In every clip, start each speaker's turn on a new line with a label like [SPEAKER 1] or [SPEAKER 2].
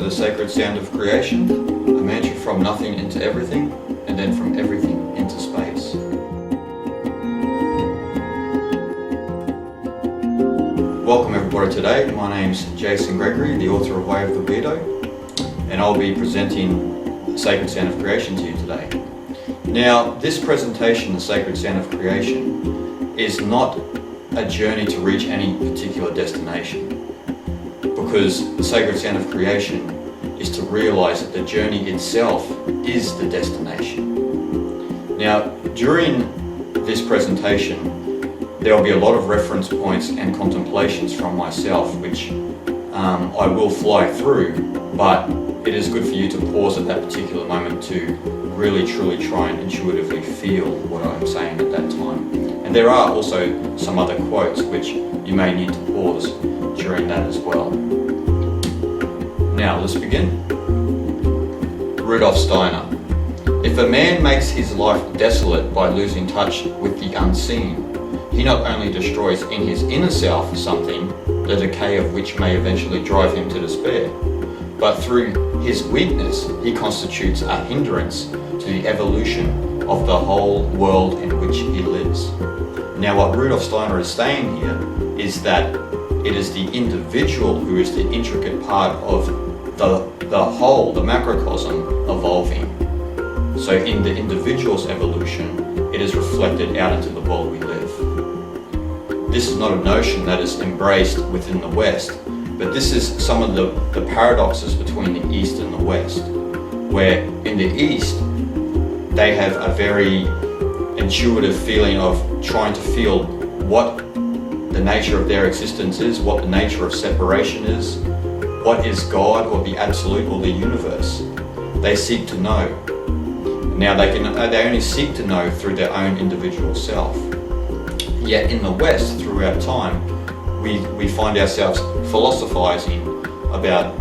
[SPEAKER 1] the sacred sound of creation, a mantra from nothing into everything, and then from everything into space. Welcome everybody today. My name's Jason Gregory, the author of Way of the Weirdo, and I'll be presenting the sacred sound of creation to you today. Now, this presentation, the sacred sound of creation, is not a journey to reach any particular destination, because the sacred sound of creation is to realize that the journey itself is the destination. Now, during this presentation, there will be a lot of reference points and contemplations from myself, which I will fly through, but it is good for you to pause at that particular moment to really truly try and intuitively feel what I'm saying at that time. And there are also some other quotes which you may need to pause during that as well. Now let's begin. Rudolf Steiner. If a man makes his life desolate by losing touch with the unseen, he not only destroys in his inner self something, the decay of which may eventually drive him to despair, but through his weakness he constitutes a hindrance to the evolution of the whole world in which he lives. Now what Rudolf Steiner is saying here is that it is the individual who is the intricate part of the whole, the macrocosm, evolving. So in the individual's evolution, it is reflected out into the world we live. This is not a notion that is embraced within the West, but this is some of the paradoxes between the East and the West, where in the East, they have a very intuitive feeling of trying to feel what the nature of their existence is, what the nature of separation is, what is God or the Absolute or the universe. They seek to know. Now they only seek to know through their own individual self. Yet in the West, throughout time, we find ourselves philosophizing about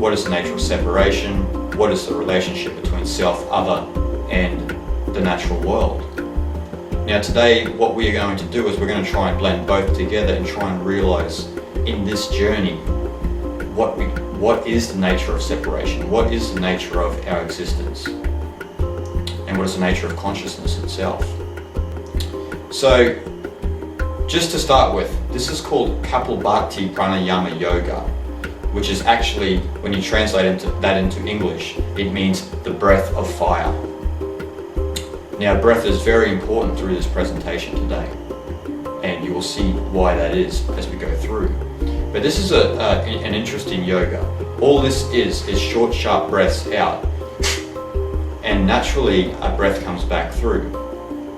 [SPEAKER 1] what is the nature of separation, what is the relationship between self, other, and the natural world. Now today, what we are going to do is we're going to try and blend both together and try and realize in this journey what is the nature of separation, what is the nature of our existence, and what is the nature of consciousness itself. So, just to start with, this is called Kapalbhati Pranayama Yoga, which is actually, when you translate that into English, it means the breath of fire. Now, breath is very important through this presentation today, and you will see why that is as we go through. But this is an interesting yoga. All this is short, sharp breaths out, and naturally a breath comes back through.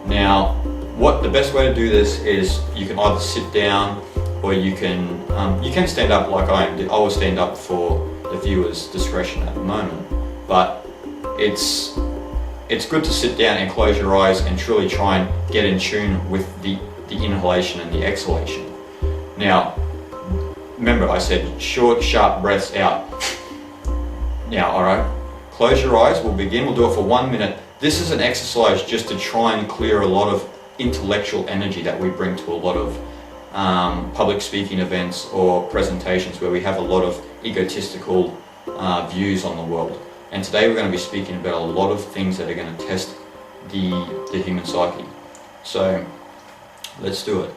[SPEAKER 1] Now, the best way to do this is you can either sit down or you can stand up like I am. I will stand up for the viewer's discretion at the moment, but it's good to sit down and close your eyes and truly try and get in tune with the inhalation and the exhalation. Now, remember I said short, sharp breaths out. Now, alright, close your eyes, we'll begin, we'll do it for 1 minute. This is an exercise just to try and clear a lot of intellectual energy that we bring to a lot of public speaking events or presentations where we have a lot of egotistical views on the world. And today we're going to be speaking about a lot of things that are going to test the human psyche. So, let's do it.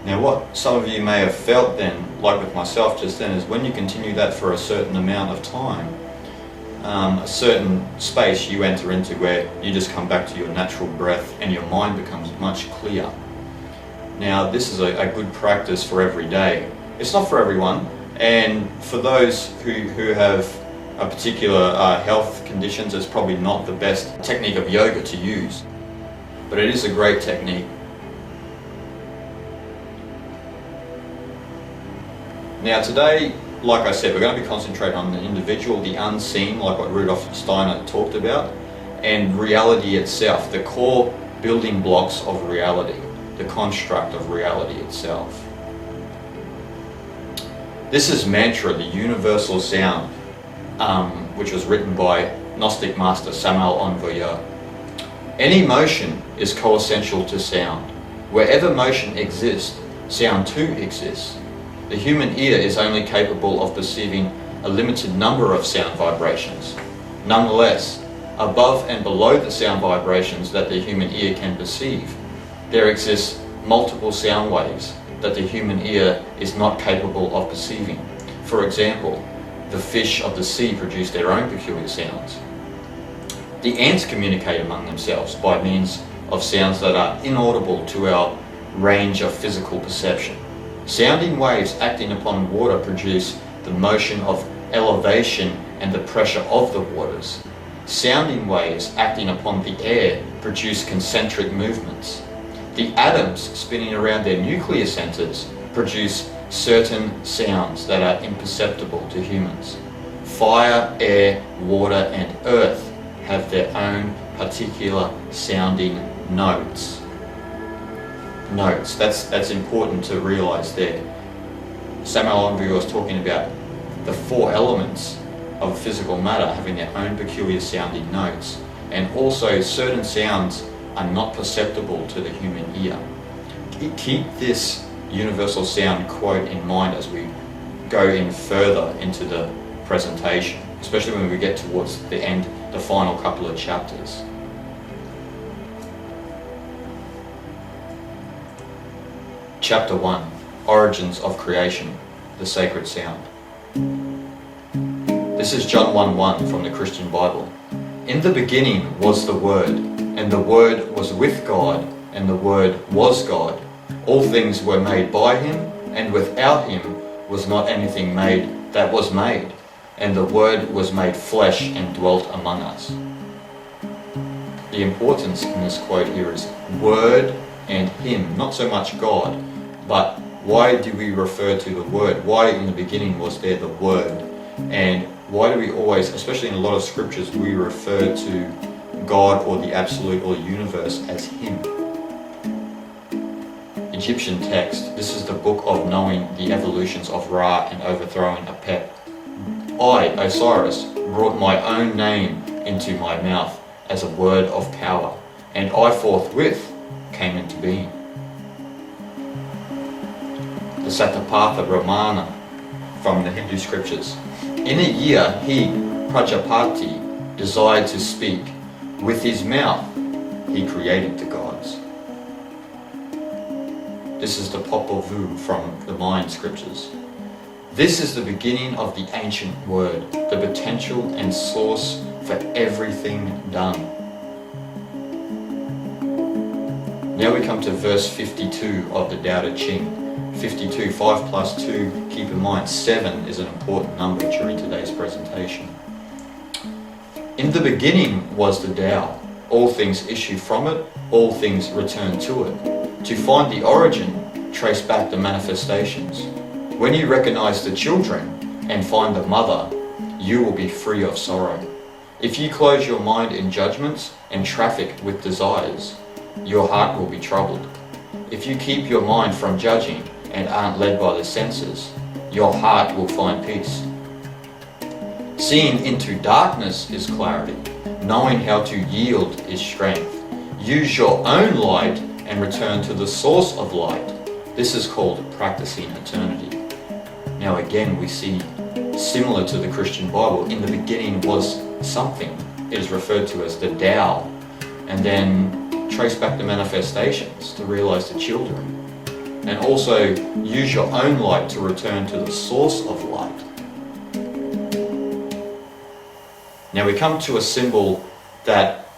[SPEAKER 1] Now what some of you may have felt then, like with myself just then, is when you continue that for a certain amount of time, a certain space you enter into where you just come back to your natural breath and your mind becomes much clearer. Now this is a good practice for every day. It's not for everyone, and for those who have a particular health conditions, it's probably not the best technique of yoga to use, but it is a great technique. Now today, like I said, we're going to be concentrating on the individual, the unseen, like what Rudolf Steiner talked about, and reality itself, the core building blocks of reality, the construct of reality itself. This is mantra, the universal sound, which was written by Gnostic master Samael Aun Weor. Any motion is coessential to sound. Wherever motion exists, sound too exists. The human ear is only capable of perceiving a limited number of sound vibrations. Nonetheless, above and below the sound vibrations that the human ear can perceive, there exists multiple sound waves that the human ear is not capable of perceiving. For example, the fish of the sea produce their own peculiar sounds. The ants communicate among themselves by means of sounds that are inaudible to our range of physical perception. Sounding waves acting upon water produce the motion of elevation and the pressure of the waters. Sounding waves acting upon the air produce concentric movements. The atoms spinning around their nuclear centers produce certain sounds that are imperceptible to humans. Fire, air, water, and earth have their own particular sounding notes. That's important to realize there. Samael Aun Weor was talking about the four elements of physical matter having their own peculiar sounding notes, and also certain sounds are not perceptible to the human ear. Keep this universal sound quote in mind as we go in further into the presentation, especially when we get towards the end, the final couple of chapters. Chapter 1, Origins of Creation, the Sacred Sound. This is John 1:1 from the Christian Bible. In the beginning was the Word, and the Word was with God, and the Word was God. All things were made by Him, and without Him was not anything made that was made. And the Word was made flesh and dwelt among us. The importance in this quote here is Word and Him, not so much God, but why do we refer to the Word? Why in the beginning was there the Word? And why do we always, especially in a lot of scriptures, we refer to God or the Absolute or the universe as Him? Egyptian text. This is the book of knowing the evolutions of Ra and overthrowing Apep. I, Osiris, brought my own name into my mouth as a word of power, and I forthwith came into being. The Satapatha Brahmana from the Hindu scriptures. In a year he, Prajapati, desired to speak. With his mouth he created the gods. This is the Popol Vuh from the Mayan scriptures. This is the beginning of the ancient word, the potential and source for everything done. Now we come to verse 52 of the Tao Te Ching. 52, 5 plus 2, keep in mind 7 is an important number during today's presentation. In the beginning was the Tao. All things issue from it, all things return to it. To find the origin, trace back the manifestations. When you recognize the children and find the mother, you will be free of sorrow. If you close your mind in judgments and traffic with desires, your heart will be troubled. If you keep your mind from judging and aren't led by the senses, your heart will find peace. Seeing into darkness is clarity. Knowing how to yield is strength. Use your own light and return to the source of light. This is called practicing eternity. Now again, we see, similar to the Christian Bible, in the beginning was something. It is referred to as the Tao. And then trace back the manifestations to realize the children. And also use your own light to return to the source of light. Now we come to a symbol that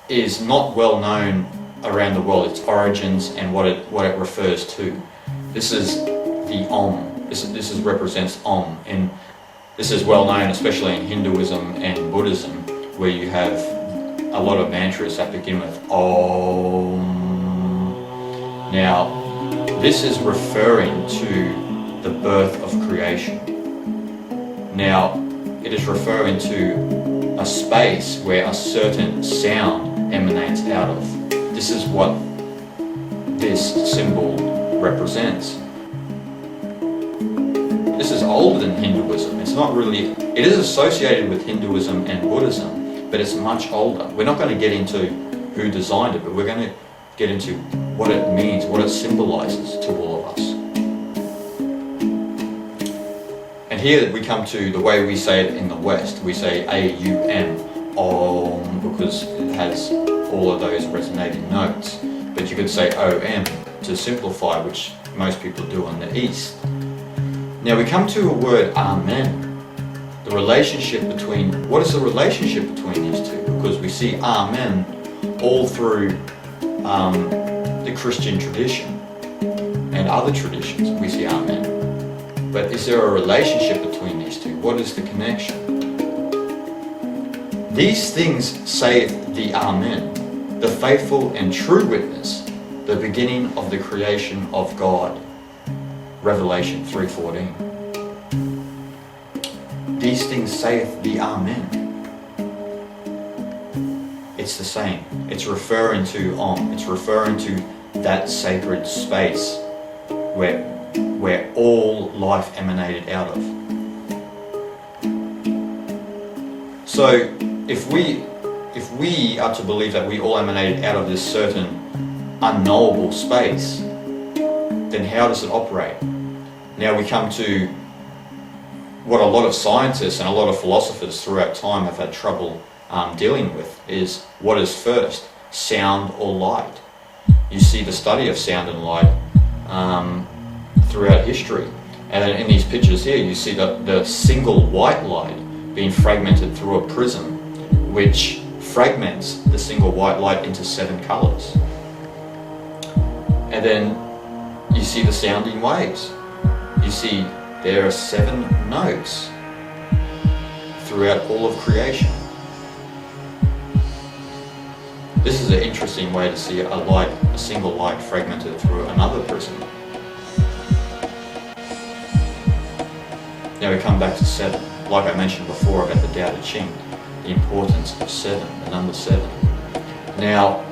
[SPEAKER 1] is not well known around the world, its origins and what it refers to. This is the Om. This represents Om. And This is well known, especially in Hinduism and Buddhism, where you have a lot of mantras that begin with Om. Now, this is referring to the birth of creation. Now, it is referring to a space where a certain sound emanates out of. This is what this symbol represents. This is older than Hinduism. It's not really, it is associated with Hinduism and Buddhism, but it's much older. We're not going to get into who designed it, but we're going to get into what it means, what it symbolizes to all of us. And here we come to the way we say it in the West. We say A-U-M, Om, because it has all of those resonating notes. But you could say O-M to simplify, which most people do on the East. Now we come to a word Amen. The relationship between, what is the relationship between these two? Because we see Amen all through the Christian tradition and other traditions. We see Amen. But is there a relationship between these two? What is the connection? These things saith the Amen, the faithful and true witness, the beginning of the creation of God. Revelation 3:14. These things saith the Amen. It's the same. It's referring to Om. It's referring to that sacred space where all life emanated out of. So if we are to believe that we all emanated out of this certain unknowable space, then how does it operate? Now we come to what a lot of scientists and a lot of philosophers throughout time have had trouble dealing with, is what is first, sound or light? You see the study of sound and light throughout history. And then in these pictures here, you see the single white light being fragmented through a prism, which fragments the single white light into 7 colors. And then you see the sounding waves. You see there are 7 notes throughout all of creation. This is an interesting way to see a single light fragmented through another prism. Now we come back to 7. Like I mentioned before about the Tao Te Ching, the importance of 7, the number 7. Now,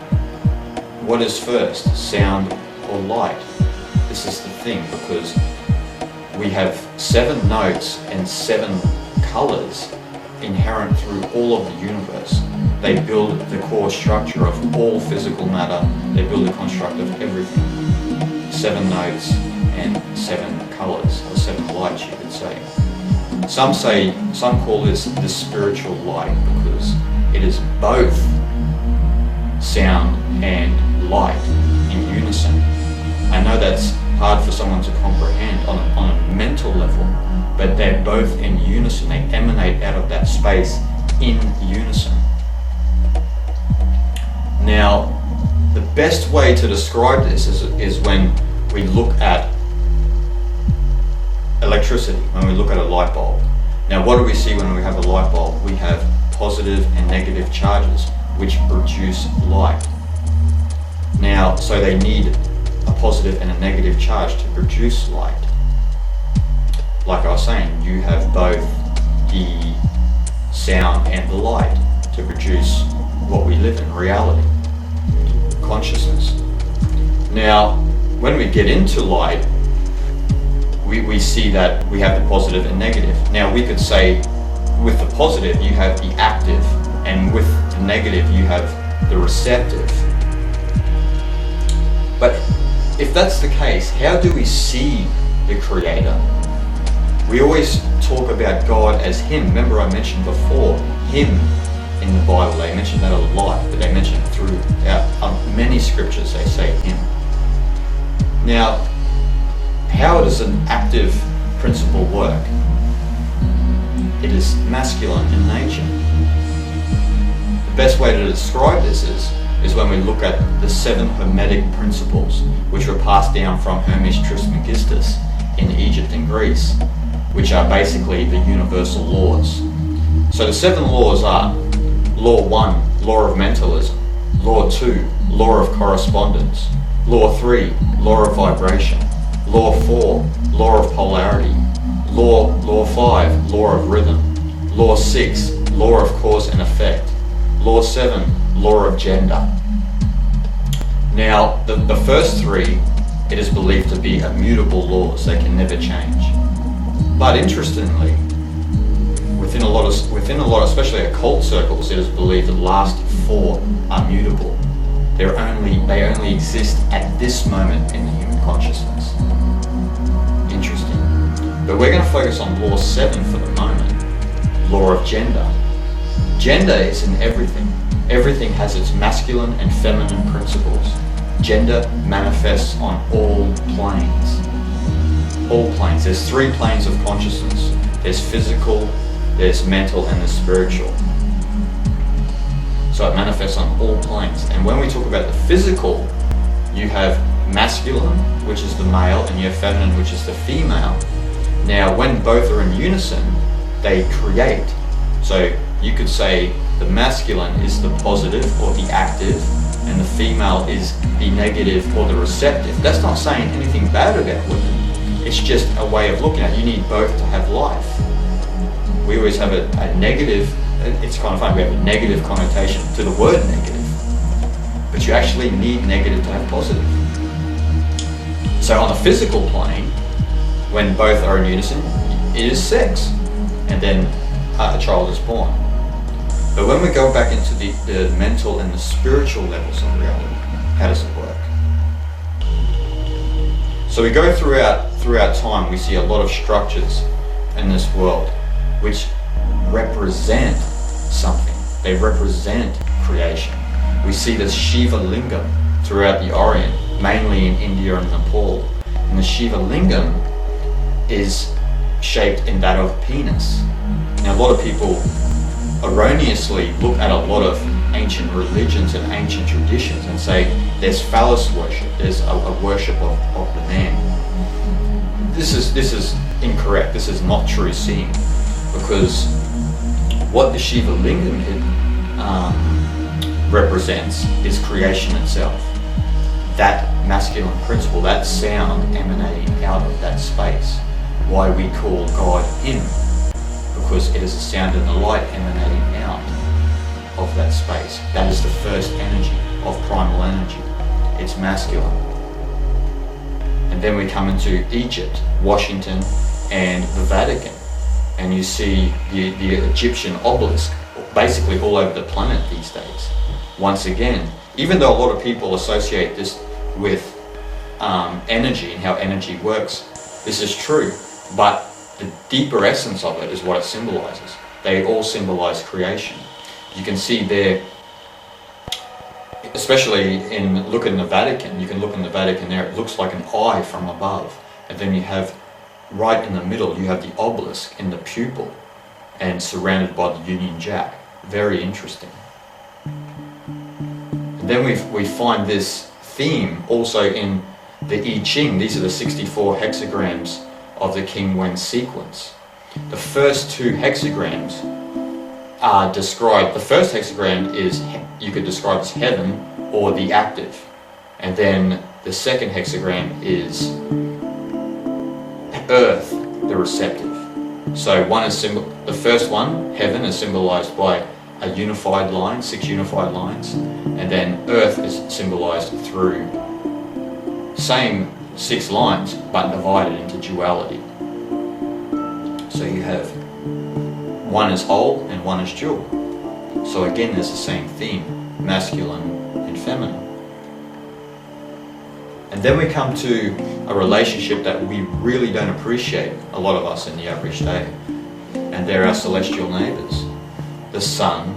[SPEAKER 1] what is first, sound or light? This is the thing, because we have 7 notes and 7 colors inherent through all of the universe. They build the core structure of all physical matter. They build the construct of everything. 7 notes and 7 colors, or 7 lights, you could say. Some call this the spiritual light, because it is both sound and light in unison. I know that's hard for someone to comprehend on a mental level, but they're both in unison. They emanate out of that space in unison. Now, the best way to describe this is when we look at electricity, when we look at a light bulb. Now, what do we see when we have a light bulb? We have positive and negative charges, which produce light. Now, so they need a positive and a negative charge to produce light. Like I was saying, you have both the sound and the light to produce what we live in, reality, consciousness. Now, when we get into light, we see that we have the positive and negative. Now, we could say with the positive you have the active, and with the negative you have the receptive. But if that's the case, how do we see the Creator? We always talk about God as Him. Remember I mentioned before, Him in the Bible. They mention that a lot, but they mention it throughout many scriptures. They say Him. Now, how does an active principle work? It is masculine in nature. The best way to describe this is when we look at the 7 Hermetic principles, which were passed down from Hermes Trismegistus in Egypt and Greece. which are basically the universal laws. So the 7 laws are: Law 1, Law of Mentalism; Law 2, Law of Correspondence; Law 3, Law of Vibration; Law 4, Law of Polarity; Law 5, Law of Rhythm; Law 6, Law of Cause and Effect; Law 7, Law of Gender. Now, the first 3, it is believed to be immutable laws. They can never change. But interestingly, within a lot of, especially occult circles, it is believed the last 4 are mutable. They only exist at this moment in the human consciousness. Interesting. But we're going to focus on Law 7 for the moment. Law of Gender. Gender is in everything. Everything has its masculine and feminine principles. Gender manifests on all planes. All planes. There's 3 planes of consciousness. There's physical, there's mental, and there's spiritual. So it manifests on all planes. And when we talk about the physical, you have masculine, which is the male, and you have feminine, which is the female. Now, when both are in unison, they create. So you could say the masculine is the positive or the active, and the female is the negative or the receptive. That's not saying anything bad about women. It's just a way of looking at it. You need both to have life. We always have a negative, it's kind of funny, we have a negative connotation to the word negative. But you actually need negative to have positive. So on the physical plane, when both are in unison, it is sex. And then a child is born. But when we go back into the mental and the spiritual levels of reality, how does it work? So we go throughout time, we see a lot of structures in this world which represent something. They represent creation. We see this Shiva Lingam throughout the Orient, mainly in India and Nepal. And the Shiva Lingam is shaped in that of a penis. Now, a lot of people erroneously look at a lot of ancient religions and ancient traditions and say there's phallus worship, there's a worship of the man. This is incorrect. This is not true seeing, because what the Shiva Lingam represents is creation itself. That masculine principle, that sound emanating out of that space. Why we call God Him, because it is a sound and the light emanating out of that space. That is the first energy of primal energy. It's masculine. And then we come into Egypt, Washington, and the Vatican. And you see the Egyptian obelisk basically all over the planet these days. Once again, even though a lot of people associate this with energy and how energy works, this is true. But the deeper essence of it is what it symbolizes. They all symbolize creation. You can see there, especially look in the Vatican, you can look in the Vatican there, it looks like an eye from above. And then you have, right in the middle, you have the obelisk in the pupil and surrounded by the Union Jack. Very interesting. And then we find this theme also in the I Ching. These are the 64 hexagrams of the King Wen sequence. The first 2 hexagrams are described. The first hexagram is, you could describe as heaven or the active, and then the second hexagram is earth, the receptive. So the first one, heaven, is symbolized by a unified line, 6 unified lines, and then earth is symbolized through same 6 lines but divided into duality. So you have one is whole and one is dual. So again, there's the same theme, masculine and feminine. And then we come to a relationship that we really don't appreciate, a lot of us in the average day, and they're our celestial neighbours, the sun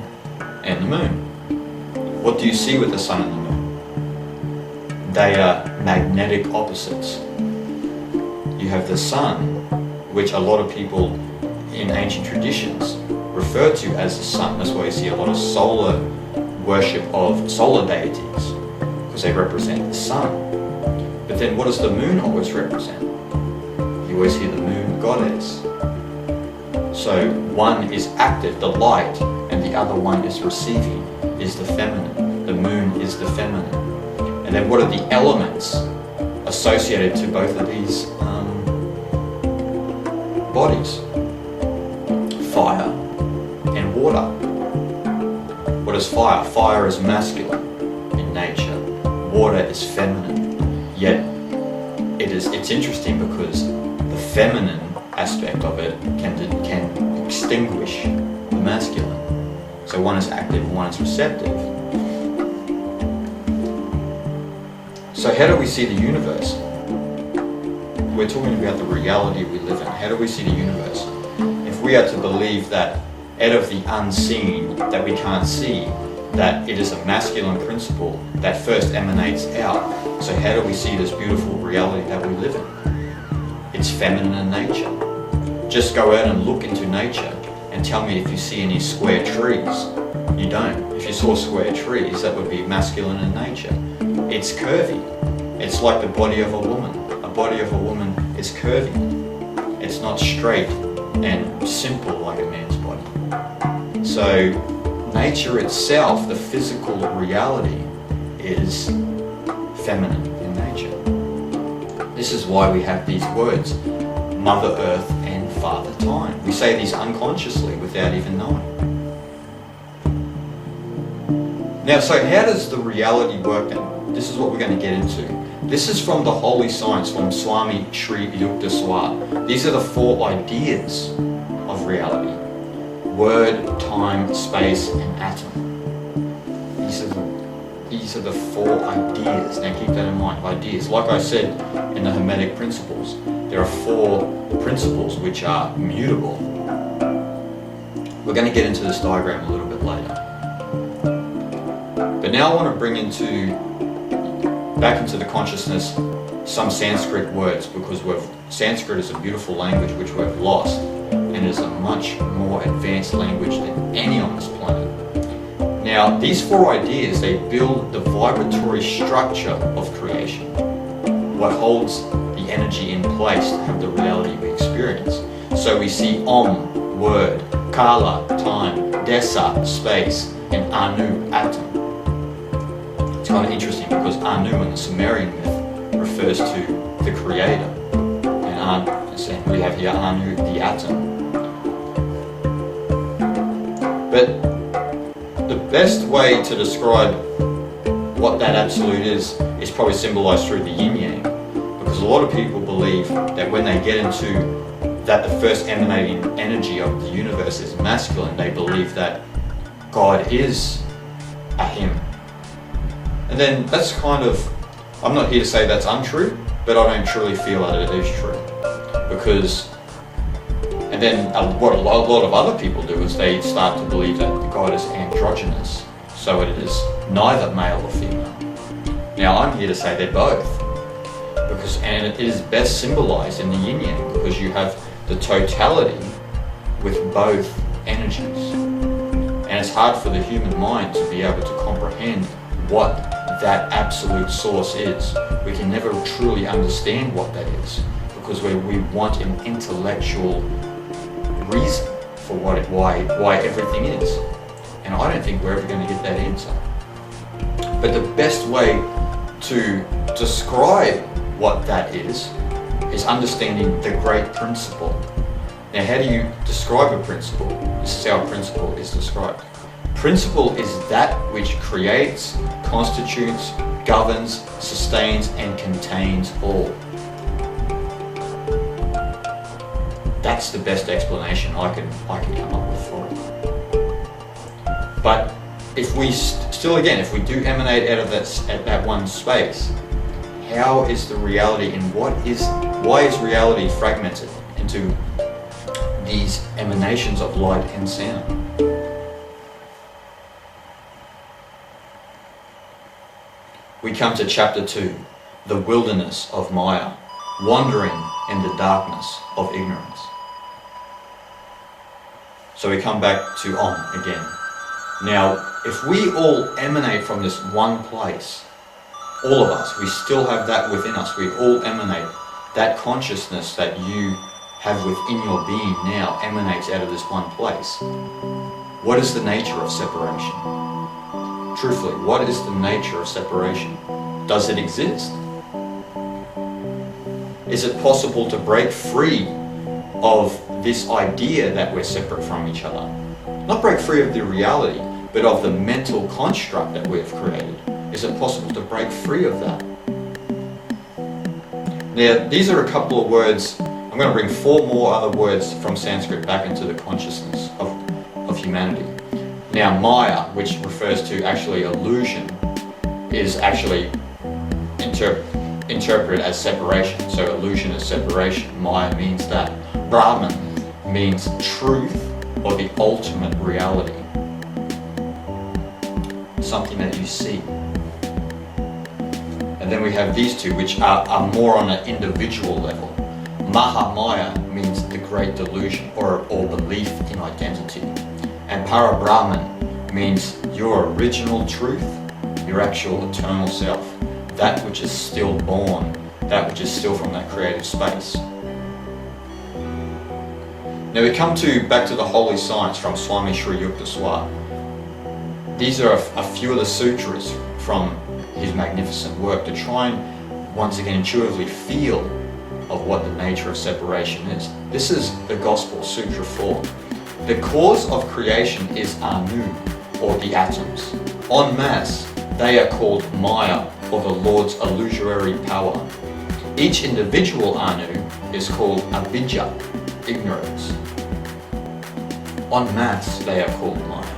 [SPEAKER 1] and the moon. What do you see with the sun and the moon? They are magnetic opposites. You have the sun, which a lot of people in ancient traditions refer to as the sun. That's why you see a lot of solar worship of solar deities, because they represent the sun. But then what does the moon always represent? You You always hear the moon goddess. So one is active, the light, and the other one is receiving, is the feminine. The moon is the feminine. And then what are the elements associated to both of these bodies? Fire and water. What is fire? Fire is masculine in nature. Water is feminine. Yet it's interesting because the feminine aspect of it can extinguish the masculine. So one is active and one is receptive. So how do we see the universe? We're talking about the reality we live in. How do we see the universe? If we are to believe that out of the unseen that we can't see, that it is a masculine principle that first emanates out. So how do we see this beautiful reality that we live in? It's feminine in nature. Just go out and look into nature and tell me if you see any square trees. You don't. If you saw square trees, that would be masculine in nature. It's curvy. It's like the body of a woman. A body of a woman is curvy. It's not straight and simple like a man's body. So nature itself, the physical reality, is feminine in nature. This is why we have these words, Mother Earth and Father Time. We say these unconsciously without even knowing. Now, so how does the reality work then? This is what we're going to get into. This is from the Holy Science, from Swami Sri Yukteswar. These are the 4 ideas of reality. Word, time, space, and atom. These are the 4 ideas. Now keep that in mind, ideas. Like I said in the Hermetic principles, there are 4 principles which are mutable. We're going to get into this diagram a little bit later. But now I want to bring back into the consciousness some Sanskrit words, because Sanskrit is a beautiful language which we've lost, and is a much more advanced language than any on this planet. Now, these 4 ideas, they build the vibratory structure of creation, what holds the energy in place to have the reality we experience. So we see Om, word, Kala, time, Desa, space, and Anu, atom. It's kind of interesting because Anu in the Sumerian myth refers to the creator, and we have here Anu, the atom. But the best way to describe what that absolute is probably symbolized through the yin-yang, because a lot of people believe that when they get into that the first emanating energy of the universe is masculine, they believe that God is a him. And then that's kind of, I'm not here to say that's untrue, but I don't truly feel that it is true. Because, and then what a lot of other people do is they start to believe that God is androgynous, so it is neither male or female. Now I'm here to say they're both, and it is best symbolized in the yin-yang, because you have the totality with both energies. And it's hard for the human mind to be able to comprehend what that absolute source is. We can never truly understand what that is, because we want an intellectual reason for why everything is. And I don't think we're ever going to get that answer. But the best way to describe what that is understanding the great principle. Now, how do you describe a principle? This is how a principle is described. Principle is that which creates, constitutes, governs, sustains, and contains all. That's the best explanation I can come up with for it. But if we if we do emanate out of that one space, how is the reality, and why is reality fragmented into these emanations of light and sound? We come to chapter 2, the wilderness of Maya, wandering in the darkness of ignorance. So we come back to Om again. Now, if we all emanate from this one place, all of us, we still have that within us. We all emanate that consciousness that you have within your being now emanates out of this one place. What is the nature of separation? Truthfully, what is the nature of separation? Does it exist? Is it possible to break free of this idea that we're separate from each other? Not break free of the reality, but of the mental construct that we've created. Is it possible to break free of that? Now, these are a couple of words. I'm going to bring 4 more other words from Sanskrit back into the consciousness of humanity. Now, Maya, which refers to actually illusion, is actually interpreted as separation. So illusion is separation. Maya means that. Brahman means truth or the ultimate reality. Something that you see. And then we have these two, which are more on an individual level. Mahamaya means the great delusion or belief in identity. And Parabrahman means your original truth, your actual eternal self, that which is still born, that which is still from that creative space. Now we come back to the holy science from Swami Sri Yukteswar. These are a few of the sutras from his magnificent work to try and once again intuitively feel of what the nature of separation is. This is the Gospel, Sutra 4. The cause of creation is Anu, or the atoms. En masse, they are called Maya, or the Lord's illusory power. Each individual Anu is called Avidya, ignorance. En masse, they are called Maya.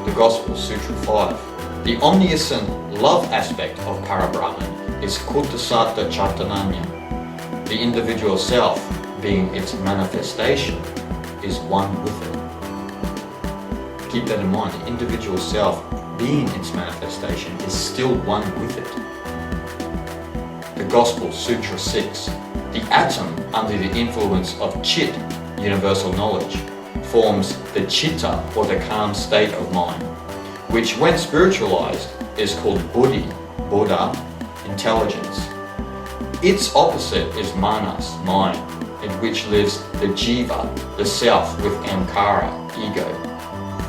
[SPEAKER 1] The Gospel, Sutra 5. The omniscient love aspect of Parabrahman is Kuttasatta Chaitanya. The individual self, being its manifestation, is one with it. Keep that in mind. The individual self, being its manifestation, is still one with it. The Gospel, Sutra 6. The atom, under the influence of Chit, universal knowledge, forms the Chitta, or the calm state of mind, which when spiritualized is called Buddhi, Buddha, intelligence. Its opposite is Manas, mind, in which lives the Jiva, the self with Ankara, ego,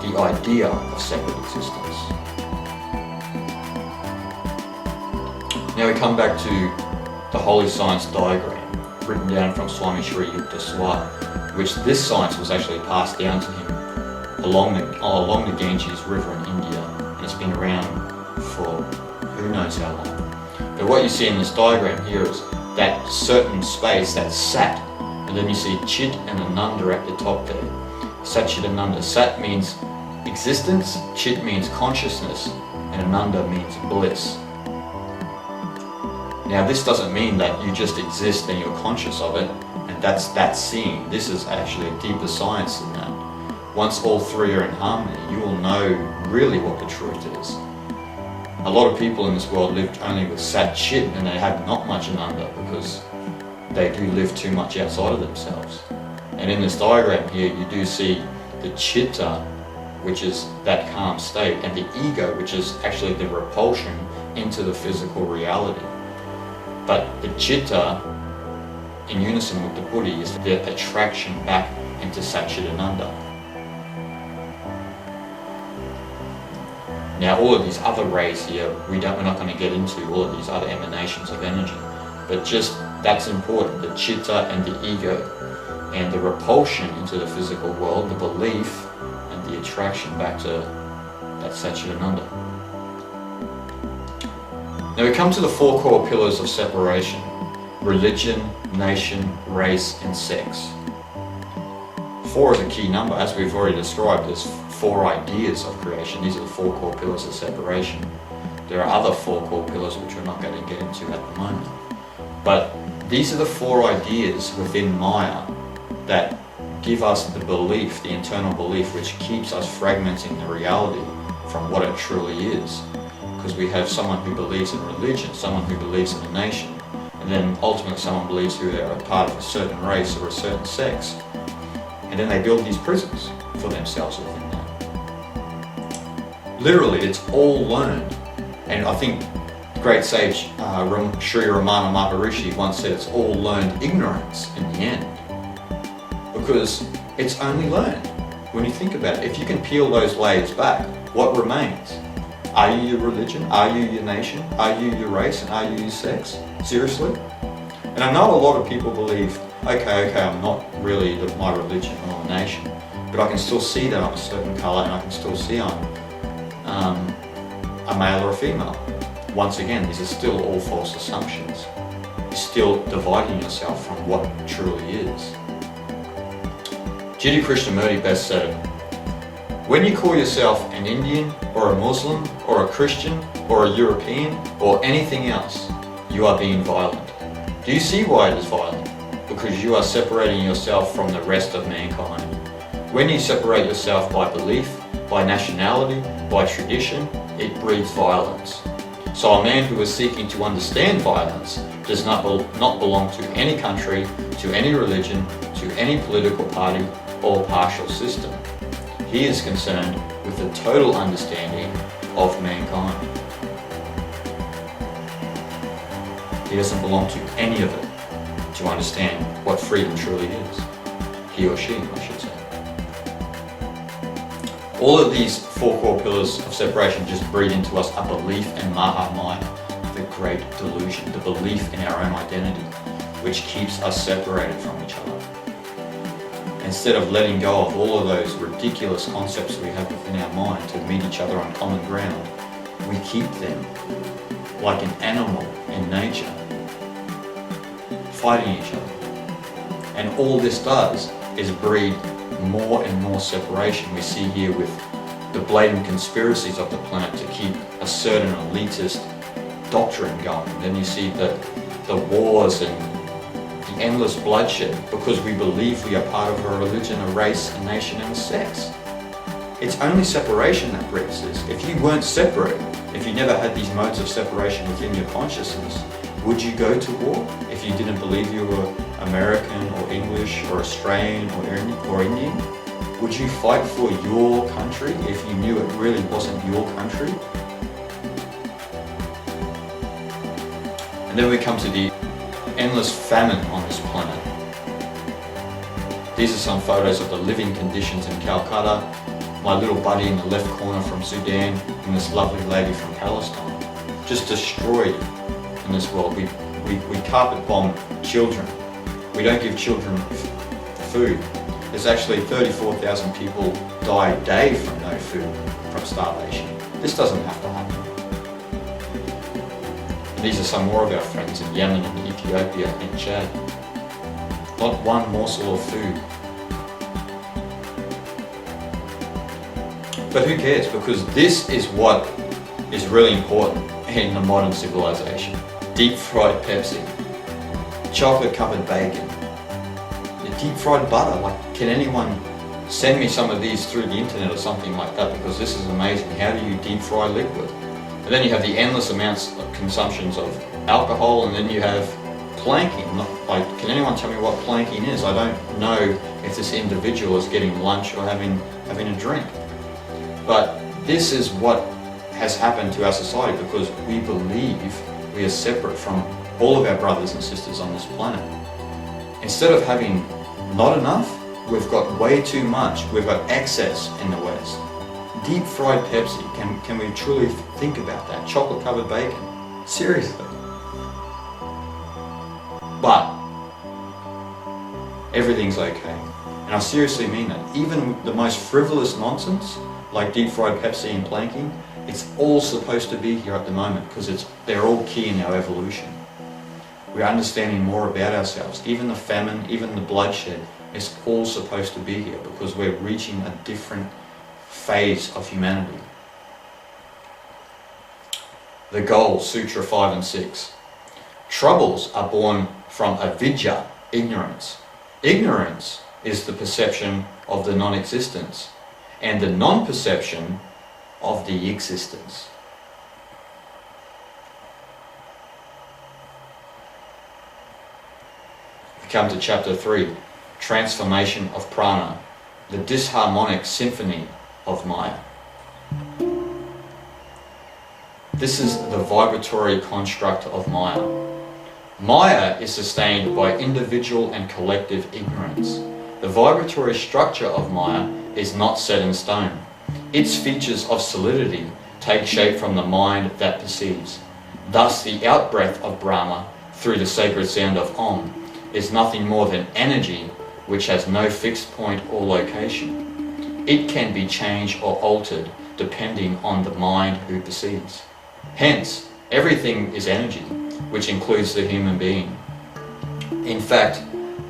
[SPEAKER 1] the idea of separate existence. Now we come back to the holy science diagram, written down from Swami Sri Yukteswar, which this science was actually passed down to him along the Ganges River in India, and it's been around for who knows how long. But what you see in this diagram here is that certain space, that Sat, and then you see Chit and Ananda at the top there. Satchidananda. Sat means existence, Chit means consciousness, and Ananda means bliss. Now this doesn't mean that you just exist and you're conscious of it, and that's seeing. This is actually a deeper science than that. Once all three are in harmony, you will know really what the truth is. A lot of people in this world lived only with Sat Chit, and they have not much Ananda because they do live too much outside of themselves. And in this diagram here, you do see the Chitta, which is that calm state, and the ego, which is actually the repulsion into the physical reality. But the Chitta, in unison with the Buddhi, is the attraction back into Satchidananda. Now all of these other rays here, we're not going to get into all of these other emanations of energy, but just that's important, the Chitta and the ego, and the repulsion into the physical world, the belief, and the attraction back to that Satchidananda. Now we come to the 4 core pillars of separation: religion, nation, race, and sex. 4 is a key number. As we've already described, there's 4 ideas of creation. These are the 4 core pillars of separation. There are other 4 core pillars which we're not going to get into at the moment. But these are the 4 ideas within Maya that give us the belief, the internal belief, which keeps us fragmenting the reality from what it truly is. Because we have someone who believes in religion, someone who believes in a nation, and then ultimately someone believes who they are a part of a certain race or a certain sex. And then they build these prisons for themselves within that. Literally, it's all learned. And I think great sage Sri Ramana Maharishi once said it's all learned ignorance in the end. Because it's only learned. When you think about it, if you can peel those layers back, what remains? Are you your religion? Are you your nation? Are you your race? And are you your sex? Seriously? And I know a lot of people believe, okay, I'm not really my religion or nation, but I can still see that I'm a certain colour, and I can still see I'm a male or a female. Once again, these are still all false assumptions. You're still dividing yourself from what truly is. Jiddu Krishnamurti best said it. When you call yourself an Indian or a Muslim or a Christian or a European or anything else, you are being violent. Do you see why it is violent? Because you are separating yourself from the rest of mankind. When you separate yourself by belief, by nationality, by tradition, it breeds violence. So a man who is seeking to understand violence does not belong to any country, to any religion, to any political party or partial system. He is concerned with the total understanding of mankind. He doesn't belong to any of it to understand what freedom truly is. He or she, I should say. All of these four core pillars of separation just breed into us a belief in Mahamaya, the great delusion, the belief in our own identity, which keeps us separated from each other. Instead of letting go of all of those ridiculous concepts we have within our mind to meet each other on common ground, we keep them like an animal in nature, fighting each other. And all this does is breed more and more separation. We see here with the blatant conspiracies of the planet to keep a certain elitist doctrine going. Then you see the wars and the endless bloodshed because we believe we are part of a religion, a race, a nation, and a sex. It's only separation that breeds this. If you weren't separate, if you never had these modes of separation within your consciousness, would you go to war if you didn't believe you were American or English or Australian or Indian? Would you fight for your country if you knew it really wasn't your country? And then we come to the endless famine on this planet. These are some photos of the living conditions in Calcutta, my little buddy in the left corner from Sudan, and this lovely lady from Palestine. Just destroyed in this world. We carpet bomb children. We don't give children food. There's actually 34,000 people die a day from no food, from starvation. This doesn't have to happen. And these are some more of our friends in Yemen and Ethiopia and Chad. Not one morsel of food. But who cares? Because this is what is really important in the modern civilization. Deep fried Pepsi, chocolate covered bacon, the deep fried butter. Like, can anyone send me some of these through the internet or something like that? Because this is amazing. How do you deep fry liquid? And then you have the endless amounts of consumptions of alcohol, and then you have planking. Like, can anyone tell me what planking is? I don't know if this individual is getting lunch or having a drink. But this is what has happened to our society because we believe we are separate from all of our brothers and sisters on this planet. Instead of having not enough, we've got way too much. We've got excess in the West. Deep fried Pepsi, can we truly think about that? Chocolate covered bacon, seriously. But everything's okay. And I seriously mean that. Even the most frivolous nonsense, like deep fried Pepsi and planking, it's all supposed to be here at the moment because they're all key in our evolution. We're understanding more about ourselves. Even the famine, even the bloodshed, it's all supposed to be here because we're reaching a different phase of humanity. The goal, Sutra 5 and 6. Troubles are born from avidya, ignorance. Ignorance is the perception of the non-existence, and the non-perception of the existence. We come to chapter 3, transformation of prana, the disharmonic symphony of Maya. This is the vibratory construct of Maya. Maya is sustained by individual and collective ignorance. The vibratory structure of Maya is not set in stone. Its features of solidity take shape from the mind that perceives. Thus, the outbreath of Brahma through the sacred sound of Om is nothing more than energy which has no fixed point or location. It can be changed or altered depending on the mind who perceives. Hence, everything is energy, which includes the human being. In fact,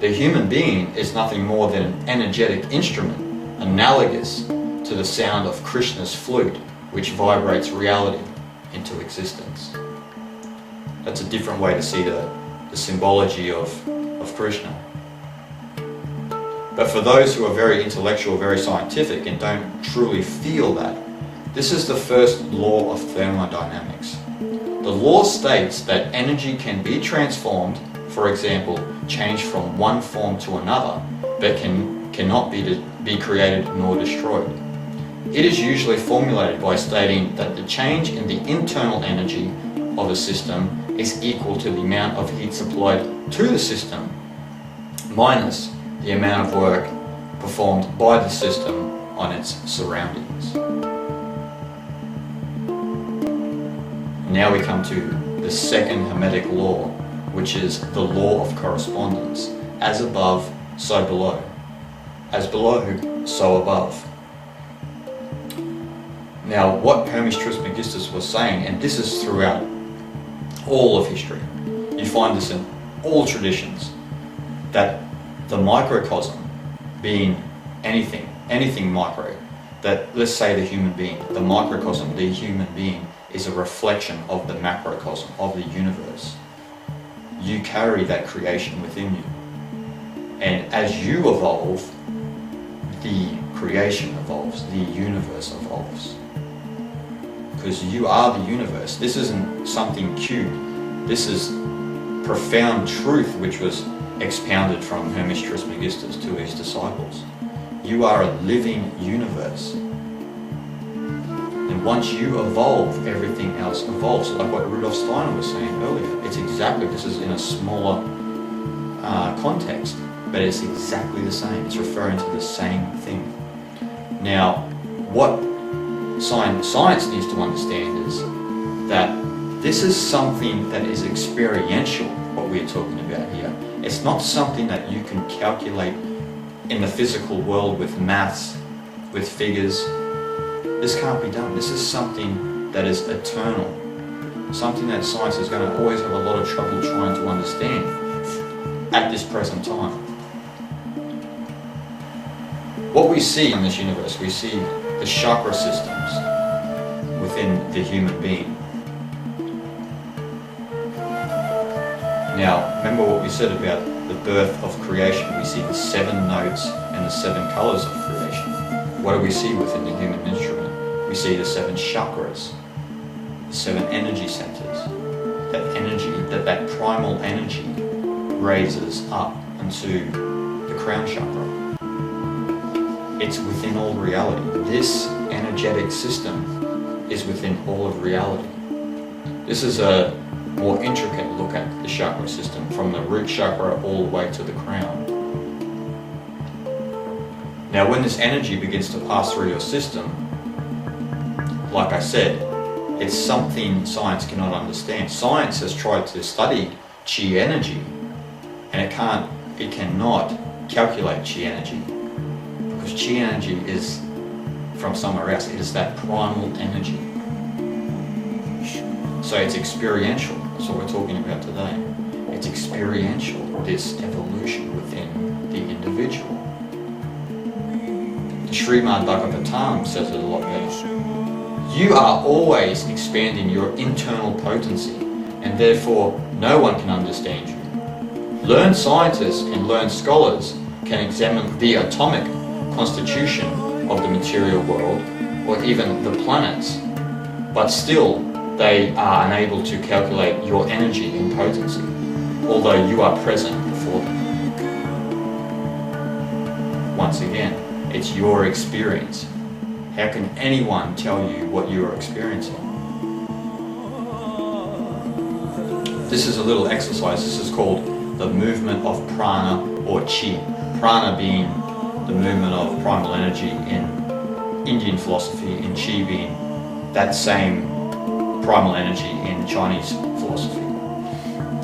[SPEAKER 1] the human being is nothing more than an energetic instrument, analogous to the sound of Krishna's flute, which vibrates reality into existence. That's a different way to see the symbology of Krishna. But for those who are very intellectual, very scientific, and don't truly feel that, this is the first law of thermodynamics. The law states that energy can be transformed, for example, changed from one form to another, but cannot be created nor destroyed. It is usually formulated by stating that the change in the internal energy of a system is equal to the amount of heat supplied to the system, minus the amount of work performed by the system on its surroundings. Now we come to the second Hermetic law, which is the law of correspondence. As above, so below. As below, so above. Now, what Hermes Trismegistus was saying, and this is throughout all of history, you find this in all traditions, that the microcosm being anything micro, that let's say the human being, the microcosm, the human being, is a reflection of the macrocosm, of the universe. You carry that creation within you. And as you evolve, the creation evolves, the universe evolves. Because you are the universe. This isn't something cute. This is profound truth which was expounded from Hermes Trismegistus to his disciples. You are a living universe. And once you evolve, everything else evolves. Like what Rudolf Steiner was saying earlier. It's exactly, this is in a smaller context, but it's exactly the same. It's referring to the same thing. Now, what science needs to understand is that this is something that is experiential, what we're talking about here. It's not something that you can calculate in the physical world with maths, with figures. This can't be done. This is something that is eternal. Something that science is going to always have a lot of trouble trying to understand at this present time. What we see in this universe, we see the chakra systems within the human being. Now, remember what we said about the birth of creation. We see the 7 notes and the 7 colors of creation. What do we see within the human instrument? We see the 7 chakras, the 7 energy centers. That energy, that primal energy raises up into the crown chakra. It's within all reality. This energetic system is within all of reality. This is a more intricate look at the chakra system, from the root chakra all the way to the crown. Now, when this energy begins to pass through your system, like I said, it's something science cannot understand. Science has tried to study chi energy, and it cannot calculate chi energy, because chi energy is from somewhere else. It is that primal energy. So it's experiential. That's what we're talking about today. It's experiential, this evolution within the individual. The Srimad Bhagavatam says it a lot better. You are always expanding your internal potency, and therefore no one can understand you. Learned scientists and learned scholars can examine the atomic constitution of the material world, or even the planets, but still they are unable to calculate your energy and potency, although you are present before them. Once again, it's your experience. How can anyone tell you what you are experiencing? this is a little exercise. This is called the movement of prana or chi. Prana being the movement of primal energy in Indian philosophy, and chi being that same primal energy in Chinese philosophy.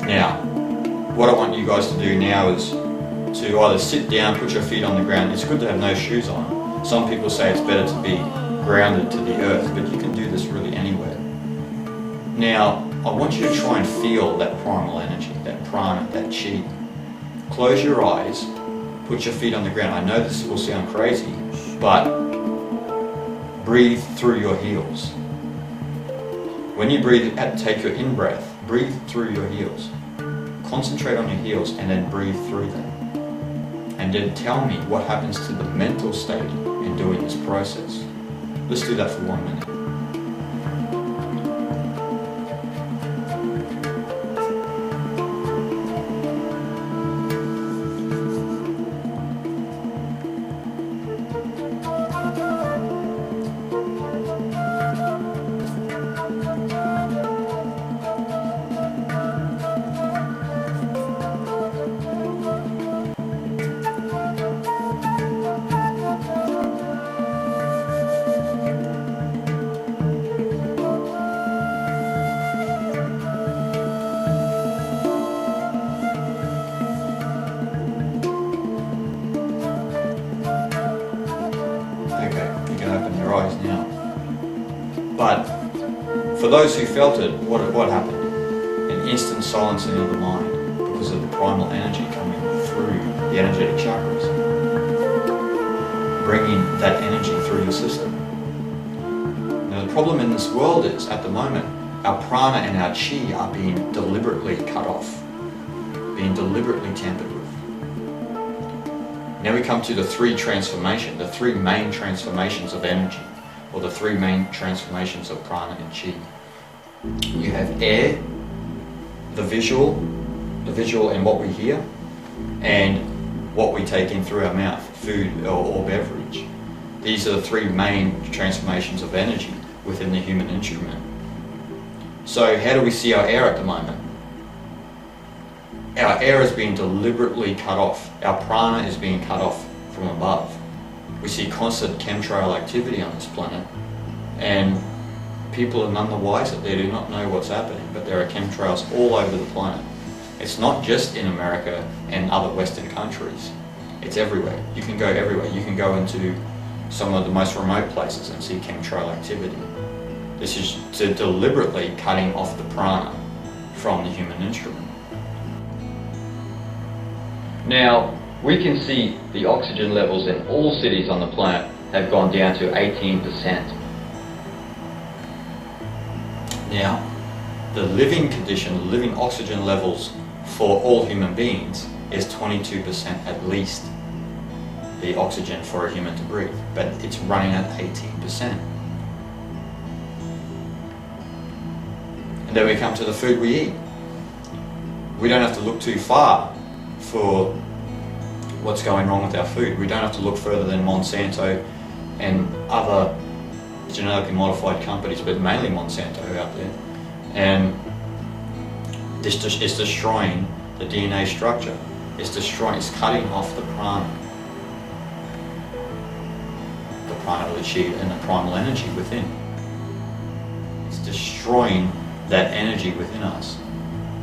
[SPEAKER 1] Now, what I want you guys to do now is to either sit down, put your feet on the ground. It's good to have no shoes on. Some people say it's better to be grounded to the earth, but you can do this really anywhere. Now, I want you to try and feel that primal energy, that prana, that chi. Close your eyes, put your feet on the ground. I know this will sound crazy, but breathe through your heels. When you breathe, take your in-breath, breathe through your heels. Concentrate on your heels and then breathe through them. And then tell me what happens to the mental state in doing this process. Let's do that for 1 minute. Now. But for those who felt it, what happened? An instant silencing of the mind because of the primal energy coming through the energetic chakras, bringing that energy through your system. Now the problem in this world is, at the moment, our prana and our chi are being deliberately cut off, being deliberately tampered with. Now we come to the three main transformations of energy, or the three main transformations of prana and chi. You have air, the visual and what we hear, and what we take in through our mouth, food or beverage. These are the three main transformations of energy within the human instrument. So how do we see our air at the moment? Our air is being deliberately cut off. Our prana is being cut off from above. We see constant chemtrail activity on this planet, and people are none the wiser. They do not know what's happening, but there are chemtrails all over the planet. It's not just in America and other Western countries. It's everywhere. You can go everywhere. You can go into some of the most remote places and see chemtrail activity. This is deliberately cutting off the prana from the human instrument. Now, we can see the oxygen levels in all cities on the planet have gone down to 18%. Now, the living condition, the living oxygen levels for all human beings is 22% at least, the oxygen for a human to breathe, but it's running at 18%. And then we come to the food we eat. We don't have to look too far for what's going wrong with our food. We don't have to look further than Monsanto and other genetically modified companies, but mainly Monsanto out there. And this is destroying the DNA structure. It's cutting off the prana of the chi and the primal energy within. It's destroying that energy within us.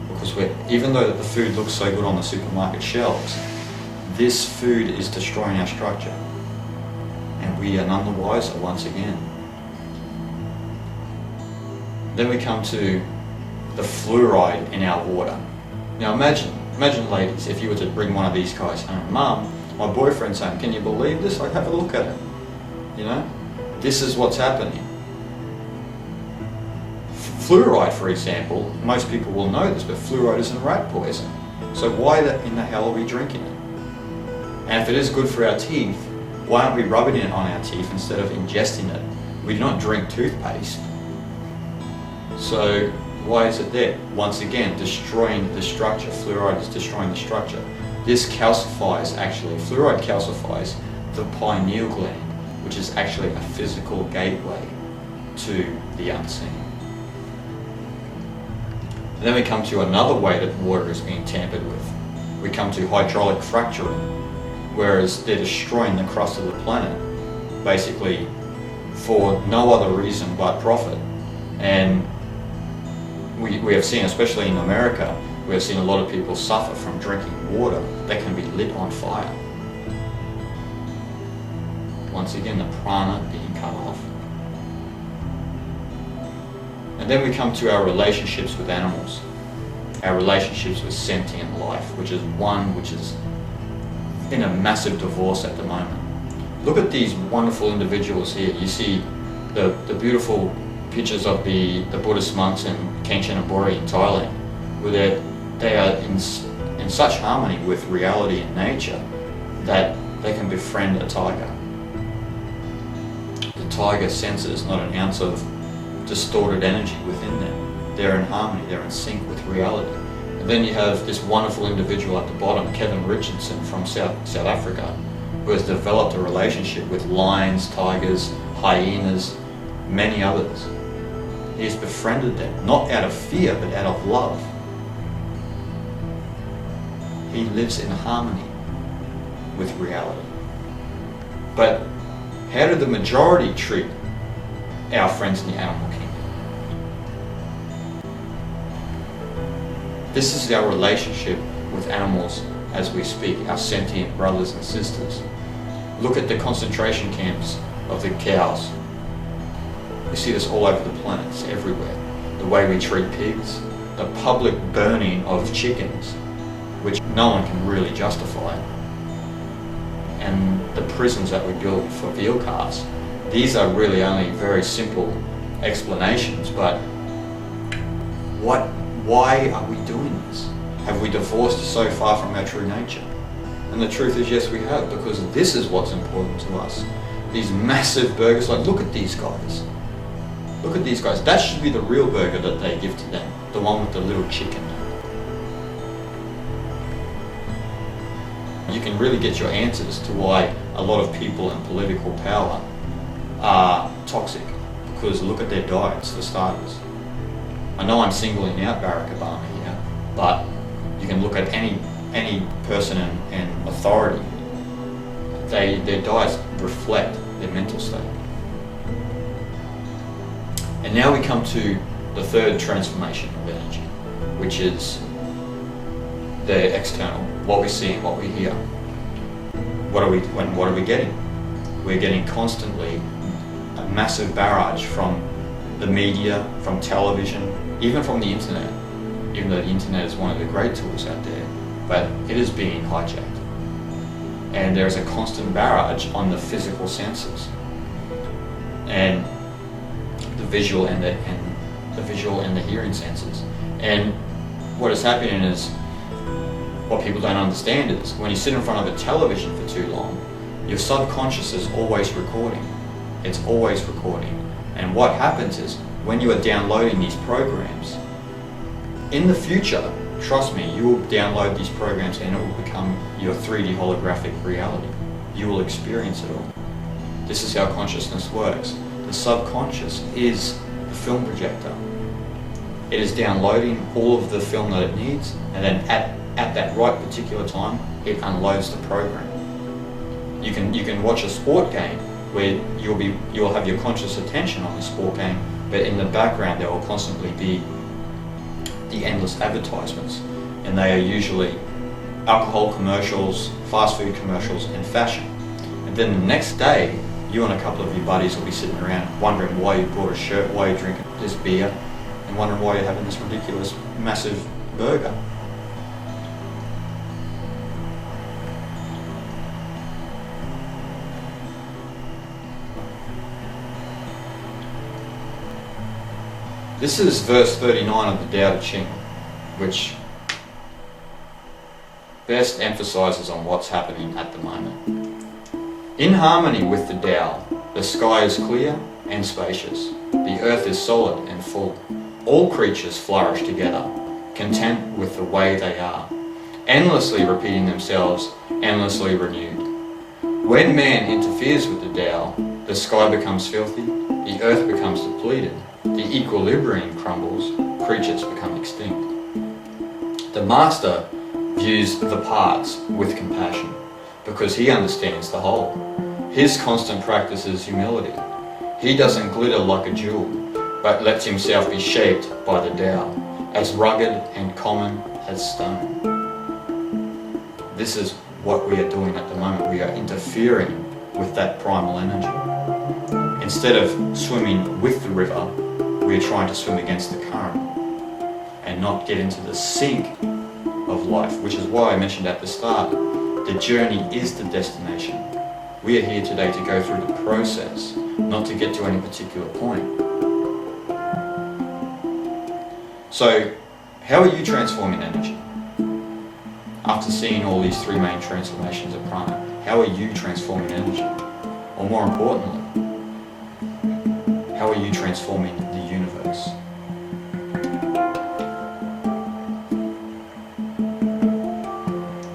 [SPEAKER 1] Because even though the food looks so good on the supermarket shelves, this food is destroying our structure, and we are none the wiser once again. Then we come to the fluoride in our water. Now imagine ladies, if you were to bring one of these guys home. Mum, my boyfriend's home, can you believe this? I'd have a look at it. You know, this is what's happening. Fluoride, for example, most people will know this, but fluoride isn't rat poison. So why in the hell are we drinking it? And if it is good for our teeth, why aren't we rubbing it on our teeth instead of ingesting it? We do not drink toothpaste. So why is it there? Once again, destroying the structure. Fluoride is destroying the structure. This calcifies, fluoride calcifies the pineal gland, which is actually a physical gateway to the unseen. And then we come to another way that water is being tampered with. We come to hydraulic fracturing, whereas they're destroying the crust of the planet, basically for no other reason but profit. And we have seen, especially in America, we have seen a lot of people suffer from drinking water that can be lit on fire. Once again, the prana being cut off. And then we come to our relationships with animals, our relationships with sentient life, which is in a massive divorce at the moment. Look at these wonderful individuals here. You see the beautiful pictures of the Buddhist monks in Kanchanaburi in Thailand, where they are in such harmony with reality and nature that they can befriend a tiger. The tiger senses not an ounce of distorted energy within them. They're in harmony, they're in sync with reality. And then you have this wonderful individual at the bottom, Kevin Richardson from South Africa, who has developed a relationship with lions, tigers, hyenas, many others. He has befriended them, not out of fear, but out of love. He lives in harmony with reality. But how do the majority treat our friends in the animal kingdom? This is our relationship with animals as we speak, our sentient brothers and sisters. Look at the concentration camps of the cows. You see this all over the planet, it's everywhere. The way we treat pigs, the public burning of chickens, which no one can really justify, and the prisons that we build for veal calves. These are really only very simple explanations, but why are we doing this? Have we divorced so far from our true nature? And the truth is, yes, we have, because this is what's important to us. These massive burgers, like look at these guys. Look at these guys. That should be the real burger that they give to them, the one with the little chicken. You can really get your answers to why a lot of people in political power are toxic, because look at their diets for starters. I know I'm singling out Barack Obama here, but you can look at any person in authority. Their diets reflect their mental state. And now we come to the third transformation of energy, which is the external, what we see and what we hear. What are we getting? We're getting constantly a massive barrage from the media, from television, even from the internet. Even though the internet is one of the great tools out there, but it is being hijacked. And there is a constant barrage on the physical senses, and the visual and the hearing senses. And what is happening is, what people don't understand is, when you sit in front of a television for too long, your subconscious is always recording. It's always recording. And what happens is, when you are downloading these programs, in the future, trust me, you will download these programs and it will become your 3D holographic reality. You will experience it all. This is how consciousness works. The subconscious is the film projector. It is downloading all of the film that it needs, and then at that right particular time, it unloads the program. You can watch a sport game where you'll have your conscious attention on the sport game, but in the background there will constantly be the endless advertisements, and they are usually alcohol commercials, fast food commercials, and fashion. And then the next day, you and a couple of your buddies will be sitting around wondering why you bought a shirt, why you're drinking this beer, and wondering why you're having this ridiculous, massive burger. This is verse 39 of the Tao Te Ching, which best emphasizes on what's happening at the moment. In harmony with the Tao, the sky is clear and spacious, the earth is solid and full. All creatures flourish together, content with the way they are, endlessly repeating themselves, endlessly renewed. When man interferes with the Tao, the sky becomes filthy, the earth becomes depleted, the equilibrium crumbles, creatures become extinct. The master views the parts with compassion because he understands the whole. His constant practice is humility. He doesn't glitter like a jewel, but lets himself be shaped by the Tao, as rugged and common as stone. This is what we are doing at the moment. We are interfering with that primal energy. Instead of swimming with the river, we are trying to swim against the current and not get into the sink of life, which is why I mentioned at the start, the journey is the destination. We are here today to go through the process, not to get to any particular point. So, how are you transforming energy? After seeing all these three main transformations of prana, how are you transforming energy? Or more importantly, how are you transforming the universe?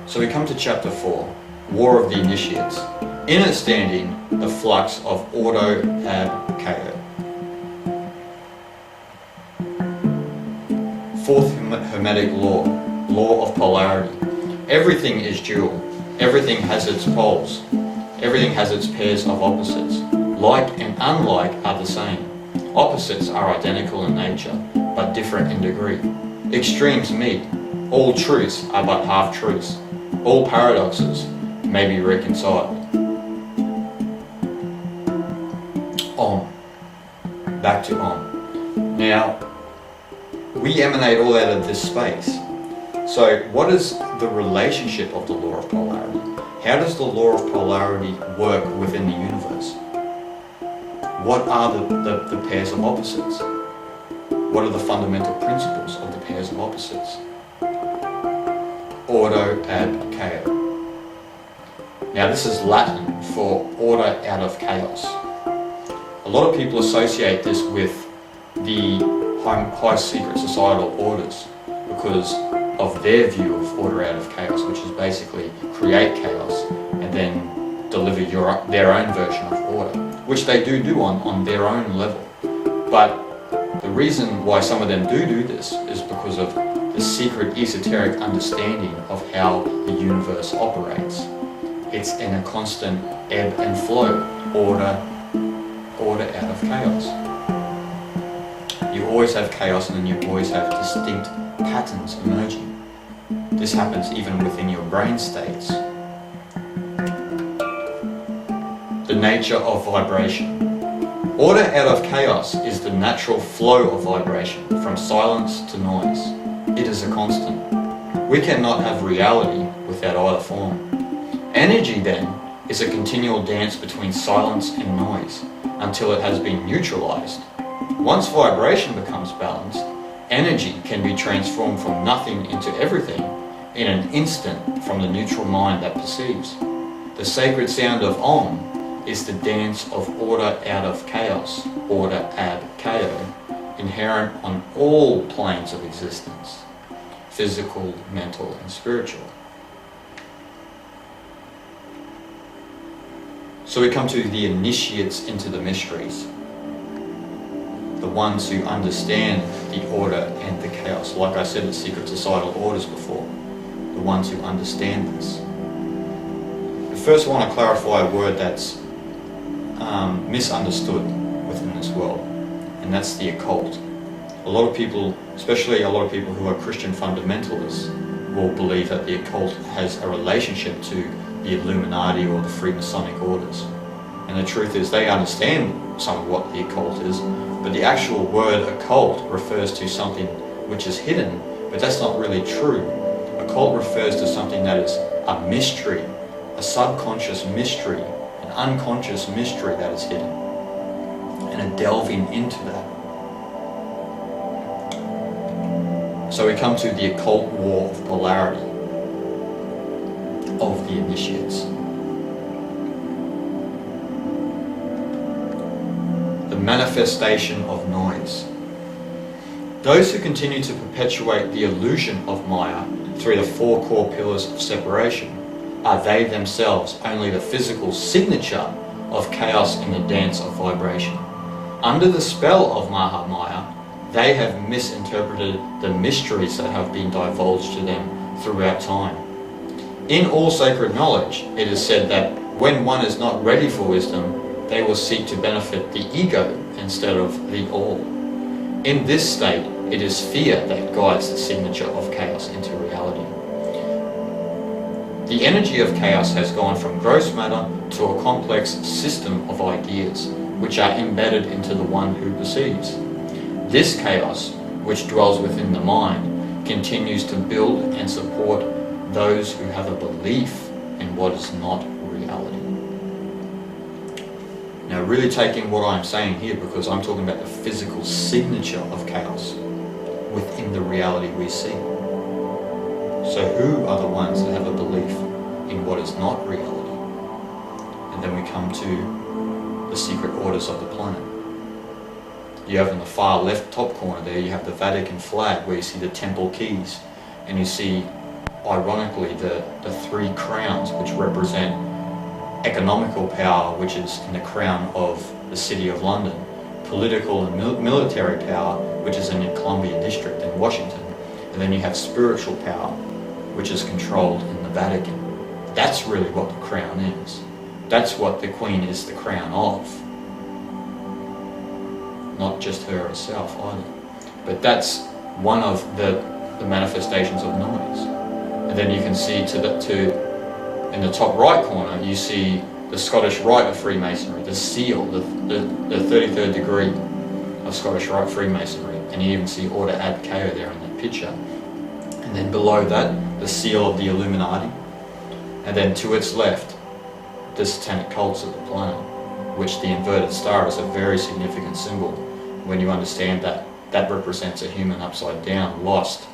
[SPEAKER 1] So we come to chapter 4, War of the Initiates. In it standing, the flux of auto ab ko. Fourth Hermetic law, law of polarity. Everything is dual. Everything has its poles. Everything has its pairs of opposites. Like and unlike are the same. Opposites are identical in nature, but different in degree. Extremes meet. All truths are but half-truths. All paradoxes may be reconciled. Om. Back to Om. Now, we emanate all out of this space. So what is the relationship of the law of polarity? How does the law of polarity work within the universe? What are the pairs of opposites? What are the fundamental principles of the pairs of opposites? Ordo ab chaos. Now this is Latin for order out of chaos. A lot of people associate this with the high secret societal orders because of their view of order out of chaos, which is basically create chaos and then deliver their own version of order, which they do on their own level. But the reason why some of them do this is because of the secret esoteric understanding of how the universe operates. It's in a constant ebb and flow, order out of chaos. You always have chaos and then you always have distinct patterns emerging. This happens even within your brain states. The nature of vibration. Order out of chaos is the natural flow of vibration from silence to noise. It is a constant. We cannot have reality without either form. Energy then is a continual dance between silence and noise until it has been neutralized. Once vibration becomes balanced, energy can be transformed from nothing into everything in an instant from the neutral mind that perceives. The sacred sound of Om is the dance of order out of chaos, order ab ko, inherent on all planes of existence, physical, mental, and spiritual. So we come to the initiates into the mysteries, the ones who understand the order and the chaos. Like I said, the secret societal orders before, the ones who understand this. First I want to clarify a word that's misunderstood within this world, and that's the occult. A lot of people, especially a lot of people who are Christian fundamentalists, will believe that the occult has a relationship to the Illuminati or the Freemasonic orders. And the truth is they understand some of what the occult is, but the actual word occult refers to something which is hidden, but that's not really true. Occult refers to something that is a mystery, a subconscious mystery, an unconscious mystery that is hidden, and a delving into that. So we come to the occult war of polarity of the initiates. The manifestation of noise. Those who continue to perpetuate the illusion of Maya through the four core pillars of separation, are they themselves only the physical signature of chaos in the dance of vibration? Under the spell of Mahamaya, they have misinterpreted the mysteries that have been divulged to them throughout time. In all sacred knowledge, it is said that when one is not ready for wisdom, they will seek to benefit the ego instead of the all. In this state, it is fear that guides the signature of chaos into reality. The energy of chaos has gone from gross matter to a complex system of ideas, which are embedded into the one who perceives. This chaos, which dwells within the mind, continues to build and support those who have a belief in what is not reality. Now, really taking what I'm saying here, because I'm talking about the physical signature of chaos within the reality we see. So who are the ones that have a belief in what is not reality? And then we come to the secret orders of the planet. You have in the far left top corner there, you have the Vatican flag where you see the temple keys, and you see, ironically, the three crowns which represent economical power, which is in the crown of the City of London, political and military power, which is in the Columbia District in Washington, and then you have spiritual power, which is controlled in the Vatican. That's really what the crown is. That's what the Queen is the crown of. Not just her herself either. But that's one of the manifestations of noise. And then you can see in the top right corner, you see the Scottish Rite of Freemasonry, the seal, the 33rd degree of Scottish Rite Freemasonry. And you even see Order Ad Chaos there in that picture. And then below that, the seal of the Illuminati. And then to its left, the satanic cults of the planet, which the inverted star is a very significant symbol when you understand that that represents a human upside down, lost.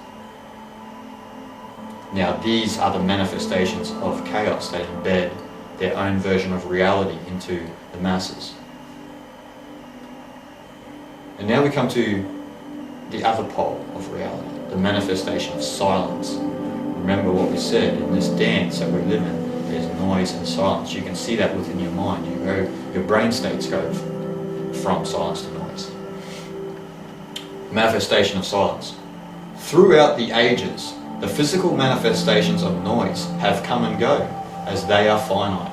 [SPEAKER 1] Now these are the manifestations of chaos that embed their own version of reality into the masses. And now we come to the other pole of reality, the manifestation of silence. Remember what we said, in this dance that we live in, there's noise and silence. You can see that within your mind. Your brain states go from silence to noise. Manifestation of silence. Throughout the ages, the physical manifestations of noise have come and go, as they are finite.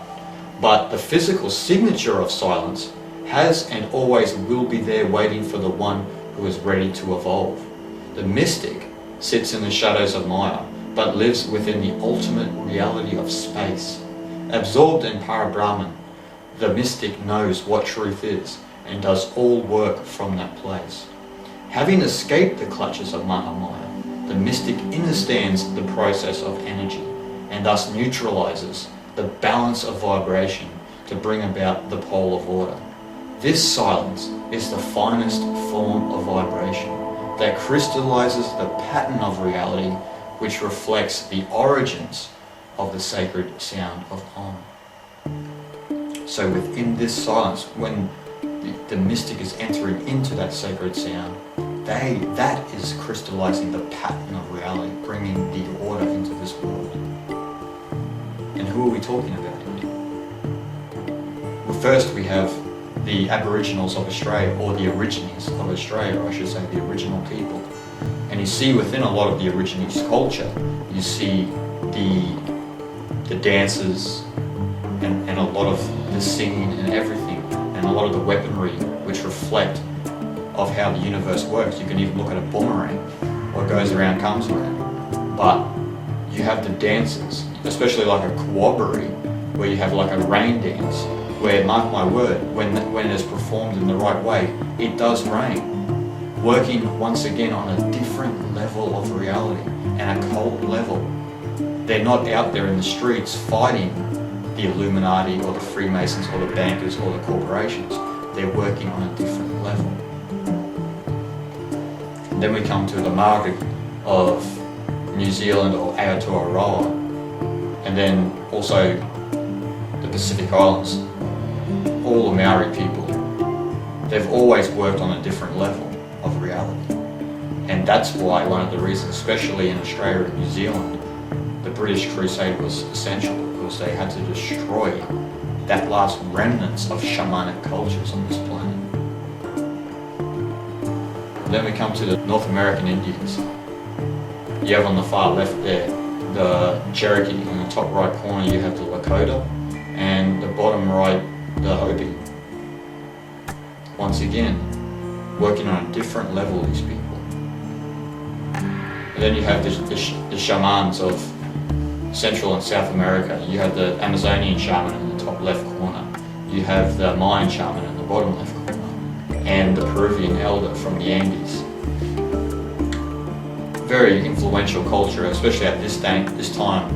[SPEAKER 1] But the physical signature of silence has and always will be there waiting for the one who is ready to evolve. The mystic sits in the shadows of Maya, but lives within the ultimate reality of space. Absorbed in Parabrahman, the mystic knows what truth is and does all work from that place. Having escaped the clutches of Mahamaya, the mystic understands the process of energy and thus neutralizes the balance of vibration to bring about the pole of order. This silence is the finest form of vibration that crystallizes the pattern of reality, which reflects the origins of the sacred sound of Om. So within this silence, when the mystic is entering into that sacred sound, that is crystallizing the pattern of reality, bringing the order into this world. And who are we talking about here? Well, first we have the Aboriginals of Australia, or the Aborigines of Australia, I should say, the original people. And you see within a lot of the Aborigines culture, you see the dances and a lot of the singing and everything, and a lot of the weaponry which reflect of how the universe works. You can even look at a boomerang. What goes around comes around. But you have the dances, especially like a corroboree, where you have like a rain dance, where, mark my word, when it is performed in the right way, it does rain. Working once again on a different level of reality, an occult level. They're not out there in the streets fighting the Illuminati or the Freemasons or the bankers or the corporations. They're working on a different level. And then we come to the Maori of New Zealand, or Aotearoa, and then also the Pacific Islands. All the Maori people, they've always worked on a different level of reality. And that's why one of the reasons, especially in Australia and New Zealand, the British Crusade was essential, because they had to destroy that last remnants of shamanic cultures on this planet. Then we come to the North American Indians. You have on the far left there the Cherokee. In the top right corner you have the Lakota, and the bottom right the Hopi. Once again, working on a different level, these people. And then you have the shamans of Central and South America. You have the Amazonian shaman in the top left corner. You have the Mayan shaman in the bottom left corner. And the Peruvian elder from the Andes. Very influential culture, especially at this time,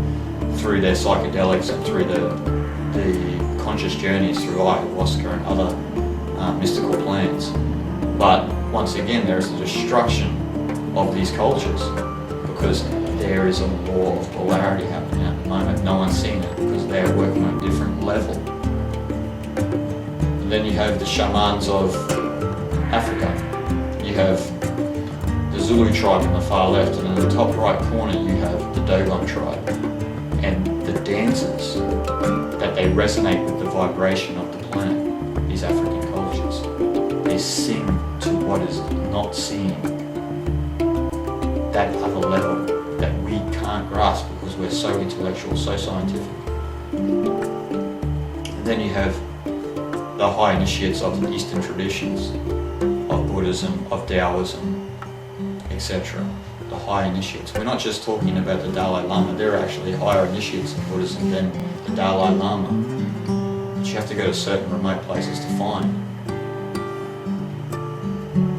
[SPEAKER 1] through their psychedelics and through the conscious journeys through ayahuasca and other mystical plants. But once again, there is a destruction of these cultures because there is a law of polarity happening at the moment. No one's seen it because they are working on a different level. And then you have the shamans of Africa. You have the Zulu tribe in the far left, and in the top right corner you have the Dogon tribe. And the dances that they resonate with the vibration of the planet, these African cultures. They sing to what is not seen. That other level that we can't grasp because we're so intellectual, so scientific. And then you have the high initiates of the Eastern traditions, of Buddhism, of Taoism, etc. The high initiates. We're not just talking about the Dalai Lama. There are actually higher initiates in Buddhism than the Dalai Lama. But you have to go to certain remote places to find.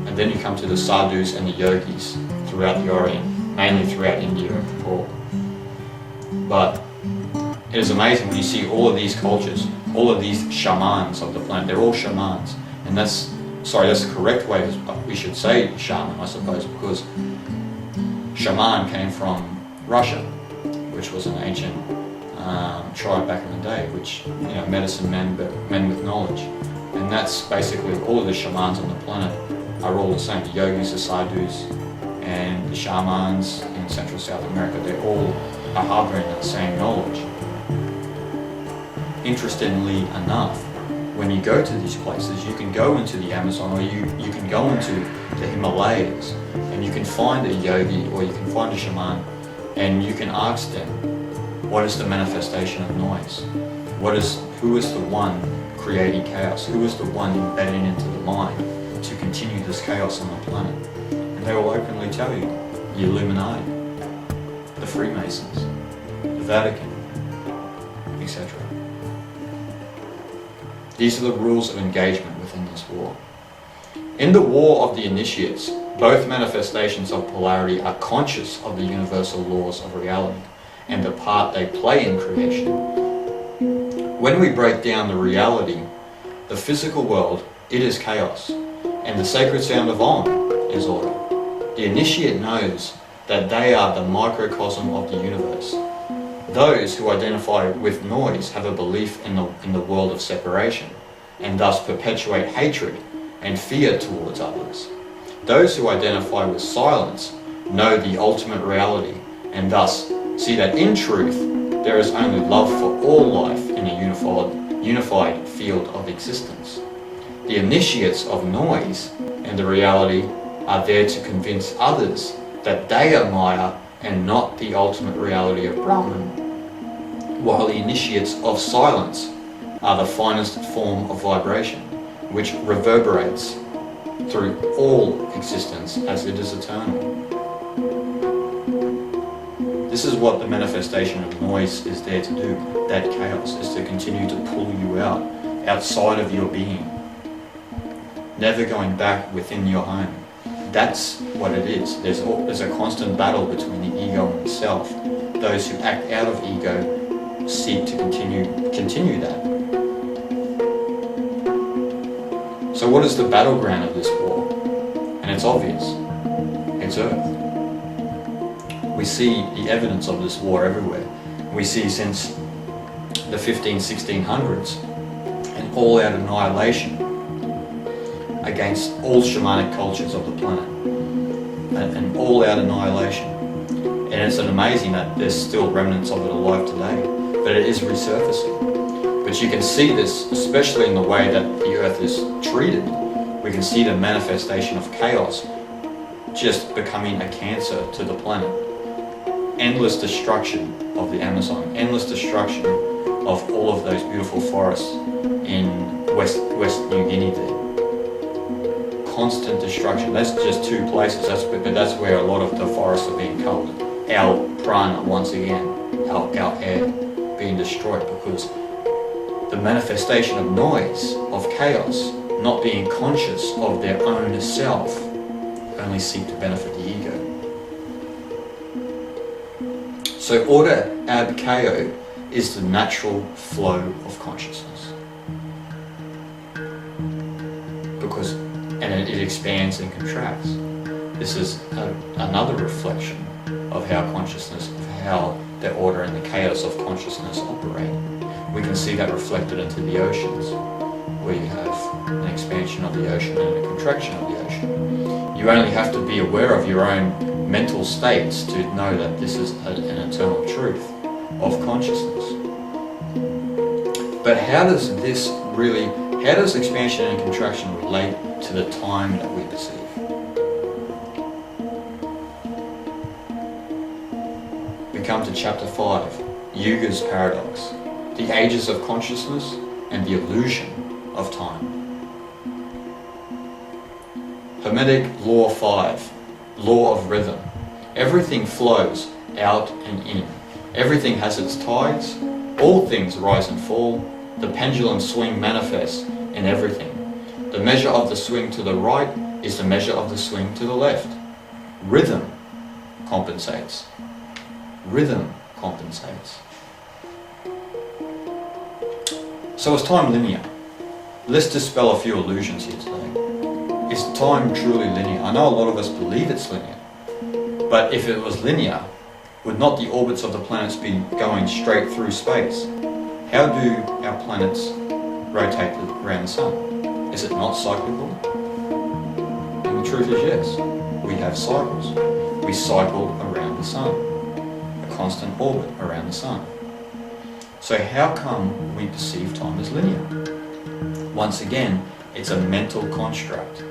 [SPEAKER 1] And then you come to the sadhus and the yogis throughout the Orient, mainly throughout India and Nepal. But it is amazing when you see all of these cultures, all of these shamans of the planet. They're all shamans, and that's the correct way. We should say shaman, I suppose, because shaman came from Russia, which was an ancient tribe back in the day, which, medicine men, but men with knowledge. And that's basically all of the shamans on the planet are all the same. The yogis, the sadhus, and the shamans in Central South America, they all are harboring that same knowledge. Interestingly enough, when you go to these places, you can go into the Amazon, or you can go into the Himalayas, and you can find a yogi or you can find a shaman, and you can ask them, what is the manifestation of noise? Who is the one creating chaos? Who is the one embedding into the mind to continue this chaos on the planet? And they will openly tell you, the Illuminati, the Freemasons, the Vatican, etc. These are the rules of engagement within this war. In the war of the initiates, both manifestations of polarity are conscious of the universal laws of reality and the part they play in creation. When we break down the reality, the physical world, it is chaos, and the sacred sound of Om is order. The initiate knows that they are the microcosm of the universe. Those who identify with noise have a belief in the world of separation, and thus perpetuate hatred and fear towards others. Those who identify with silence know the ultimate reality, and thus see that in truth there is only love for all life in a unified field of existence. The initiates of noise and the reality are there to convince others that they are Maya and not the ultimate reality of Brahman, while the initiates of silence are the finest form of vibration, which reverberates through all existence as it is eternal. This is what the manifestation of noise is there to do. That chaos is to continue to pull you outside of your being, never going back within your home. That's what it is. There's a constant battle between the ego and the self. Those who act out of ego seek to continue that. So what is the battleground of this war? And it's obvious. It's Earth. We see the evidence of this war everywhere. We see since the 1600s an all-out annihilation against all shamanic cultures of the planet. An all-out annihilation. And it's amazing that there's still remnants of it alive today, but it is resurfacing. But you can see this, especially in the way that the Earth is treated. We can see the manifestation of chaos just becoming a cancer to the planet. Endless destruction of the Amazon, endless destruction of all of those beautiful forests in West New Guinea there. Constant destruction. That's just two places, but that's where a lot of the forests are being culled. Our prana, once again, our air being destroyed because the manifestation of noise, of chaos, not being conscious of their own self, only seek to benefit the ego. So order ab chaos is the natural flow of consciousness. And it expands and contracts. This is another reflection of how consciousness, of how the order and the chaos of consciousness operate. We can see that reflected into the oceans, where you have an expansion of the ocean and a contraction of the ocean. You only have to be aware of your own mental states to know that this is an eternal truth of consciousness. But how does expansion and contraction relate to the time that we perceive? We come to chapter 5, Yuga's paradox, the ages of consciousness and the illusion of time. Hermetic law 5, law of rhythm. Everything flows out and in. Everything has its tides. All things rise and fall. The pendulum swing manifests in everything. The measure of the swing to the right is the measure of the swing to the left. Rhythm compensates. Rhythm compensates. So is time linear? Let's dispel a few illusions here today. Is time truly linear? I know a lot of us believe it's linear, but if it was linear, would not the orbits of the planets be going straight through space? How do our planets rotate around the sun? Is it not cyclical? And the truth is yes. We have cycles. We cycle around the sun. A constant orbit around the sun. So how come we perceive time as linear? Once again, it's a mental construct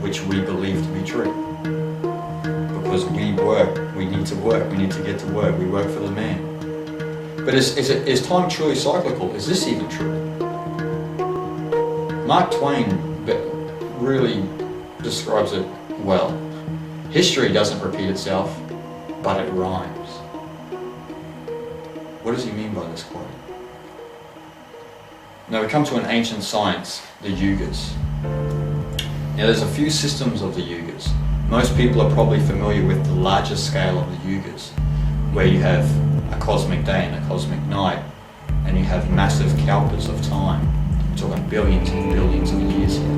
[SPEAKER 1] which we believe to be true. Because we work, we need to work, we need to get to work, we work for the man. But is time truly cyclical? Is this even true? Mark Twain really describes it well. History doesn't repeat itself, but it rhymes. What does he mean by this quote? Now we come to an ancient science, the Yugas. Now there's a few systems of the Yugas. Most people are probably familiar with the larger scale of the Yugas, where you have a cosmic day and a cosmic night, and you have massive kalpas of time. We're talking billions and billions of years here.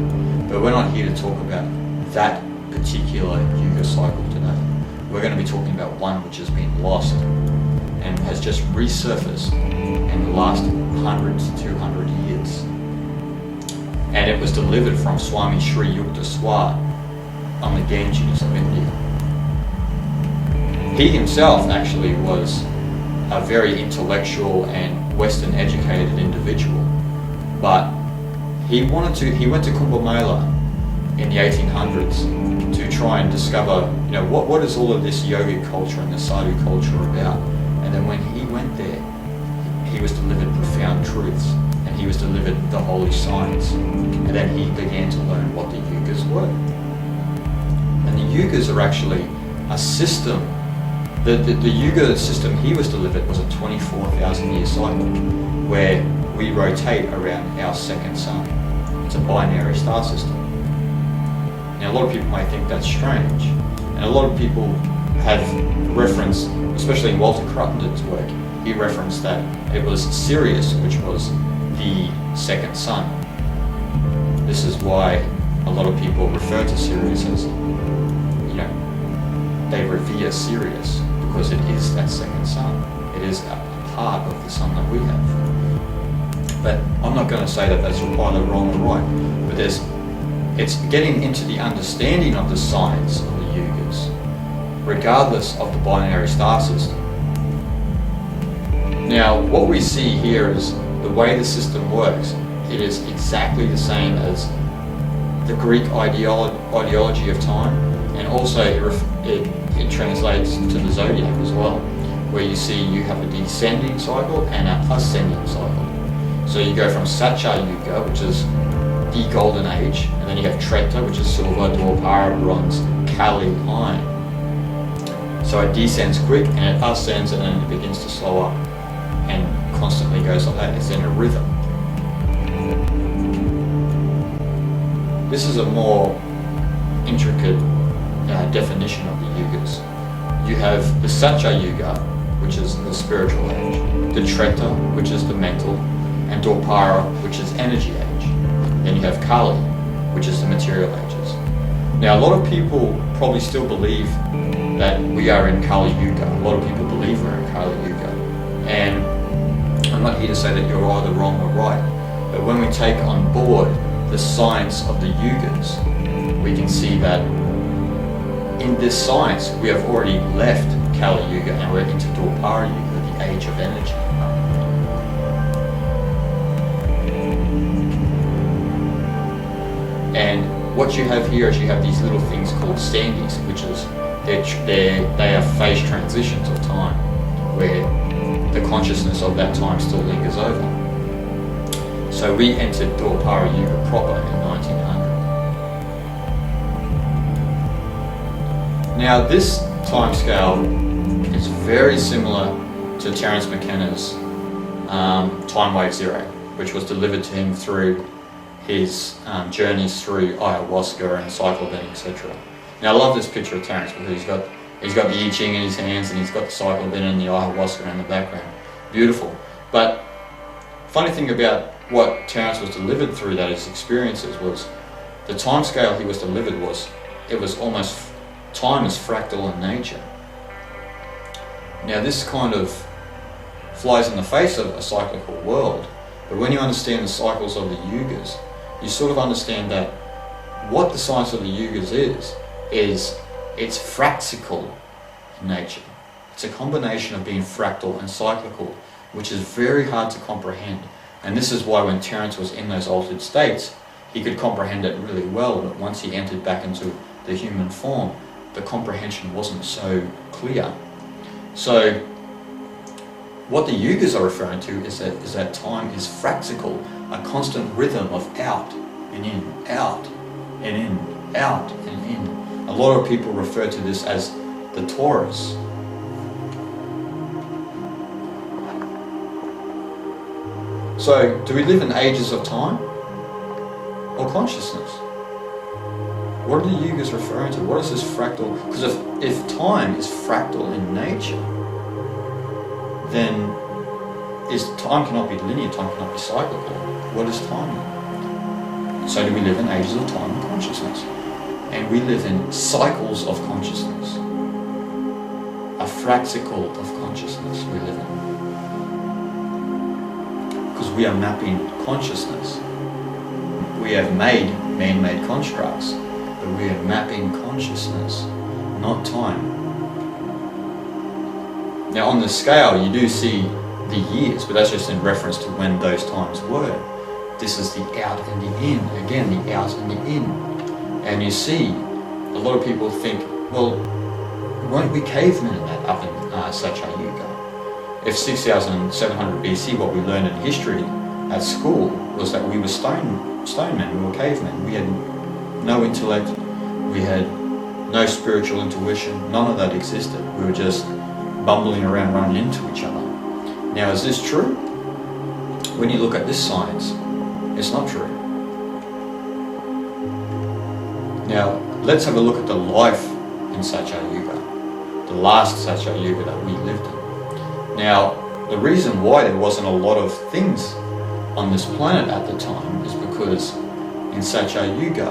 [SPEAKER 1] But we're not here to talk about that particular Yuga cycle today. We're going to be talking about one which has been lost and has just resurfaced in the last 100 to 200 years. And it was delivered from Swami Sri Yukteswar on the Ganges of India. He himself actually was a very intellectual and Western educated individual, but he went to Kumbh Mela in the 1800s to try and discover, what is all of this yogic culture and the sadhu culture about. And then when he went there, he was delivered profound truths, and he was delivered the holy science, and then he began to learn what the Yugas were. And the Yugas are actually a system. The Yuga system he was delivered was a 24,000 year cycle where we rotate around our second sun. It's a binary star system. Now a lot of people might think that's strange, and a lot of people have referenced, especially in Walter Cruttenden's work, he referenced that it was Sirius which was the second sun. This is why a lot of people refer to Sirius as, they revere Sirius, because it is that second sun. It is a part of the sun that we have. But I'm not going to say that that's either wrong or right, but it's getting into the understanding of the science of the Yugas, regardless of the binary star system. Now, what we see here is the way the system works. It is exactly the same as the Greek ideology of time, and also it translates to the zodiac as well, where you see you have a descending cycle and an ascending cycle. So you go from Satya Yuga, which is the golden age, and then you have Treta, which is silver, Dwapara, bronze, Kali, iron. So it descends quick and it ascends, and then it begins to slow up and constantly goes like that. It's in a rhythm. This is a more intricate definition of the yugas. You have the Satya Yuga, which is the spiritual age, the Treta, which is the mental, and Dwapara, which is energy age. Then you have Kali, which is the material ages. Now, a lot of people probably still believe that we are in Kali Yuga. A lot of people believe we're in Kali Yuga. And I'm not here to say that you're either wrong or right, but when we take on board the science of the yugas, we can see that in this science we have already left Kali Yuga and we're into Dwapara Yuga, the age of energy. And what you have here is you have these little things called standees, which is they are phase transitions of time, where the consciousness of that time still lingers over. So we entered Dwapara Yuga proper in 1900. Now this time scale is very similar to Terence McKenna's Time Wave Zero, which was delivered to him through his journeys through ayahuasca and psilocybin, etc. Now I love this picture of Terence because he's got the I Ching in his hands and he's got the psilocybin and the ayahuasca in the background. Beautiful. But funny thing about what Terence was delivered through, that his experiences, was the time scale he was delivered was, it was almost, time is fractal in nature. Now this kind of flies in the face of a cyclical world, but when you understand the cycles of the yugas, you sort of understand that what the science of the yugas is it's fractal in nature. It's a combination of being fractal and cyclical, which is very hard to comprehend. And this is why when Terence was in those altered states, he could comprehend it really well, but once he entered back into the human form, the comprehension wasn't so clear. So what the yugas are referring to is that time is fractal, a constant rhythm of out and in, out and in, out and in. A lot of people refer to this as the torus. So, do we live in ages of time or consciousness? What are the yugas referring to? What is this fractal? Because if time is fractal in nature, then time cannot be linear, time cannot be cyclical. What is time? So do we live in ages of time and consciousness? And we live in cycles of consciousness. A fractal of consciousness we live in. Because we are mapping consciousness. We have made man-made constructs, but we are mapping consciousness, not time. Now on the scale you do see the years, but that's just in reference to when those times were. This is the out and the in, again the out and the in. And you see, a lot of people think, well, weren't we cavemen in that up in Satya Yuga? If 6,700 BC, what we learned in history at school was that we were stone men, we were cavemen. We had no intellect, we had no spiritual intuition, none of that existed. We were just bumbling around, running into each other. Now, is this true? When you look at this science, it's not true. Now, let's have a look at the life in Satya Yuga, the last Satya Yuga that we lived in. Now, the reason why there wasn't a lot of things on this planet at the time is because in Satya Yuga,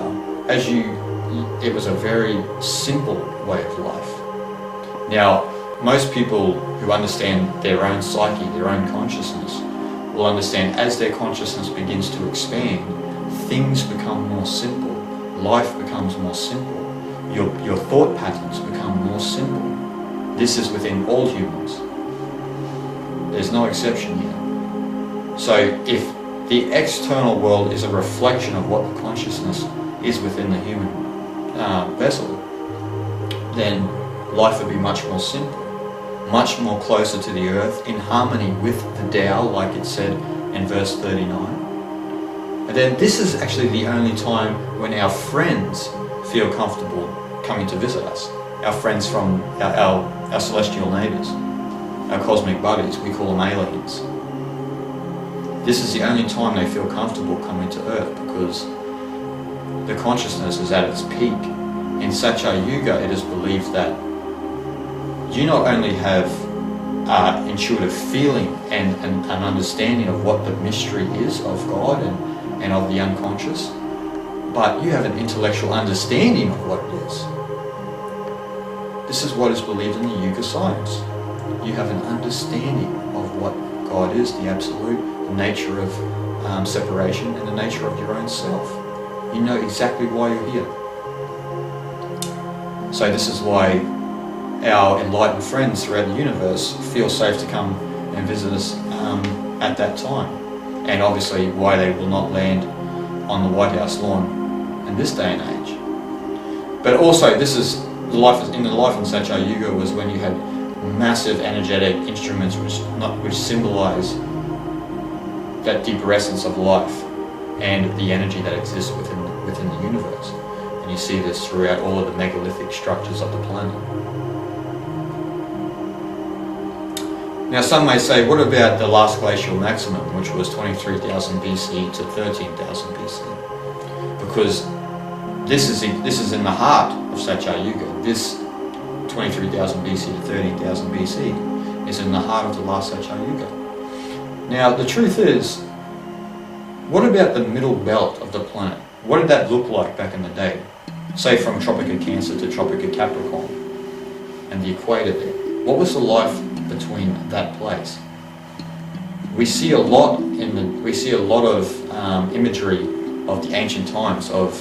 [SPEAKER 1] it was a very simple way of life. Now, most people who understand their own psyche, their own consciousness, will understand as their consciousness begins to expand, things become more simple, life becomes more simple, your thought patterns become more simple. This is within all humans. There's no exception here. So if the external world is a reflection of what the consciousness is within the human vessel, then life would be much more simple, much more closer to the earth, in harmony with the Tao, like it said in verse 39. And then this is actually the only time when our friends feel comfortable coming to visit us. Our friends from our celestial neighbours, our cosmic buddies, we call them aliens. This is the only time they feel comfortable coming to Earth, because the consciousness is at its peak. In Satya Yuga, it is believed that you not only have intuitive feeling and an understanding of what the mystery is of God and of the unconscious, but you have an intellectual understanding of what it is. This is what is believed in the Yuga science. You have an understanding of what God is, the absolute, the nature of separation, and the nature of your own self. You know exactly why you're here. So this is why our enlightened friends throughout the universe feel safe to come and visit us at that time. And obviously why they will not land on the White House lawn in this day and age. But also this is the life in Satya Yuga was when you had massive energetic instruments which symbolize that deeper essence of life and the energy that exists within the universe. And you see this throughout all of the megalithic structures of the planet. Now some may say, what about the last glacial maximum, which was 23,000 BC to 13,000 BC? Because this is in the heart of Satya Yuga. This 23,000 BC to 13,000 BC is in the heart of the last Satya Yuga. Now the truth is, what about the middle belt of the planet? What did that look like back in the day? Say from Tropic of Cancer to Tropic of Capricorn and the equator there. What was the life between that place? We see a lot of imagery of the ancient times of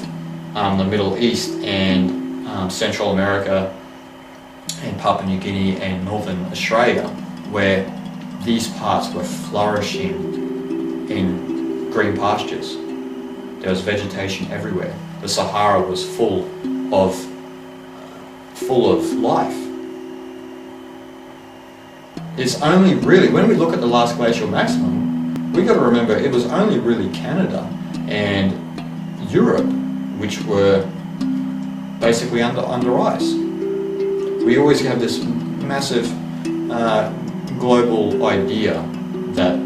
[SPEAKER 1] the Middle East and Central America and Papua New Guinea and Northern Australia, where these parts were flourishing in green pastures. There was vegetation everywhere. The Sahara was full of life. It's only really, when we look at the last glacial maximum, we got to remember it was only really Canada and Europe which were basically under ice. We always have this massive global idea that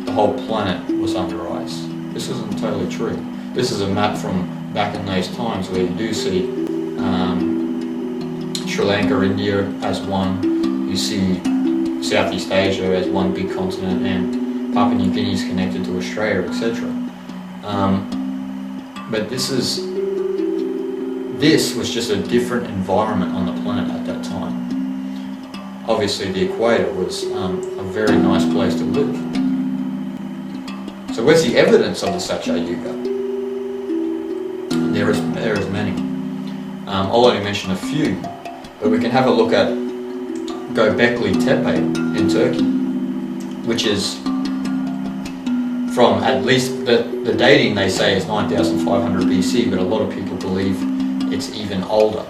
[SPEAKER 1] the whole planet was under ice. This isn't totally true. This is a map from back in those times where you do see Sri Lanka, India as one. You see Southeast Asia as one big continent, and Papua New Guinea is connected to Australia, etc. But this was just a different environment on the planet at that time. Obviously the equator was a very nice place to live. So where's the evidence of the Satya Yuga? There is many. I'll only mention a few, but we can have a look at Göbekli Tepe in Turkey, which is from at least the dating they say is 9,500 BC, but a lot of people believe it's even older.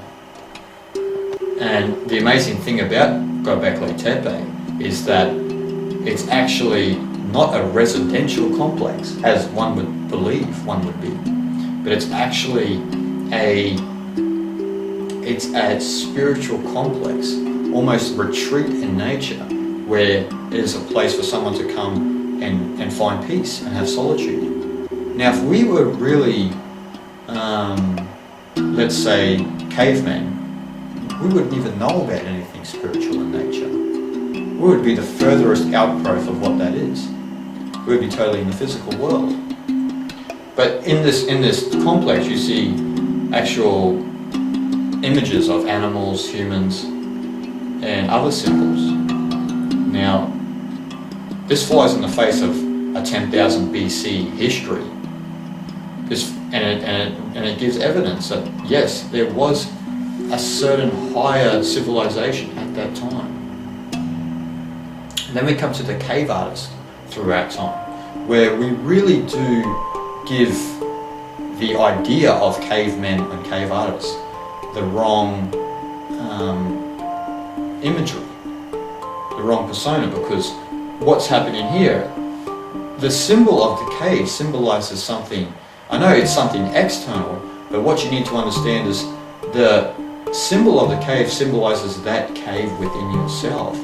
[SPEAKER 1] And the amazing thing about Göbekli Tepe is that it's actually not a residential complex, as one would believe one would be, but it's actually a spiritual complex, almost retreat in nature, where it is a place for someone to come and find peace and have solitude. Now, if we were really, let's say, cavemen, we wouldn't even know about anything spiritual in nature. We would be the furthest outgrowth of what that is. We would be totally in the physical world. But in this complex, you see actual images of animals, humans, and other symbols. Now, this flies in the face of a 10,000 BC history. And it gives evidence that yes, there was a certain higher civilization at that time. And then we come to the cave artists throughout time, where we really do give the idea of cavemen and cave artists the wrong imagery, the wrong persona, because what's happening here, the symbol of the cave symbolizes something. I know it's something external, but what you need to understand is the symbol of the cave symbolizes that cave within yourself,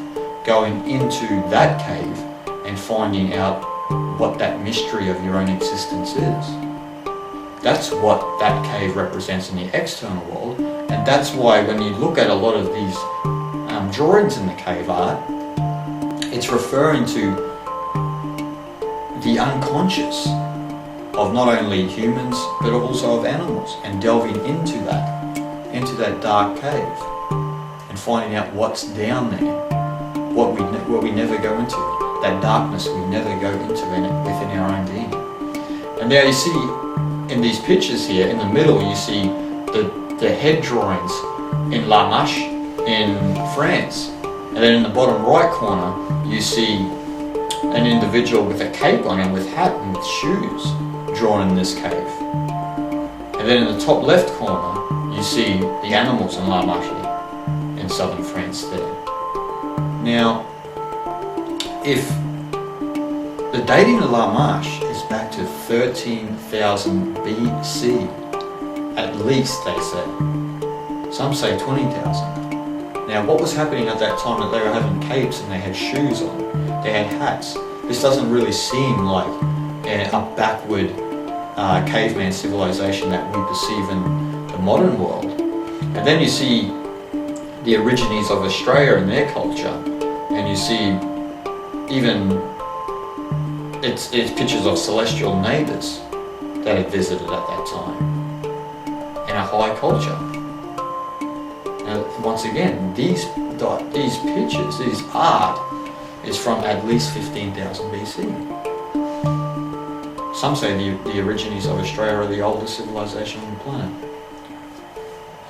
[SPEAKER 1] going into that cave and finding out what that mystery of your own existence is. That's what that cave represents in the external world, and that's why when you look at a lot of these drawings in the cave art, it's referring to the unconscious of not only humans but also of animals, and delving into that dark cave and finding out what's down there, what we never go into, that darkness we never go into within our own being. And now you see in these pictures here, in the middle you see the head drawings in La Mache in France, and then in the bottom right corner you see an individual with a cape on and with hat and with shoes drawn in this cave. And then in the top left corner you see the animals in La Mache in southern France there. Now, if the dating of La Mache is back to 13,000 BC, at least they say. Some say 20,000. Now what was happening at that time, that they were having capes and they had shoes on, they had hats? This doesn't really seem like a backward caveman civilization that we perceive in the modern world. And then you see the Aborigines of Australia and their culture, and you see even it's pictures of celestial neighbours that had visited at that time in a high culture. Now once again, these pictures, this art is from at least 15,000 BC. Some say the Aborigines of Australia are the oldest civilization on the planet.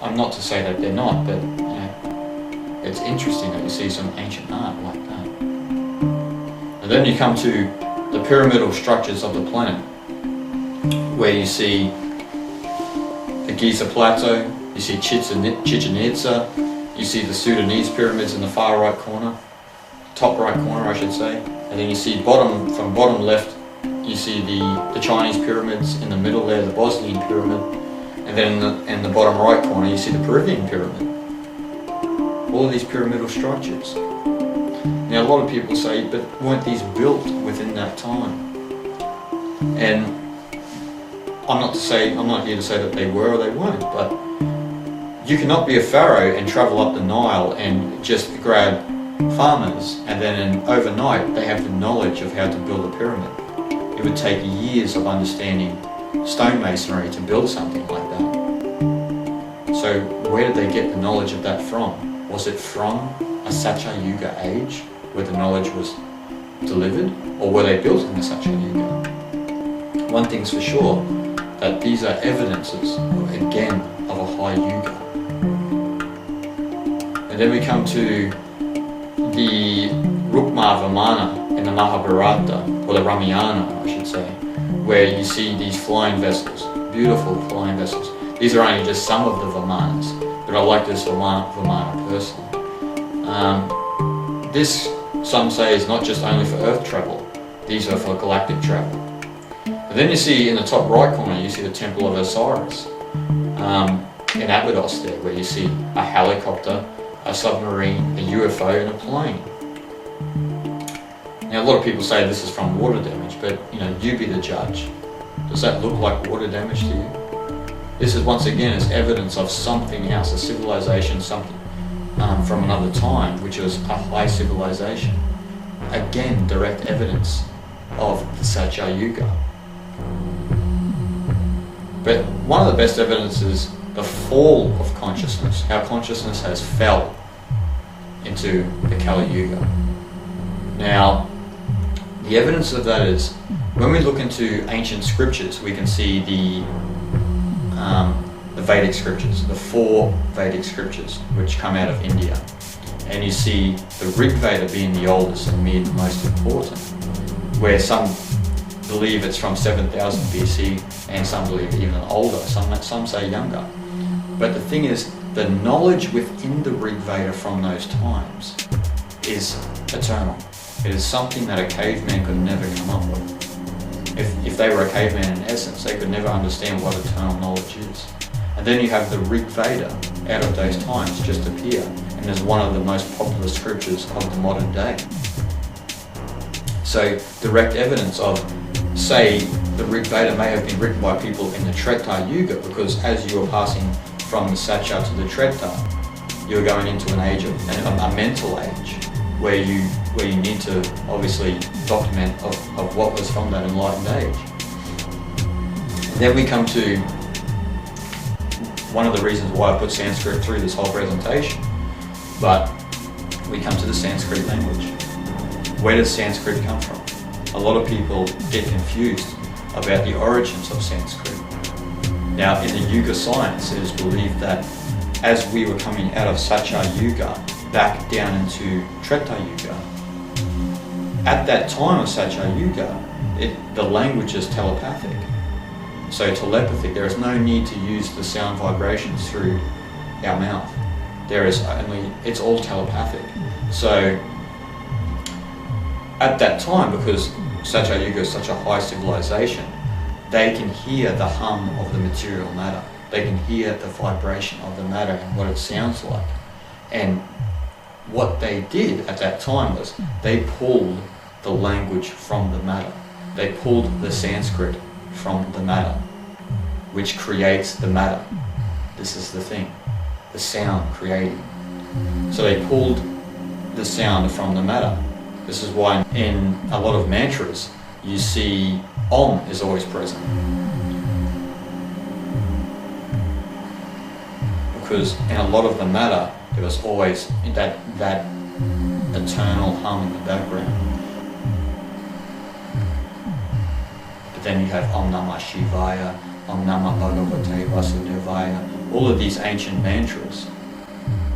[SPEAKER 1] I'm not to say that they're not, but you know, it's interesting that you see some ancient art like that. And then you come to the pyramidal structures of the planet, where you see the Giza Plateau, you see Chichen Itza, you see the Sudanese pyramids in the far right corner, top right corner I should say, and then you see from bottom left, you see the Chinese pyramids, in the middle there the Bosnian pyramid, and then in the bottom right corner you see the Peruvian pyramid. All of these pyramidal structures. Now a lot of people say, but weren't these built within that time? And I'm not here to say that they were or they weren't, but you cannot be a pharaoh and travel up the Nile and just grab farmers and then overnight they have the knowledge of how to build a pyramid. It would take years of understanding stonemasonry to build something like that. So where did they get the knowledge of that from? Was it from a Satya Yuga age where the knowledge was delivered, or were they built in the Satya Yuga? One thing's for sure, that these are evidences, again, of a high Yuga. And then we come to the Rukma Vamana in the Mahabharata, or the Ramayana I should say, where you see these flying vessels, beautiful flying vessels. These are only just some of the Vamanas, but I like this Vamana personally. This, some say, is not just only for Earth travel, these are for galactic travel. And then you see in the top right corner, you see the Temple of Osiris in Abydos there, where you see a helicopter, a submarine, a UFO and a plane. Now a lot of people say this is from water damage, but you know, you be the judge. Does that look like water damage to you? This is once again is evidence of something else, a civilization, something from another time, which was a high civilization. Again, direct evidence of the Satya Yuga. But one of the best evidence is the fall of consciousness, how consciousness has fell into the Kali Yuga. Now, the evidence of that is, when we look into ancient scriptures, we can see the Vedic scriptures, the 4 Vedic scriptures, which come out of India. And you see the Rig Veda being the oldest and most important, where some believe it's from 7000 BC, and some believe even older, some say younger. But the thing is, the knowledge within the Rig Veda from those times is eternal. It is something that a caveman could never come up with. If they were a caveman in essence, they could never understand what eternal knowledge is. And then you have the Rig Veda out of those times just appear, and is one of the most popular scriptures of the modern day. So direct evidence of, say, the Rig Veda may have been written by people in the Treta Yuga, because as you were passing from the Satya to the Treta, you're going into an age of a mental age, where you need to obviously document of what was from that enlightened age. And then we come to one of the reasons why I put Sanskrit through this whole presentation, but we come to the Sanskrit language. Where does Sanskrit come from? A lot of people get confused about the origins of Sanskrit. Now, in the Yuga science, it is believed that as we were coming out of Satya Yuga back down into Treta Yuga, at that time of Satya Yuga, the language is telepathic. So telepathic, there is no need to use the sound vibrations through our mouth. It's all telepathic. So at that time, because Satya Yuga is such a high civilization, they can hear the hum of the material matter. They can hear the vibration of the matter and what it sounds like. And what they did at that time was they pulled the language from the matter. They pulled the Sanskrit from the matter, which creates the matter. This is the thing, the sound creating. So they pulled the sound from the matter. This is why in a lot of mantras you see Om is always present. Because in a lot of the matter there was always that eternal hum in the background. But then you have Om Namah Shivaya, Om Namah Bhagavate Vasudevaya, all of these ancient mantras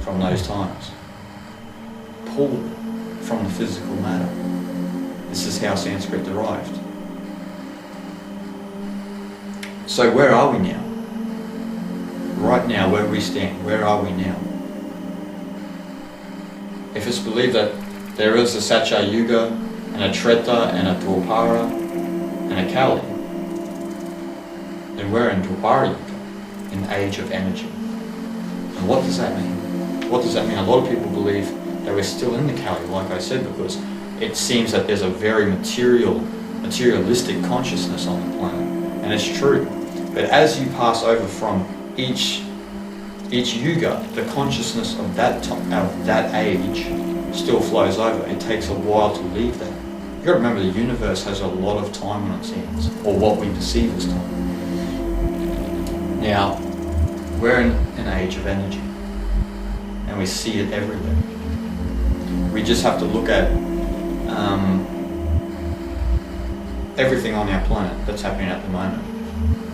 [SPEAKER 1] from those times, pulled from the physical matter. This is how Sanskrit derived. So where are we now? Right now, where we stand, where are we now? If it's believed that there is a Satya Yuga, and a Treta, and a Dwapara, and a Kali, then we're in Dwapara Yuga, in the age of energy. And what does that mean? What does that mean? A lot of people believe that we're still in the Kali, like I said, because it seems that there's a very materialistic consciousness on the planet, and it's true. But as you pass over from each yuga, the consciousness of that age still flows over. It takes a while to leave that. You've got to remember, the universe has a lot of time on its hands, or what we perceive as time. Now, we're in an age of energy, and we see it everywhere. We just have to look at everything on our planet that's happening at the moment.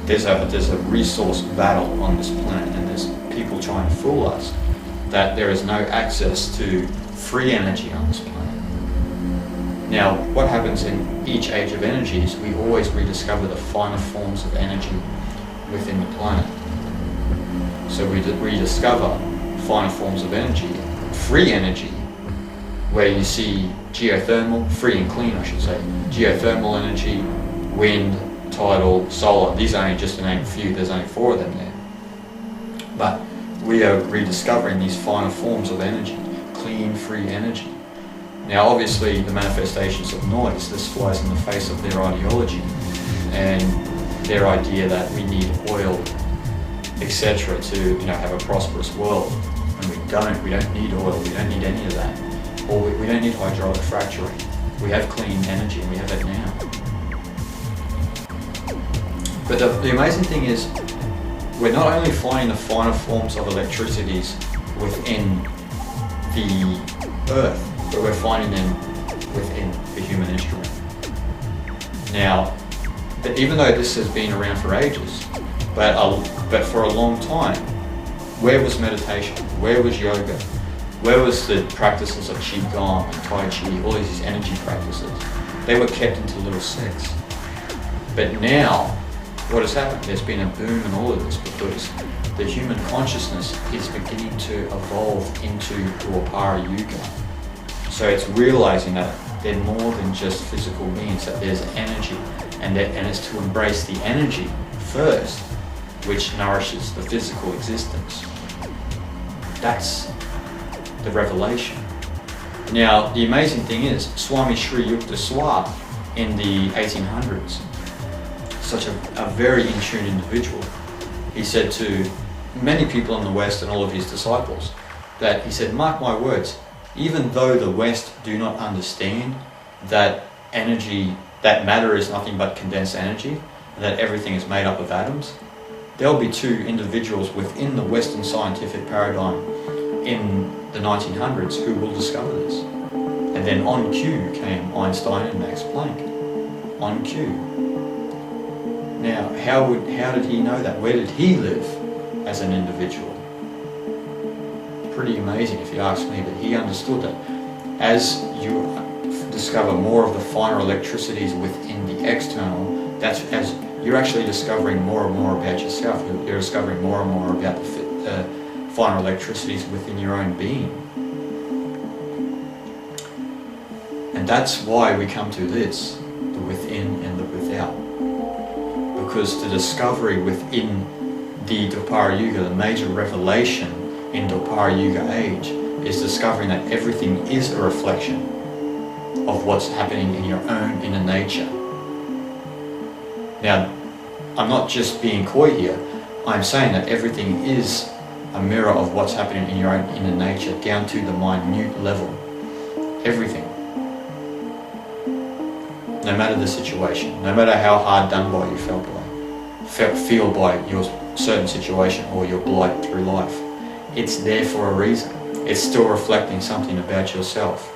[SPEAKER 1] There's a resource battle on this planet, and there's people trying to fool us that there is no access to free energy on this planet. Now, what happens in each age of energy is we always rediscover the finer forms of energy within the planet. So we rediscover finer forms of energy, free energy, where you see geothermal, free and clean I should say, geothermal energy, wind, tidal, solar. These are only just to name a few, there's only 4 of them there. But we are rediscovering these finer forms of energy, clean, free energy. Now obviously the manifestations of noise, this flies in the face of their ideology and their idea that we need oil, etc. to have a prosperous world. And we don't need oil, we don't need any of that. Or we don't need hydraulic fracturing. We have clean energy and we have it now. But the amazing thing is, we're not only finding the finer forms of electricities within the earth, but we're finding them within the human instrument. Now, even though this has been around for ages, but for a long time, where was meditation? Where was yoga? Where was the practices of Qigong, Tai Chi, all these energy practices? They were kept into little sects. But now, what has happened? There's been a boom in all of this because the human consciousness is beginning to evolve into Dwapara Yuga. So it's realizing that they're more than just physical beings, that there's energy, and it's to embrace the energy first, which nourishes the physical existence. That's the revelation. Now, the amazing thing is, Swami Sri Yukteswar in the 1800s, such a very in-tune individual, he said to many people in the West and all of his disciples, that he said, mark my words, even though the West do not understand that energy, that matter is nothing but condensed energy, and that everything is made up of atoms, there'll be two individuals within the Western scientific paradigm in the 1900s who will discover this. And then on cue came Einstein and Max Planck. On cue. Now, how did he know that? Where did he live as an individual? Pretty amazing if you ask me, but he understood that as you discover more of the finer electricities within the external, that's as you're actually discovering more and more about yourself. You're discovering more and more about the finer electricities within your own being. And that's why we come to this, the within and the without. Because the discovery within the Dwapara Yuga, the major revelation in Dwapara Yuga age, is discovering that everything is a reflection of what's happening in your own inner nature. Now, I'm not just being coy here, I'm saying that everything is a mirror of what's happening in your own inner nature, down to the minute level. Everything. No matter the situation, no matter how hard done by you feel by your certain situation or your blight through life, it's there for a reason. It's still reflecting something about yourself.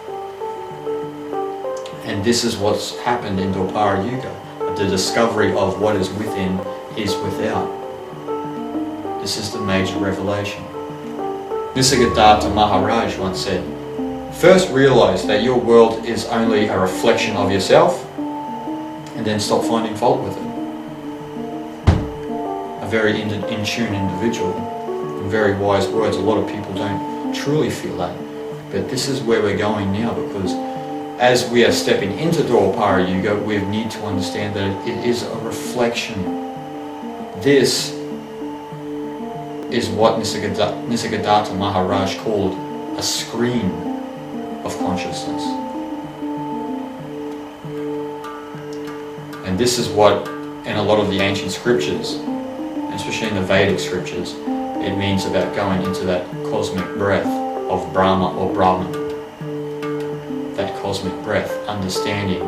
[SPEAKER 1] And this is what's happened in Dwapara Yuga. The discovery of what is within is without. This is the major revelation. Nisargadatta Maharaj once said, first realize that your world is only a reflection of yourself, and then stop finding fault with it. A very in-tune individual, and very wise words. A lot of people don't truly feel that. But this is where we're going now, because as we are stepping into Dwapara Yuga, we need to understand that it is a reflection. This is what Nisargadatta Maharaj called a screen of consciousness. And this is what, in a lot of the ancient scriptures, especially in the Vedic scriptures, it means about going into that cosmic breath of Brahma or Brahman. That cosmic breath, understanding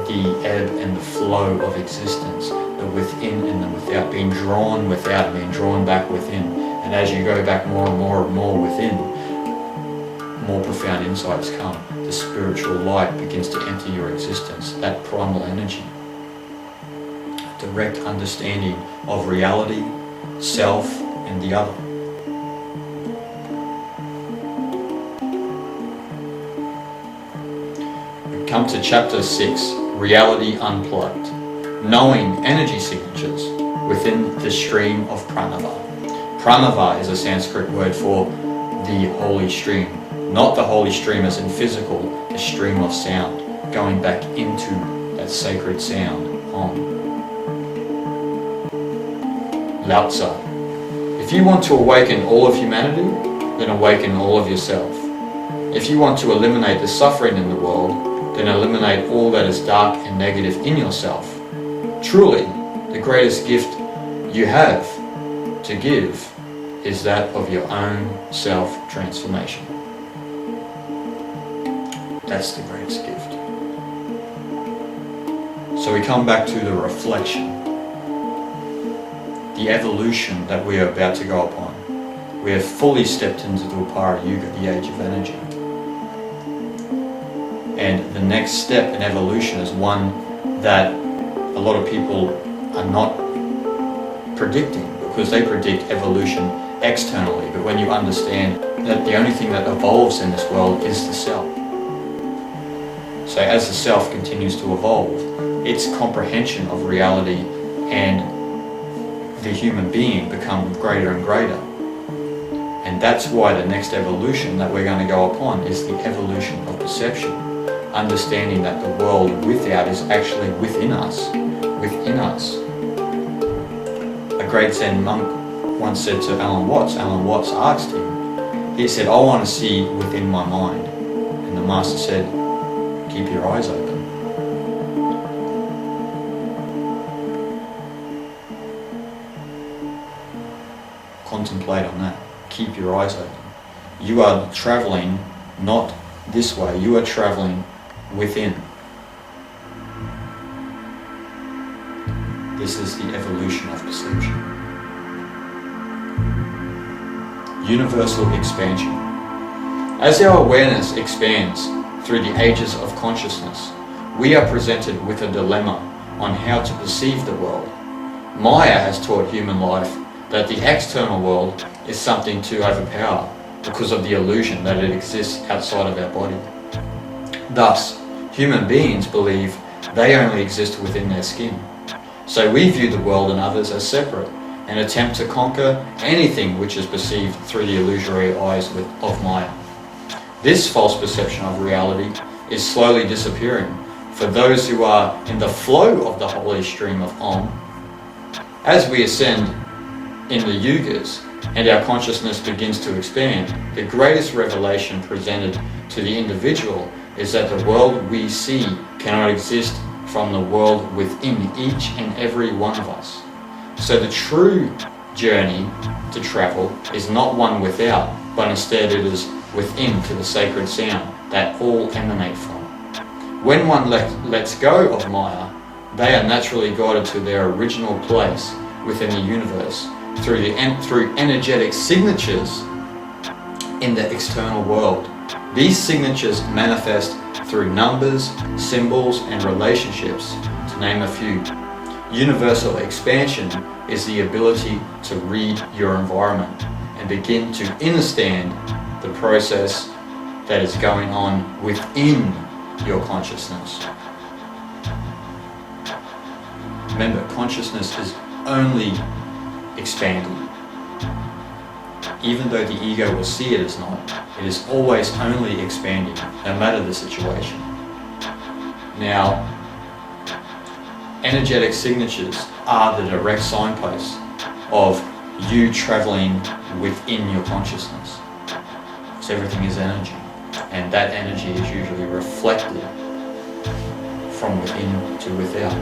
[SPEAKER 1] the ebb and the flow of existence, the within and the without, being drawn without, being drawn back within. And as you go back more and more and more within, more profound insights come. The spiritual light begins to enter your existence, that primal energy. Direct understanding of reality, self, and the other. We come to chapter 6, Reality Unplugged. Knowing energy signatures within the stream of Pranava. Pranava is a Sanskrit word for the holy stream. Not the holy stream as in physical, the stream of sound, going back into that sacred sound, Om. Lao Tzu. If you want to awaken all of humanity, then awaken all of yourself. If you want to eliminate the suffering in the world, then eliminate all that is dark and negative in yourself. Truly, the greatest gift you have to give is that of your own self-transformation. That's the greatest gift. So we come back to the reflection, the evolution that we are about to go upon. We have fully stepped into the Dwapara Yuga, the age of energy. And the next step in evolution is one that a lot of people are not predicting, because they predict evolution externally. But when you understand that the only thing that evolves in this world is the self. So as the self continues to evolve, its comprehension of reality and the human being become greater and greater. And that's why the next evolution that we're going to go upon is the evolution of perception. Understanding that the world without is actually within us. Within us. A great Zen monk once said to Alan Watts asked him, he said, I want to see within my mind. And the master said, keep your eyes open. Contemplate on that. Keep your eyes open. You are traveling not this way, you are traveling within. This is the evolution of perception. Universal expansion. As our awareness expands through the ages of consciousness, we are presented with a dilemma on how to perceive the world. Maya has taught human life that the external world is something to overpower because of the illusion that it exists outside of our body. Thus, human beings believe they only exist within their skin. So we view the world and others as separate and attempt to conquer anything which is perceived through the illusory eyes of Maya. This false perception of reality is slowly disappearing for those who are in the flow of the holy stream of Om. As we ascend in the Yugas and our consciousness begins to expand, the greatest revelation presented to the individual is that the world we see cannot exist from the world within each and every one of us. So the true journey to travel is not one without, but instead it is within to the sacred sound that all emanate from. When one lets go of Maya, they are naturally guided to their original place within the universe through energetic signatures in the external world. These signatures manifest through numbers, symbols, and relationships, to name a few. Universal expansion is the ability to read your environment and begin to understand the process that is going on within your consciousness. Remember, consciousness is only expanding. Even though the ego will see it as not, it is always only expanding, no matter the situation. Now, energetic signatures are the direct signposts of you traveling within your consciousness. So everything is energy, and that energy is usually reflected from within to without.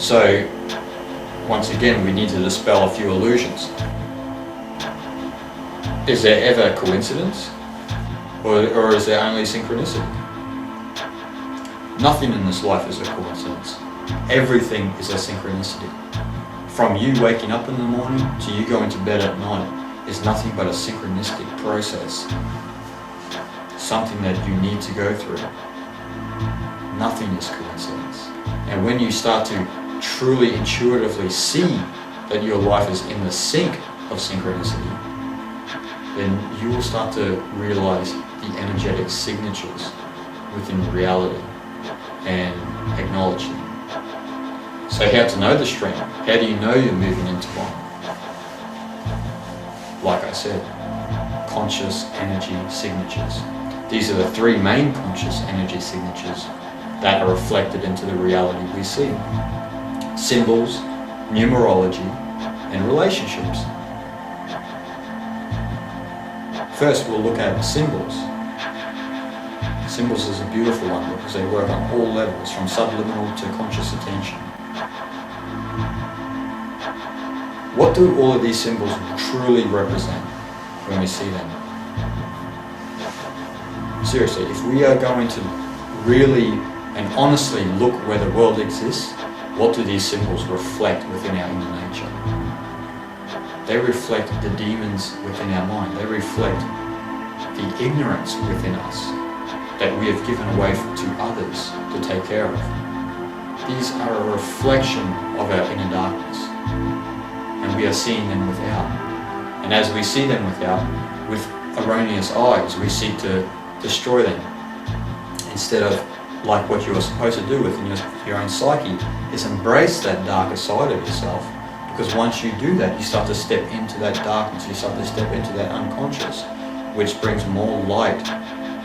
[SPEAKER 1] So, once again, we need to dispel a few illusions. Is there ever coincidence? Or is there only synchronicity? Nothing in this life is a coincidence. Everything is a synchronicity. From you waking up in the morning to you going to bed at night is nothing but a synchronistic process. Something that you need to go through. Nothing is coincidence. And when you start to truly intuitively see that your life is in the sync of synchronicity, then you will start to realize the energetic signatures within reality and acknowledge them. So how to know the stream? How do you know you're moving into one? Like I said, conscious energy signatures. These are the three main conscious energy signatures that are reflected into the reality we see. Symbols, numerology, and relationships. First, we'll look at symbols. Symbols is a beautiful one because they work on all levels, from subliminal to conscious attention. What do all of these symbols truly represent when we see them? Seriously, if we are going to really and honestly look where the world exists, what do these symbols reflect within our inner nature? They reflect the demons within our mind. They reflect the ignorance within us that we have given away to others to take care of. These are a reflection of our inner darkness, and we are seeing them without. And as we see them without, with erroneous eyes, we seek to destroy them instead of like what you are supposed to do within your own psyche, is embrace that darker side of yourself. Because once you do that, you start to step into that darkness, you start to step into that unconscious, which brings more light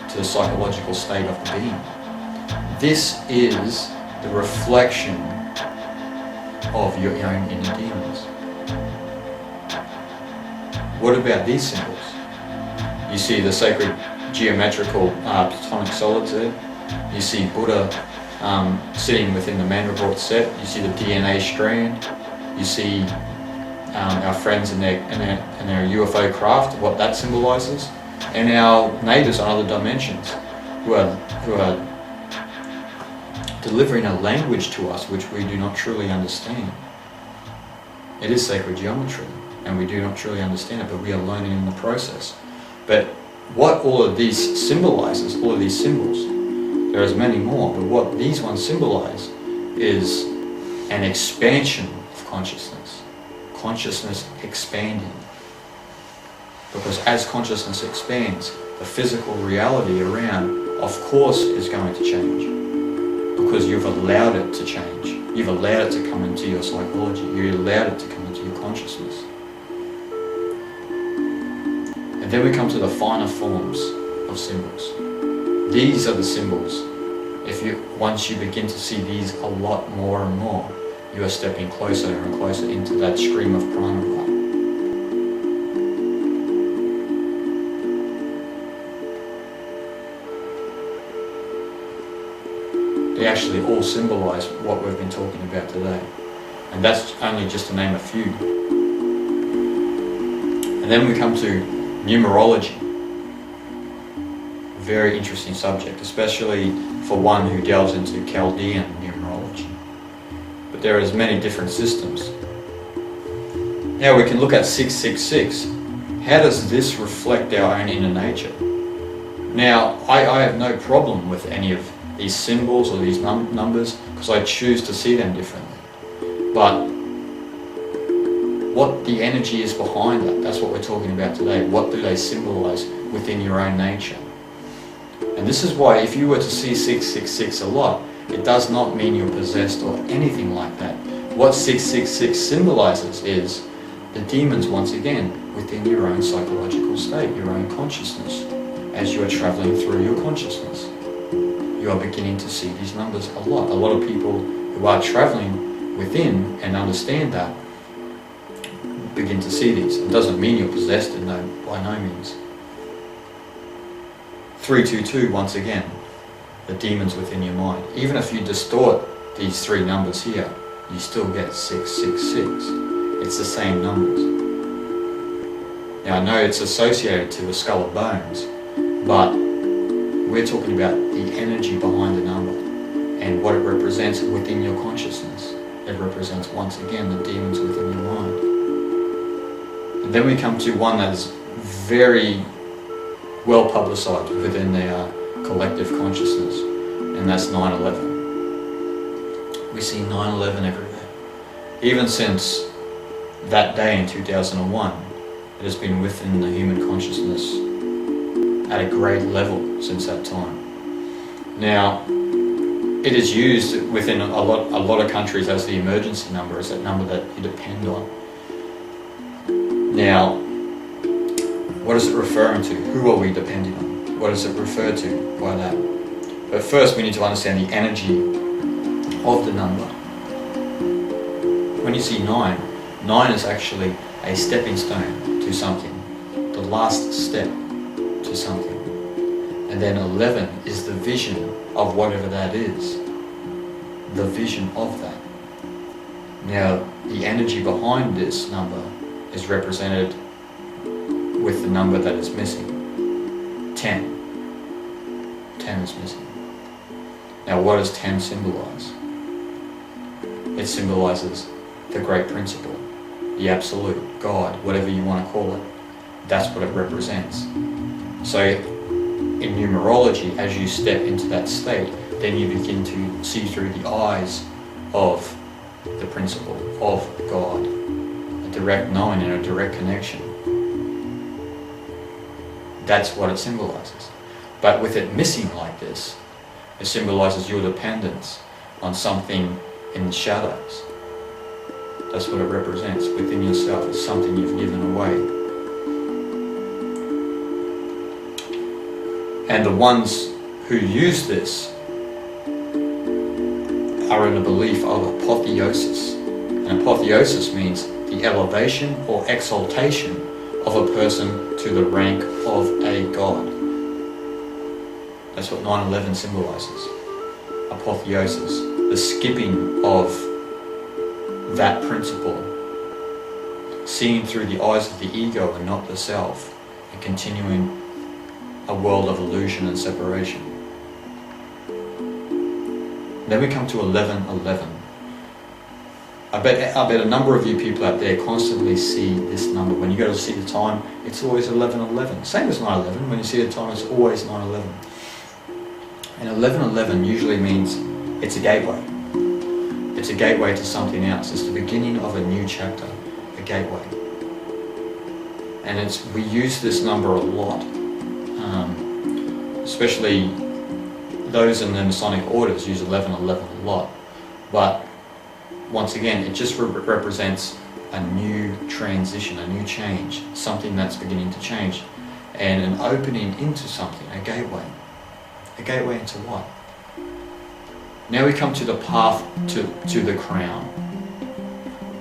[SPEAKER 1] to the psychological state of the being. This is the reflection of your own inner demons. What about these symbols? You see the sacred geometrical platonic solids there. You see Buddha sitting within the Mandragora set. You see the DNA strand. You see our friends and their UFO craft, what that symbolizes, and our neighbours on other dimensions who are delivering a language to us which we do not truly understand. It is sacred geometry, and we do not truly understand it, but we are learning in the process. But what all of these symbolizes, all of these symbols, there is many more, but what these ones symbolize is an expansion of consciousness. Consciousness expanding. Because as consciousness expands, the physical reality around, of course, is going to change. Because you've allowed it to change. You've allowed it to come into your psychology. You've allowed it to come into your consciousness. And then we come to the finer forms of symbols. These are the symbols. Once you begin to see these a lot more and more, you are stepping closer and closer into that stream of prana. They actually all symbolize what we've been talking about today. And that's only just to name a few. And then we come to numerology. Very interesting subject, especially for one who delves into Chaldean numerology. But there is many different systems. Now we can look at 666. How does this reflect our own inner nature? Now, I have no problem with any of these symbols or these numbers because I choose to see them differently. But what the energy is behind that, that's what we're talking about today. What do they symbolize within your own nature? And this is why if you were to see 666 a lot, it does not mean you're possessed or anything like that. What 666 symbolizes is the demons, once again, within your own psychological state, your own consciousness. As you are traveling through your consciousness, you are beginning to see these numbers a lot. A lot of people who are traveling within and understand that begin to see these. It doesn't mean you're possessed by no means. 322, once again, the demons within your mind. Even if you distort these three numbers here, you still get 666. It's the same numbers. Now I know it's associated to a skull of bones, but we're talking about the energy behind the number and what it represents within your consciousness. It represents, once again, the demons within your mind. And then we come to one that is very well publicized within the collective consciousness, and that's 9/11. We see 9/11 everywhere. Even since that day in 2001, it has been within the human consciousness at a great level since that time. Now, it is used within a lot of countries as the emergency number, as that number that you depend on. Now, what is it referring to? Who are we depending on? What does it refer to by that? But first we need to understand the energy of the number. When you see 9, 9 is actually a stepping stone to something, the last step to something. And then 11 is the vision of whatever that is, the vision of that. Now, the energy behind this number is represented with the number that is missing, 10. 10 is missing. Now, what does 10 symbolize? It symbolizes the great principle, the absolute, God, whatever you want to call it. That's what it represents. So in numerology, as you step into that state, then you begin to see through the eyes of the principle of God, a direct knowing and a direct connection. That's what it symbolizes. But with it missing like this, It symbolizes your dependence on something in the shadows. That's what it represents within yourself. It's something you've given away. And the ones who use this are in a belief of apotheosis. And apotheosis means the elevation or exaltation of a person to the rank of a god. That's what 9/11 symbolizes. Apotheosis, the skipping of that principle, seeing through the eyes of the ego and not the self, and continuing a world of illusion and separation. Then we come to 11:11. I bet a number of you people out there constantly see this number. When you go to see the time, it's always 11:11. Same as 9/11. When you see the time, it's always 9/11. And 11:11 usually means it's a gateway. It's a gateway to something else. It's the beginning of a new chapter, a gateway. And we use this number a lot, especially those in the Masonic orders use 11:11 a lot. But once again, it just represents a new transition, a new change, something that's beginning to change, and an opening into something, a gateway. A gateway into what? Now we come to the path to the crown.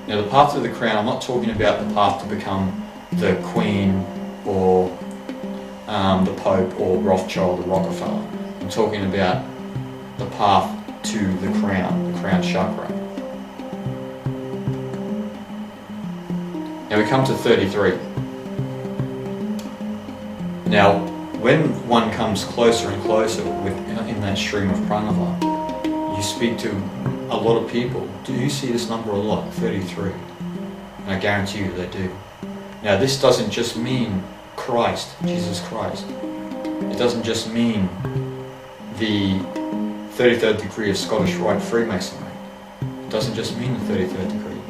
[SPEAKER 1] Now the path to the crown, I'm not talking about the path to become the Queen or the Pope or Rothschild or Rockefeller. I'm talking about the path to the crown chakra. Now we come to 33. Now, when one comes closer and closer in that stream of pranava, you speak to a lot of people. Do you see this number a lot? 33. And I guarantee you they do. Now this doesn't just mean Christ, Jesus Christ. It doesn't just mean the 33rd degree of Scottish Rite Freemasonry. It doesn't just mean the 33rd degree.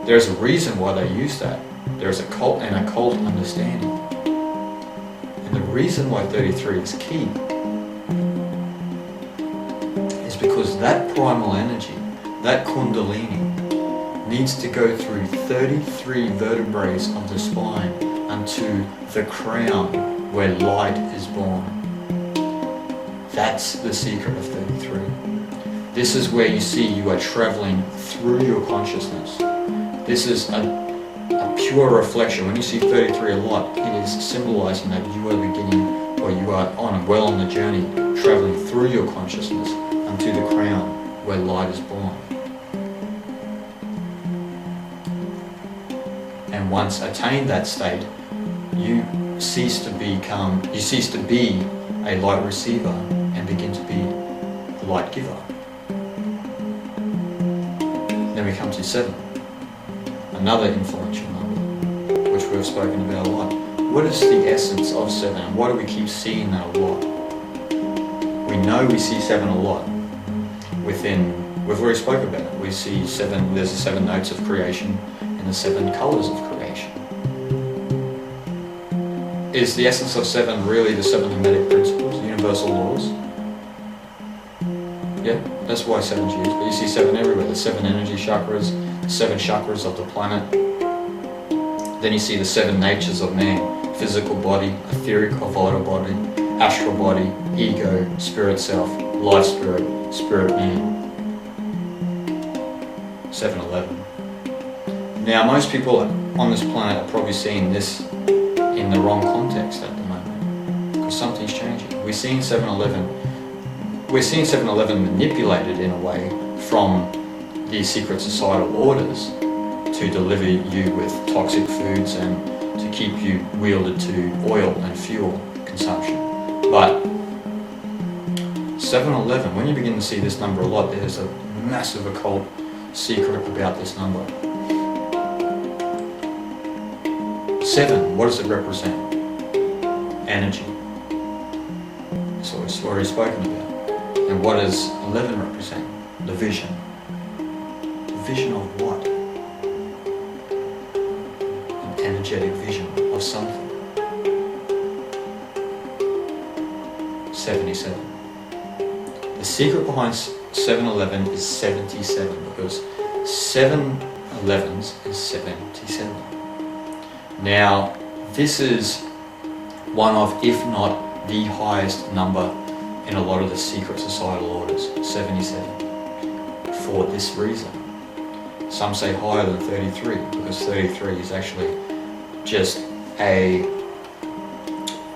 [SPEAKER 1] There's a reason why they use that. There's an occult understanding. And the reason why 33 is key is because that primal energy, that kundalini, needs to go through 33 vertebrae of the spine unto the crown where light is born. That's the secret of 33. This is where you see you are traveling through your consciousness. This is a pure reflection. When you see 33 a lot, it is symbolizing that you are beginning, or you are well on the journey, traveling through your consciousness unto the crown where light is born. And once attained that state, you cease to be a light receiver and begin to be a light giver. Then we come to 7, another influential number, which we've spoken about a lot. What is the essence of 7, and why do we keep seeing that a lot? We know we see 7 a lot we've already spoken about it. We see 7, there's the 7 notes of creation and the 7 colors of creation. Is the essence of 7 really the 7 Hermetic principles, the universal laws? Yeah, that's why 7's used, but you see 7 everywhere. The 7 energy chakras, the 7 chakras of the planet. Then you see the 7 natures of man: physical body, etheric or vital body, astral body, ego, spirit self, life spirit, spirit man. 7-11. Now most people on this planet are probably seeing this in the wrong context at the moment, because something's changing. We're seeing 7-11 manipulated in a way from these secret societal orders to deliver you with toxic foods and to keep you wielded to oil and fuel consumption. But 7-11, when you begin to see this number a lot, there's a massive occult secret about this number. 7, what does it represent? Energy. So it's already spoken about. And what does 11 represent? The vision. The vision of what? An energetic vision of something. 77. The secret behind 711 is 77, because 7 11s is 77. Now, this is one of, if not the highest number in a lot of the secret societal orders, 77, for this reason. Some say higher than 33, because 33 is actually just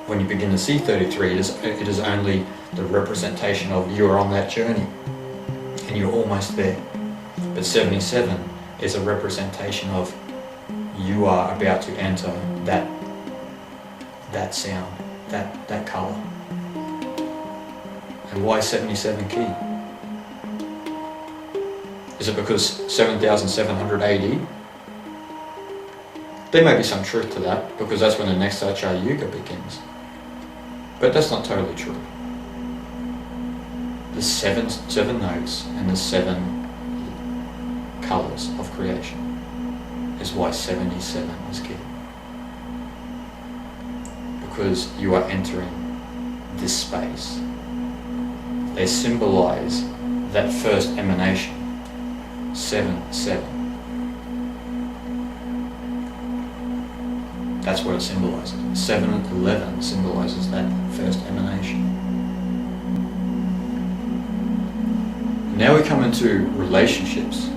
[SPEAKER 1] when you begin to see 33, it is only the representation of you are on that journey and you're almost there. But 77 is a representation of you are about to enter that sound, that color. And why 77 key? Is it because 7,700 AD? There may be some truth to that, because that's when the next Achar Yuga begins. But that's not totally true. The seven notes and the 7 colors of creation is why 77 is key. Because you are entering this space. They symbolize that first emanation, 7-7. That's what it symbolizes. 7-11 symbolizes that first emanation. Now we come into relationships,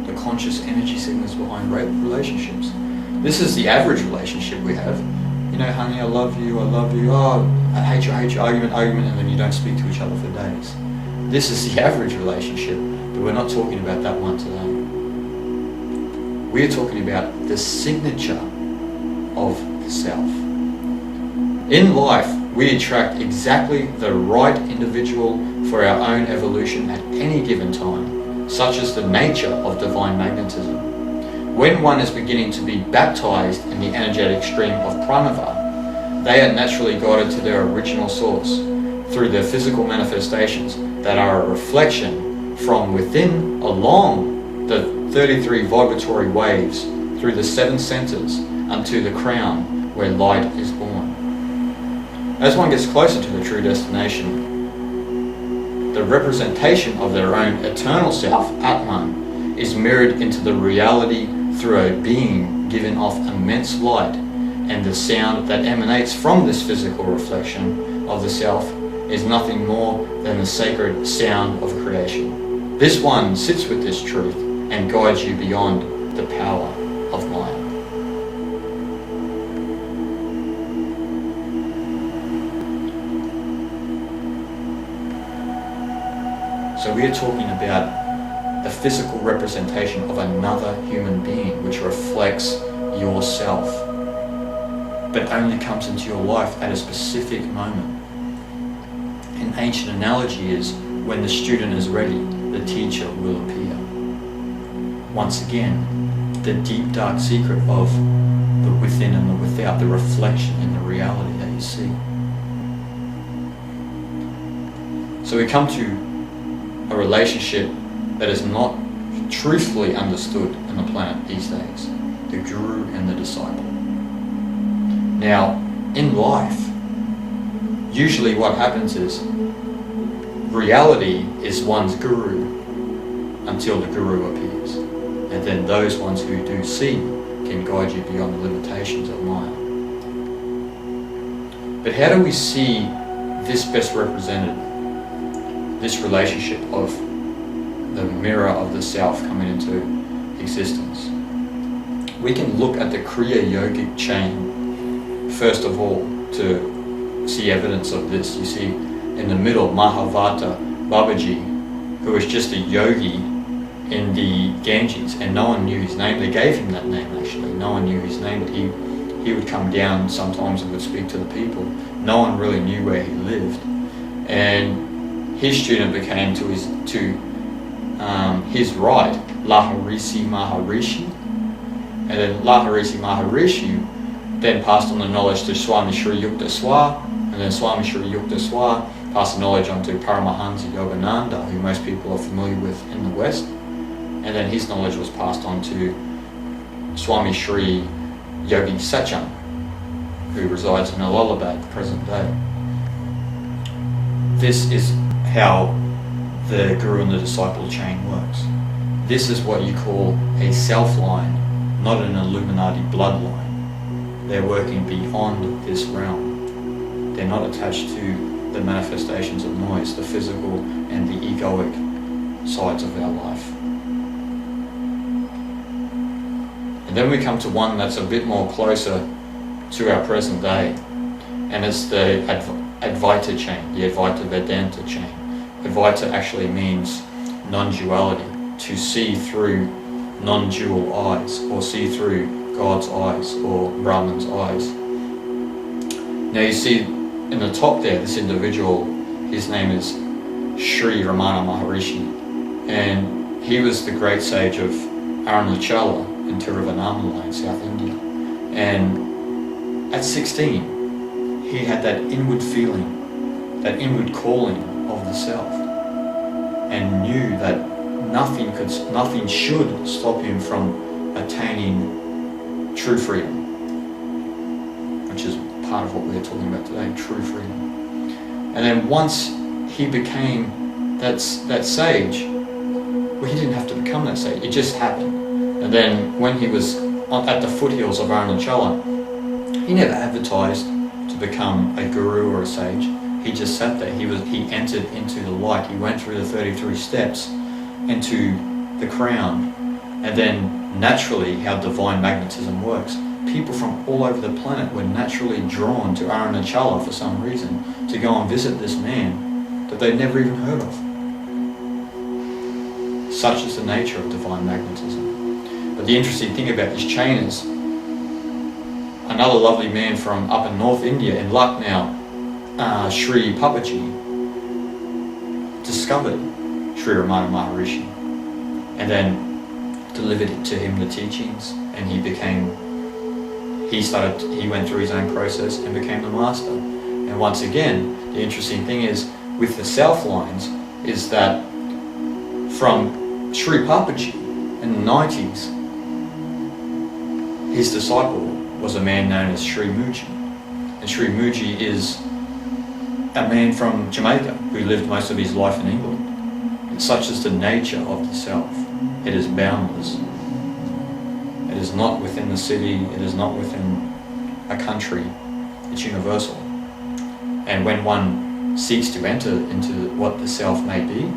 [SPEAKER 1] the conscious energy signals behind relationships. This is the average relationship we have. You know, honey, I love you, oh, I hate you, argument, and then you don't speak to each other for days. This is the average relationship, but we're not talking about that one today. We're talking about the signature of the self. In life, we attract exactly the right individual for our own evolution at any given time, such as the nature of divine magnetism. When one is beginning to be baptized in the energetic stream of Prana, they are naturally guided to their original source through their physical manifestations that are a reflection from within along the 33 vibratory waves through the 7 centers unto the crown where light is born. As one gets closer to the true destination, the representation of their own eternal self, Atman, is mirrored into the reality through a being giving off immense light, and the sound that emanates from this physical reflection of the self is nothing more than the sacred sound of creation. This one sits with this truth and guides you beyond the power of Maya. So we are talking about the physical representation of another human being which reflects yourself, but only comes into your life at a specific moment. An ancient analogy is when the student is ready, the teacher will appear. Once again, the deep dark secret of the within and the without, the reflection in the reality that you see. So we come to a relationship that is not truthfully understood on the planet these days, the guru and the disciple. Now, in life, usually what happens is reality is one's guru until the guru appears, and then those ones who do see can guide you beyond the limitations of Maya. But how do we see this best represented? This relationship of the mirror of the self coming into existence. We can look at the Kriya Yogic chain first of all to see evidence of this. You see in the middle Mahavata Babaji, who was just a yogi in the Ganges, and no one knew his name. They gave him that name actually. No one knew his name, but he would come down sometimes and would speak to the people. No one really knew where he lived, and his student became to his right Laharisi Maharishi, and then Laharisi Maharishi then passed on the knowledge to Swami Shri Yukta Swa, and then Swami Shri Yukta Swa passed the knowledge on to Paramahansa Yogananda, who most people are familiar with in the West, and then his knowledge was passed on to Swami Shri Yogi Sacham, who resides in Allahabad present day. This is how the guru and the disciple chain works. This is what you call a self line, not an Illuminati bloodline. They're working beyond this realm. They're not attached to the manifestations of noise, the physical and the egoic sides of our life. And then we come to one that's a bit more closer to our present day, and it's the Advaita chain, the Advaita Vedanta chain. Advaita actually means non-duality, to see through non-dual eyes, or see through God's eyes, or Brahman's eyes. Now you see in the top there, this individual, his name is Sri Ramana Maharishi, and he was the great sage of Arunachala in Tiruvannamalai in South India. And at 16, he had that inward feeling, that inward calling of the self, and knew that nothing should stop him from attaining true freedom, which is part of what we're talking about today, true freedom. And then once he became that sage, well, he didn't have to become that sage, it just happened. And then when he was at the foothills of Arunachala, he never advertised to become a guru or a sage. He just sat there. He entered into the light. He went through the 33 steps into the crown. And then naturally, how divine magnetism works, people from all over the planet were naturally drawn to Arunachala for some reason to go and visit this man that they'd never even heard of. Such is the nature of divine magnetism. But the interesting thing about this chain is another lovely man from up in North India, in Lucknow, Sri Papaji, discovered Sri Ramana Maharishi and then delivered to him the teachings, and he went through his own process and became the master. And once again, the interesting thing is with the self lines is that from Sri Papaji in the 90s, his disciple was a man known as Sri Muji. And Sri Muji is a man from Jamaica who lived most of his life in England. And such is the nature of the self. It is boundless. It is not within the city, it is not within a country, it's universal. And when one seeks to enter into what the self may be,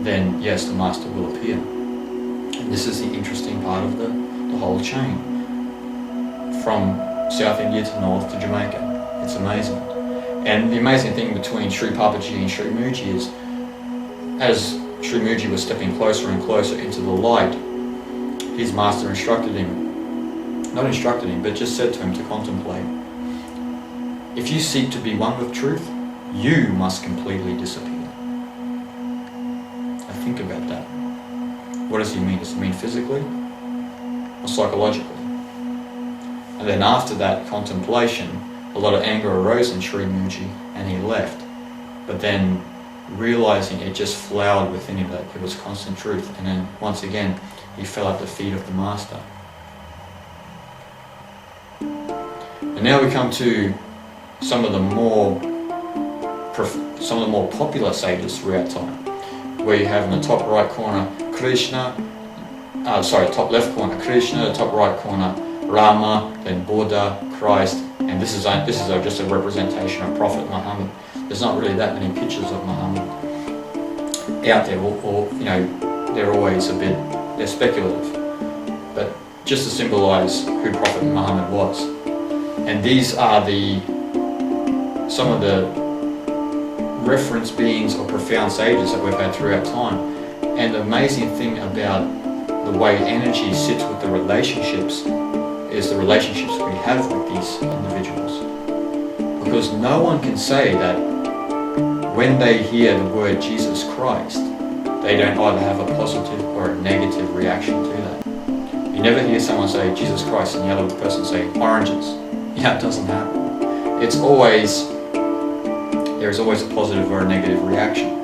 [SPEAKER 1] then yes, the master will appear. And this is the interesting part of the whole chain. From South India to North to Jamaica. It's amazing. And the amazing thing between Sri Papaji and Sri Muji is, as Sri Muji was stepping closer and closer into the light, his master not instructed him, but just said to him to contemplate. If you seek to be one with truth, you must completely disappear. Now think about that. What does he mean? Does he mean physically or psychologically? And then after that contemplation, a lot of anger arose in Sri Muji and he left. But then realizing it just flowered within him that it was constant truth. And then once again, he fell at the feet of the master. And now we come to some of the more popular sages throughout time, where you have in the top right corner Krishna, top left corner Krishna, top right corner Rama, then Buddha, Christ, and this is just a representation of Prophet Muhammad. There's not really that many pictures of Muhammad out there, or they're always they're speculative, but just to symbolize who Prophet Muhammad was. And these are some of the reference beings or profound sages that we've had throughout time. And the amazing thing about the way energy sits with the relationships is the relationships we have with these individuals. Because no one can say that when they hear the word Jesus Christ, they don't either have a positive or a negative reaction to that. You never hear someone say Jesus Christ and the other person say oranges. Yeah, it doesn't happen. There is always a positive or a negative reaction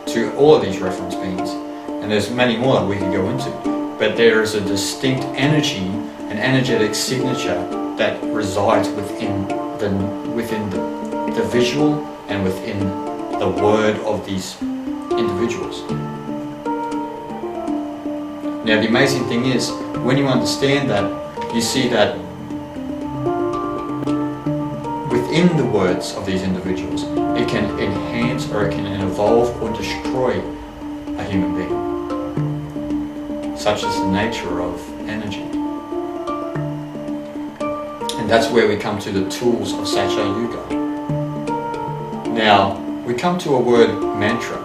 [SPEAKER 1] to all of these reference beings. And there's many more that we could go into. But there is a distinct energy, an energetic signature that resides within the visual and within the word of these individuals. Now the amazing thing is, when you understand that, you see that within the words of these individuals, it can enhance or it can evolve or destroy a human being. Such is the nature of energy. And that's where we come to the tools of Satya Yuga. Now, we come to a word mantra.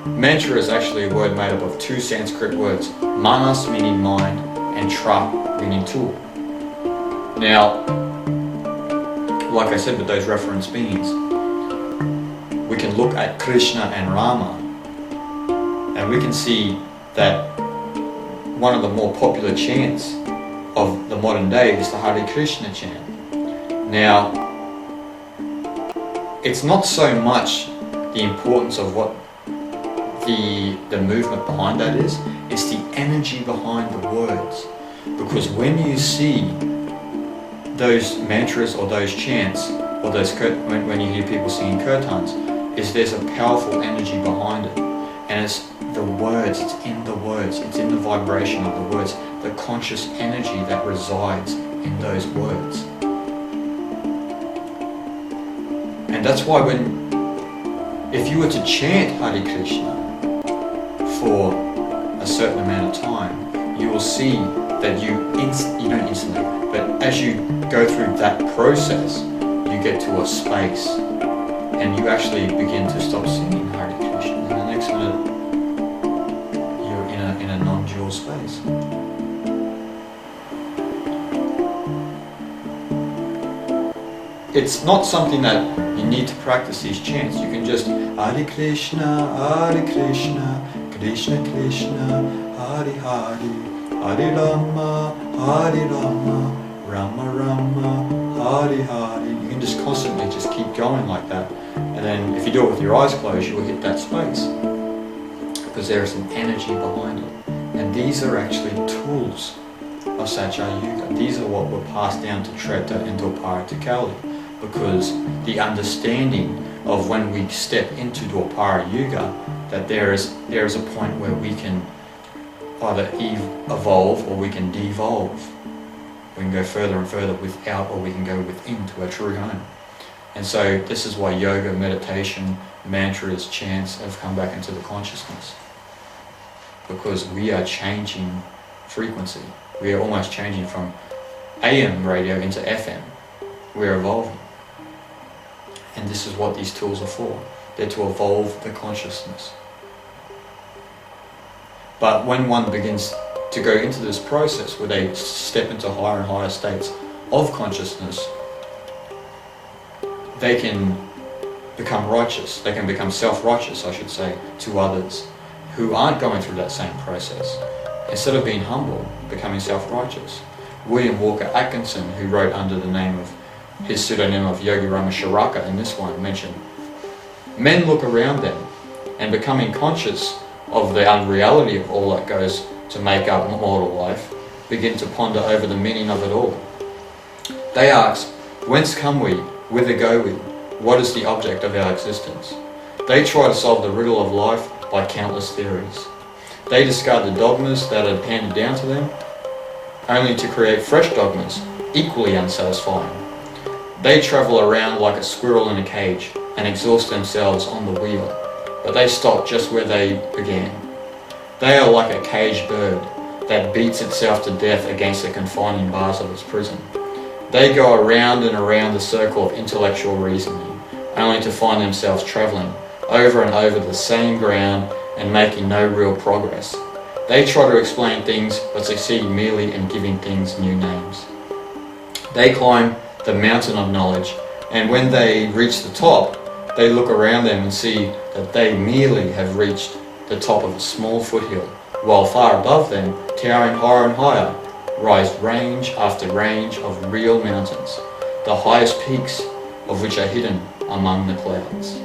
[SPEAKER 1] Mantra is actually a word made up of two Sanskrit words, manas meaning mind and tra meaning tool. Now, like I said with those reference beings, we can look at Krishna and Rama and we can see that one of the more popular chants of the modern day is the Hare Krishna chant. Now, it's not so much the importance of what the movement behind that is, it's the energy behind the words. Because when you see those mantras or those chants, or those when you hear people singing kirtans, there's a powerful energy behind it. And it's the words, it's in the words, it's in the vibration of the words, the conscious energy that resides in those words. And that's why if you were to chant Hare Krishna for a certain amount of time, you will see that you don't instantly, but as you go through that process, you get to a space and you actually begin to stop singing Hare Krishna. And the next minute, you're in a non-dual space. It's not something that you need to practice these chants. You can just Hare Krishna, Krishna Krishna, Hare Hare, Hare Rama, Rama Rama, Hare Hare. You can just constantly just keep going like that. And then if you do it with your eyes closed, you will hit that space. Because there is an energy behind it. And these are actually tools of Satya Yuga. These are what were passed down to Treta and Dwapara to Kali. Because the understanding of when we step into Dwapara Yuga, that there is a point where we can either evolve or we can devolve. We can go further and further without, or we can go within to our true home. And so this is why yoga, meditation, mantras, chants have come back into the consciousness. Because we are changing frequency. We are almost changing from AM radio into FM. We're evolving. And this is what these tools are for. They're to evolve the consciousness. But when one begins to go into this process where they step into higher and higher states of consciousness, they can become righteous. They can become self-righteous, I should say, to others who aren't going through that same process. Instead of being humble, becoming self-righteous. William Walker Atkinson, who wrote under the name of his pseudonym of Yogi Rama Sharaka in this one, mentioned, men look around them and becoming conscious of the unreality of all that goes to make up mortal life, begin to ponder over the meaning of it all. They ask, whence come we? Whither go we? What is the object of our existence? They try to solve the riddle of life by countless theories. They discard the dogmas that are handed down to them, only to create fresh dogmas, equally unsatisfying. They travel around like a squirrel in a cage and exhaust themselves on the wheel, but they stop just where they began. They are like a caged bird that beats itself to death against the confining bars of its prison. They go around and around the circle of intellectual reasoning, only to find themselves travelling over and over the same ground and making no real progress. They try to explain things but succeed merely in giving things new names. They climb the mountain of knowledge, and when they reach the top, they look around them and see that they merely have reached the top of a small foothill, while far above them, towering higher and higher, rise range after range of real mountains, the highest peaks of which are hidden among the clouds.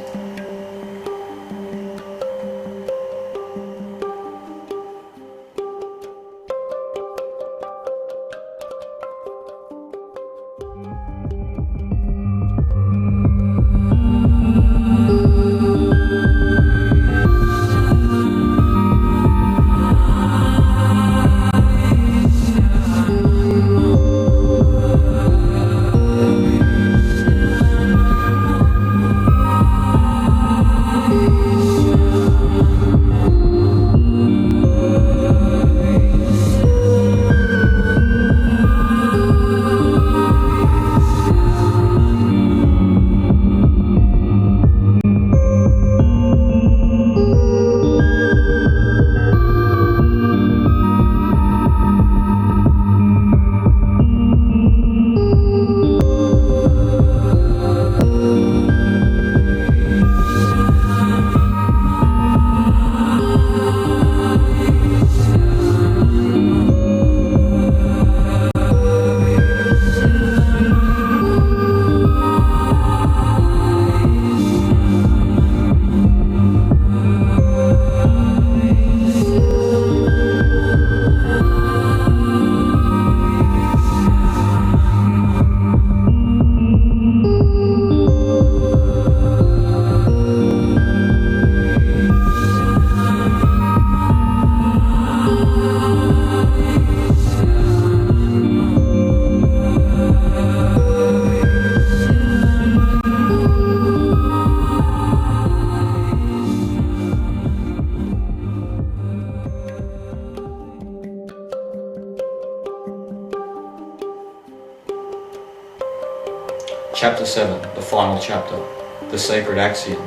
[SPEAKER 1] Chapter 7, the final chapter, the sacred axiom,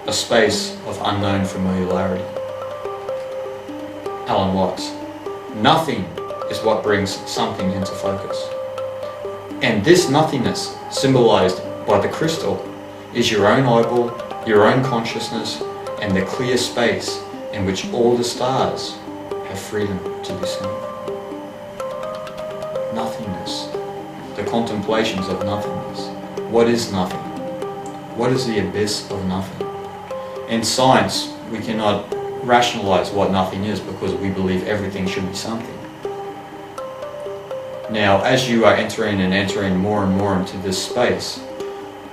[SPEAKER 1] a space of unknown familiarity. Alan Watts. Nothing is what brings something into focus. And this nothingness, symbolized by the crystal, is your own eyeball, your own consciousness, and the clear space in which all the stars have freedom to be seen. Nothingness. The contemplations of nothingness. What is nothing? What is the abyss of nothing? In science, we cannot rationalize what nothing is because we believe everything should be something. Now, as you are entering more and more into this space,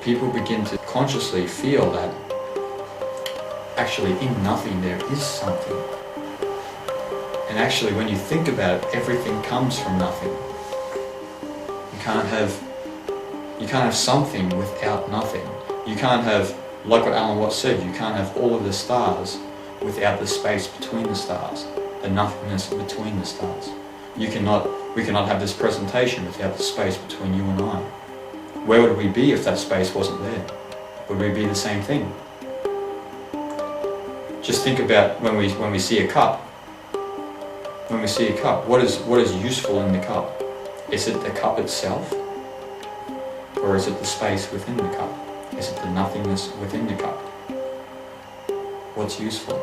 [SPEAKER 1] people begin to consciously feel that actually in nothing there is something. And actually, when you think about it, everything comes from nothing. You can't have something without nothing. You can't have, like what Alan Watts said, you can't have all of the stars without the space between the stars, the nothingness between the stars. We cannot have this presentation without the space between you and I. Where would we be if that space wasn't there? Would we be the same thing? Just think about when we see a cup. When we see a cup, what is useful in the cup? Is it the cup itself? Or is it the space within the cup? Is it the nothingness within the cup? What's useful?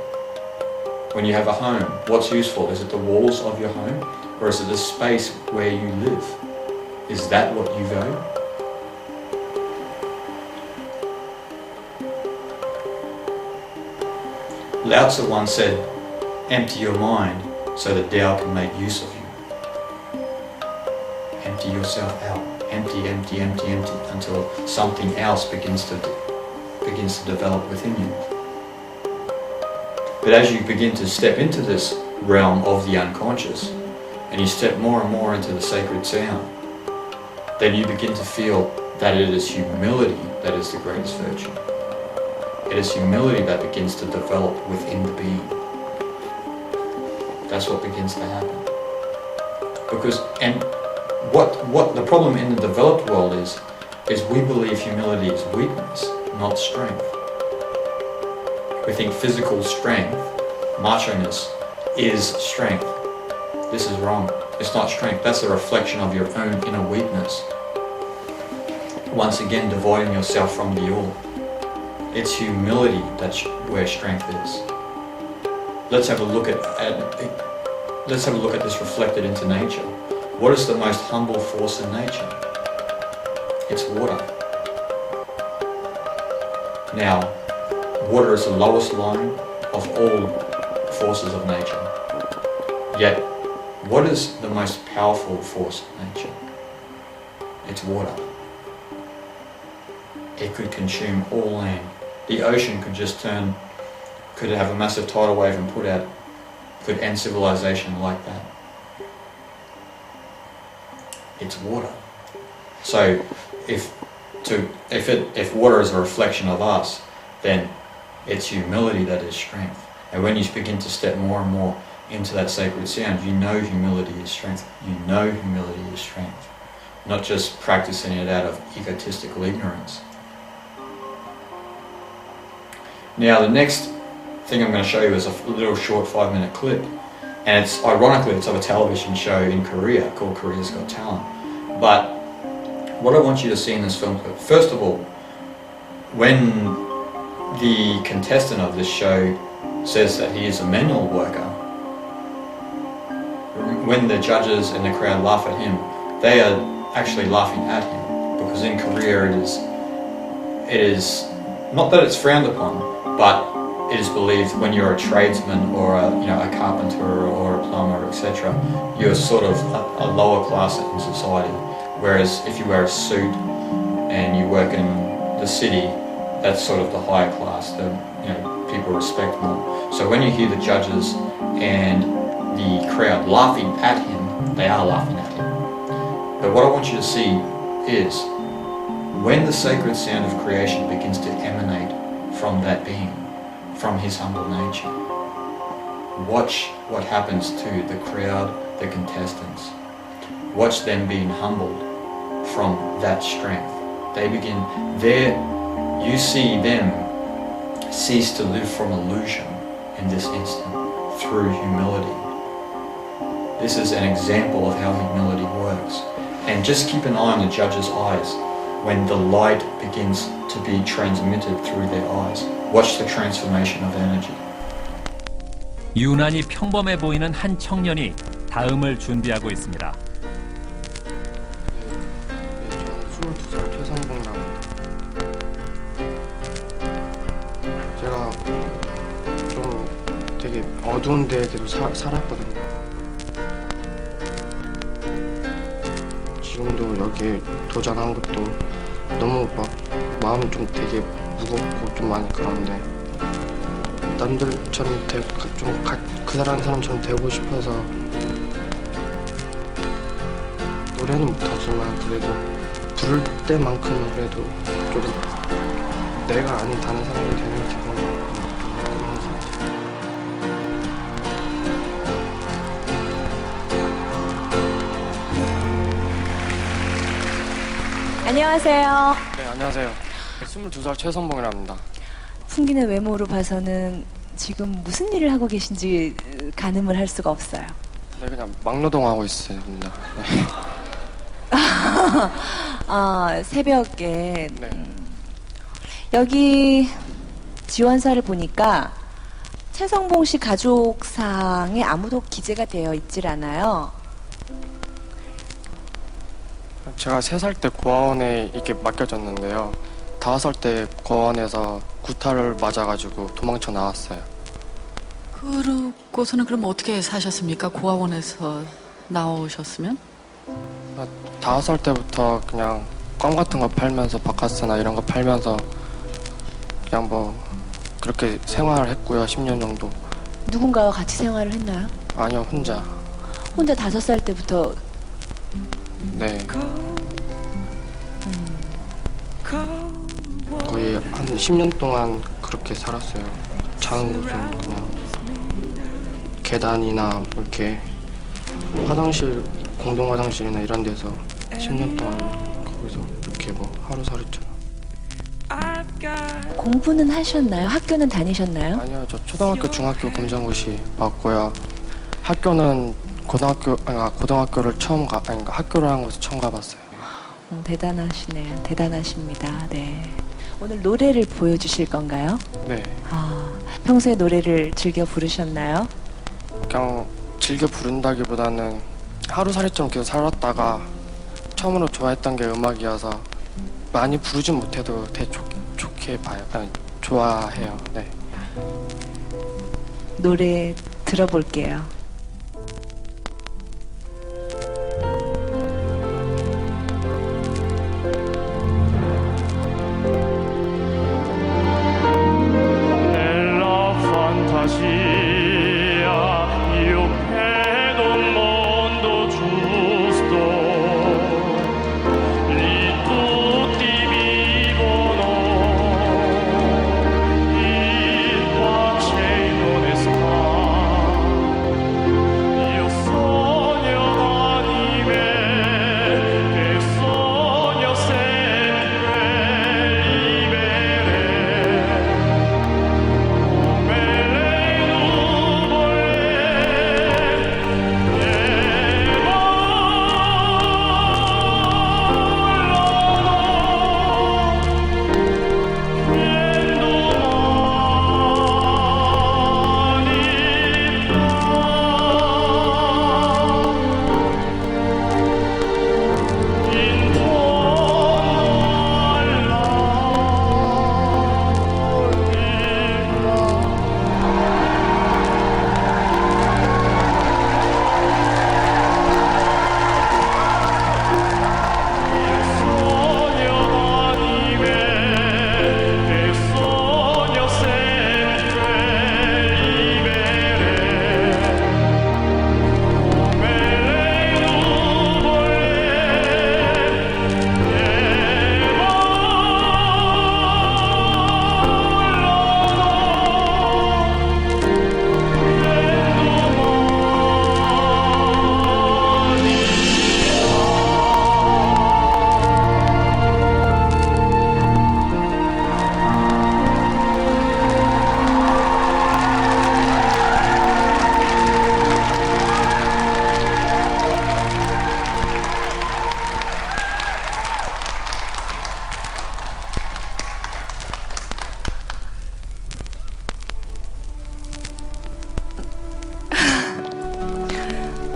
[SPEAKER 1] When you have a home, what's useful? Is it the walls of your home? Or is it the space where you live? Is that what you value? Lao Tzu once said, empty your mind so that Tao can make use of you. Empty yourself out. Empty, empty, empty, empty, until something else begins to develop within you. But as you begin to step into this realm of the unconscious, and you step more and more into the sacred sound, then you begin to feel that it is humility that is the greatest virtue. It is humility that begins to develop within the being. That's what begins to happen. Because, and what the problem in the developed world is we believe humility is weakness, not strength. We think physical strength, macho-ness, is strength. This is wrong. It's not strength. That's a reflection of your own inner weakness. Once again, dividing yourself from the all. It's humility that's where strength is. Let's have a look at this reflected into nature. What is the most humble force in nature? It's water. Now, water is the lowest line of all forces of nature. Yet, what is the most powerful force of nature? It's water. It could consume all land. The ocean could have a massive tidal wave and could end civilization like that. It's water. So if water is a reflection of us, then it's humility that is strength. And when you begin to step more and more into that sacred sound, you know humility is strength. You know humility is strength. Not just practicing it out of egotistical ignorance. Now the next thing I'm going to show you is a little short 5-minute clip, and it's ironically it's of a television show in Korea called Korea's Got Talent. But what I want you to see in this film clip, first of all, when the contestant of this show says that he is a manual worker, when the judges and the crowd laugh at him, they are actually laughing at him, because in Korea it is not that it's frowned upon, but it is believed when you're a tradesman or a carpenter or a plumber, etc., you're sort of a lower class in society. Whereas if you wear a suit and you work in the city, that's sort of the higher class. People respect more. So when you hear the judges and the crowd laughing at him, they are laughing at him. But what I want you to see is when the sacred sound of creation begins to emanate from that being, from his humble nature, watch what happens to the crowd, the contestants. Watch them being humbled from that strength. They begin there. You see them cease to live from illusion in this instant through humility. This is an example of how humility works. And just keep an eye on the judge's eyes when the light begins to be transmitted through their eyes. Watch the transformation of energy.
[SPEAKER 2] 유난히 평범해 보이는 한 청년이 다음을 준비하고 있습니다.
[SPEAKER 3] 저는 22살 최성봉이라고 합니다. 제가 좀 되게 어두운 데에 계속 살았거든요. 지금도 여기에 도전한 것도 너무 막 마음이 좀 되게 무겁고 좀 많이 그런데 남들처럼 그 사람처럼 되고 싶어서 노래는 못하지만 그래도 부를 때만큼은 그래도 좀 내가 아닌 다른 사람이 되는 기분 그런 것 같아요.
[SPEAKER 4] 안녕하세요.
[SPEAKER 3] 네, 안녕하세요. 22살 최선봉이라고 합니다.
[SPEAKER 4] 풍기는 외모로 봐서는 지금 무슨 일을 하고 계신지 가늠을 할 수가 없어요.
[SPEAKER 3] 네, 그냥 막노동하고 있습니다. 네.
[SPEAKER 4] 아, 새벽에
[SPEAKER 3] 네.
[SPEAKER 4] 여기 지원서를 보니까 최성봉 씨 가족상에 아무도 기재가 되어 있질 않아요.
[SPEAKER 3] 제가 3살 때 고아원에 이렇게 맡겨졌는데요. 5살 때 고아원에서 구타를 맞아가지고 도망쳐 나왔어요.
[SPEAKER 5] 그러고서는 그럼 어떻게 사셨습니까? 고아원에서 나오셨으면?
[SPEAKER 3] 5살 때부터 그냥 껌 같은 거 팔면서 바카스나 이런 거 팔면서 그냥 뭐 그렇게 생활을 했고요. 10년 정도.
[SPEAKER 4] 누군가와 같이 생활을 했나요?
[SPEAKER 3] 아니요, 혼자.
[SPEAKER 4] 혼자 5살 때부터.
[SPEAKER 3] 네. 거의 한 10년 동안 그렇게 살았어요. 자는 곳은 그냥 계단이나 이렇게 화장실, 공동 화장실이나 이런 데서 10년 동안 거기서 이렇게 뭐 하루살이처럼.
[SPEAKER 4] 공부는 하셨나요? 학교는 다니셨나요?
[SPEAKER 3] 아니요, 저 초등학교, 중학교 검정고시 받고요. 학교는 고등학교를 학교를 한 곳을 처음 가봤어요.
[SPEAKER 4] 대단하시네요. 대단하십니다. 네. 오늘 노래를 보여주실 건가요?
[SPEAKER 3] 네.
[SPEAKER 4] 아, 평소에 노래를 즐겨 부르셨나요?
[SPEAKER 3] 그냥 즐겨 부른다기보다는 하루살이처럼 계속 살았다가 처음으로 좋아했던 게 음악이어서 많이 부르진 못해도 되게 좋게 봐요. 좋아해요. 네.
[SPEAKER 4] 노래 들어볼게요.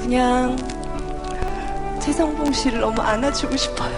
[SPEAKER 4] 그냥 최성봉 씨를 너무 안아주고 싶어요.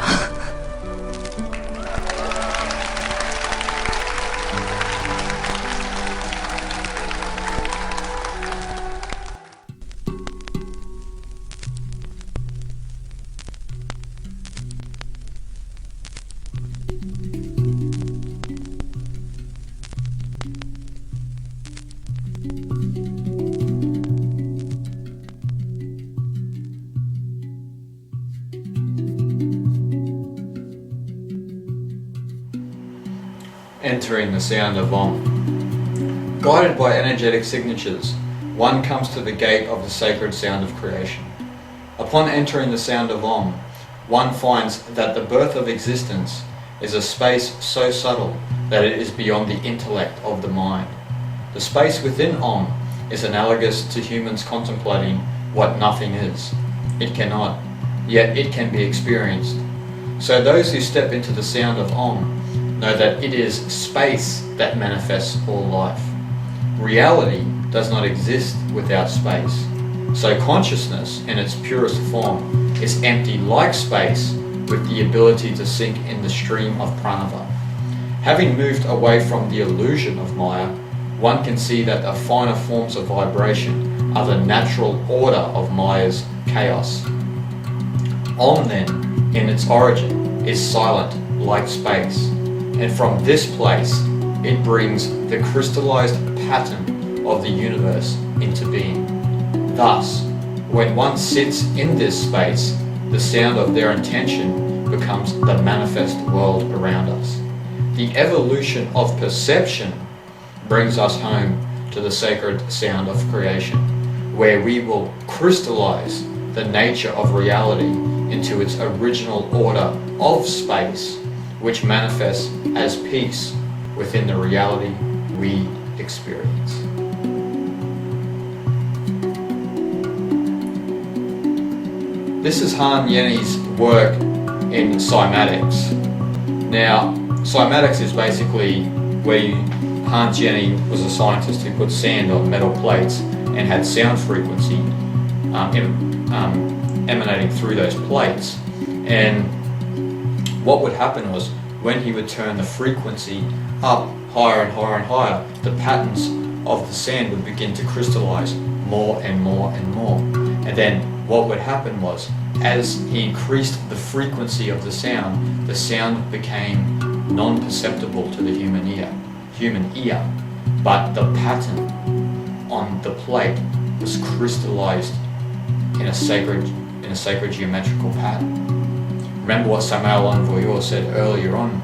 [SPEAKER 1] Entering the sound of Om. Guided by energetic signatures, one comes to the gate of the sacred sound of creation. Upon entering the sound of Om, one finds that the birth of existence is a space so subtle that it is beyond the intellect of the mind. The space within Om is analogous to humans contemplating what nothing is. It cannot, yet it can be experienced. So those who step into the sound of Om know that it is space that manifests all life. Reality does not exist without space. So consciousness in its purest form is empty like space with the ability to sink in the stream of Prana. Having moved away from the illusion of Maya, one can see that the finer forms of vibration are the natural order of Maya's chaos. Om then, in its origin, is silent like space. And from this place, it brings the crystallized pattern of the universe into being. Thus, when one sits in this space, the sound of their intention becomes the manifest world around us. The evolution of perception brings us home to the sacred sound of creation, where we will crystallize the nature of reality into its original order of space, which manifests as peace within the reality we experience. This is Han Yeni's work in cymatics. Now, cymatics is basically where Hans Yeni was a scientist who put sand on metal plates and had sound frequency emanating through those plates. And what would happen was, when he would turn the frequency up higher and higher and higher, the patterns of the sand would begin to crystallize more and more and more. And then what would happen was, as he increased the frequency of the sound became non-perceptible to the human ear, but the pattern on the plate was crystallized in a sacred geometrical pattern. Remember what Samael Envoyeur said earlier on,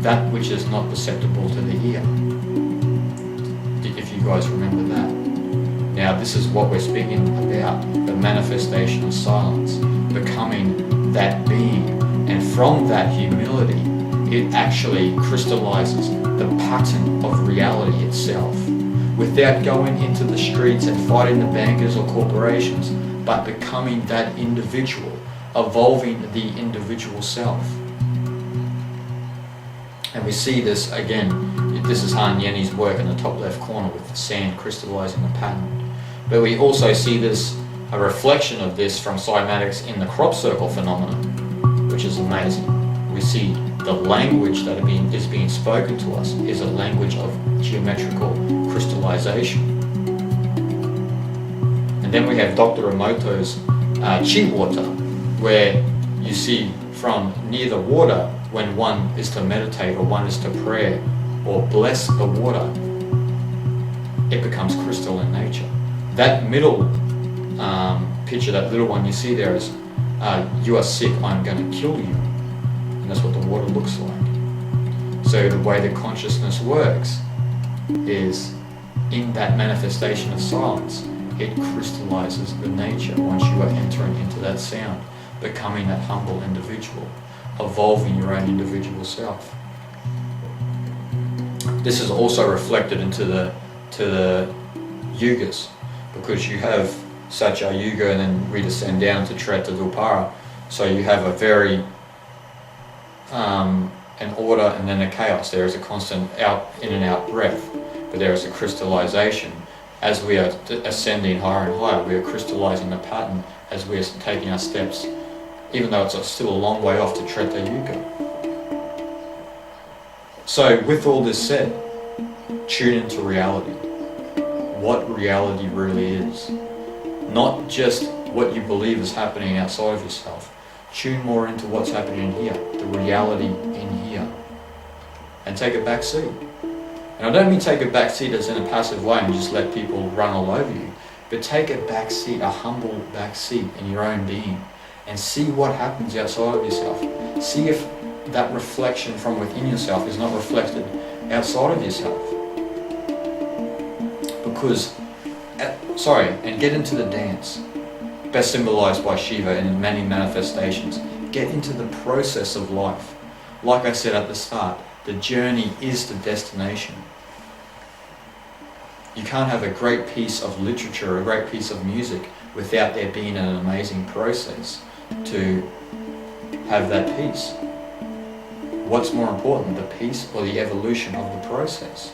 [SPEAKER 1] that which is not perceptible to the ear. If you guys remember that. Now this is what we're speaking about, the manifestation of silence, becoming that being. And from that humility, it actually crystallizes the pattern of reality itself, without going into the streets and fighting the bankers or corporations, but becoming that individual, evolving the individual self. And we see this again, this is Han Yeni's work in the top left corner with the sand crystallizing the pattern. But we also see this, a reflection of this from cymatics in the crop circle phenomenon, which is amazing. We see the language that is being spoken to us is a language of geometrical crystallization. And then we have Dr. Emoto's chi water, where you see from near the water, when one is to meditate or one is to pray or bless the water, it becomes crystal in nature. That middle picture, that little one you see there is, you are sick, I'm going to kill you. And that's what the water looks like. So the way the consciousness works is, in that manifestation of silence, it crystallizes the nature once you are entering into that sound, becoming that humble individual, evolving your own individual self. This is also reflected into the yugas, because you have Satya Yuga and then we descend down to Treta Dupara. So you have a very an order and then a chaos. There is a constant in and out breath, but there is a crystallization as we are ascending higher and higher, we are crystallizing the pattern as we are taking our steps, even though it's still a long way off to Treta Yuga. So with all this said, tune into reality. What reality really is. Not just what you believe is happening outside of yourself. Tune more into what's happening in here, the reality in here. And take a back seat. And I don't mean take a back seat as in a passive way and just let people run all over you, but take a back seat, a humble back seat in your own being, and see what happens outside of yourself. See if that reflection from within yourself is not reflected outside of yourself. Because, and get into the dance, best symbolized by Shiva in many manifestations. Get into the process of life. Like I said at the start, the journey is the destination. You can't have a great piece of literature, a great piece of music, without there being an amazing process to have that piece. What's more important, the piece or the evolution of the process?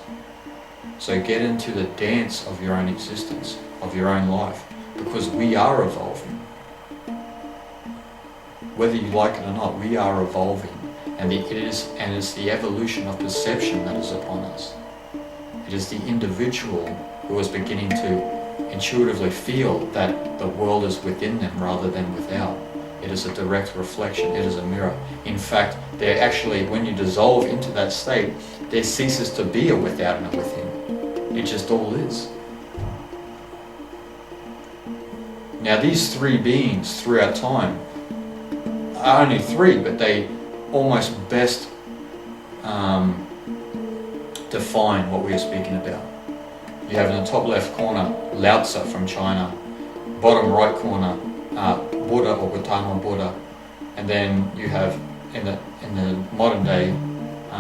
[SPEAKER 1] So get into the dance of your own existence, of your own life, because we are evolving. Whether you like it or not, we are evolving, and it's the evolution of perception that is upon us. It is the individual who is beginning to intuitively feel that the world is within them rather than without. It is a direct reflection, it is a mirror. In fact, they're actually, when you dissolve into that state, there ceases to be a without and a within. It just all is. Now these three beings throughout time are only three, but they almost best define what we are speaking about. You have in the top left corner Lao Tzu from China, bottom right corner Buddha or Gautama Buddha, and then you have in the modern day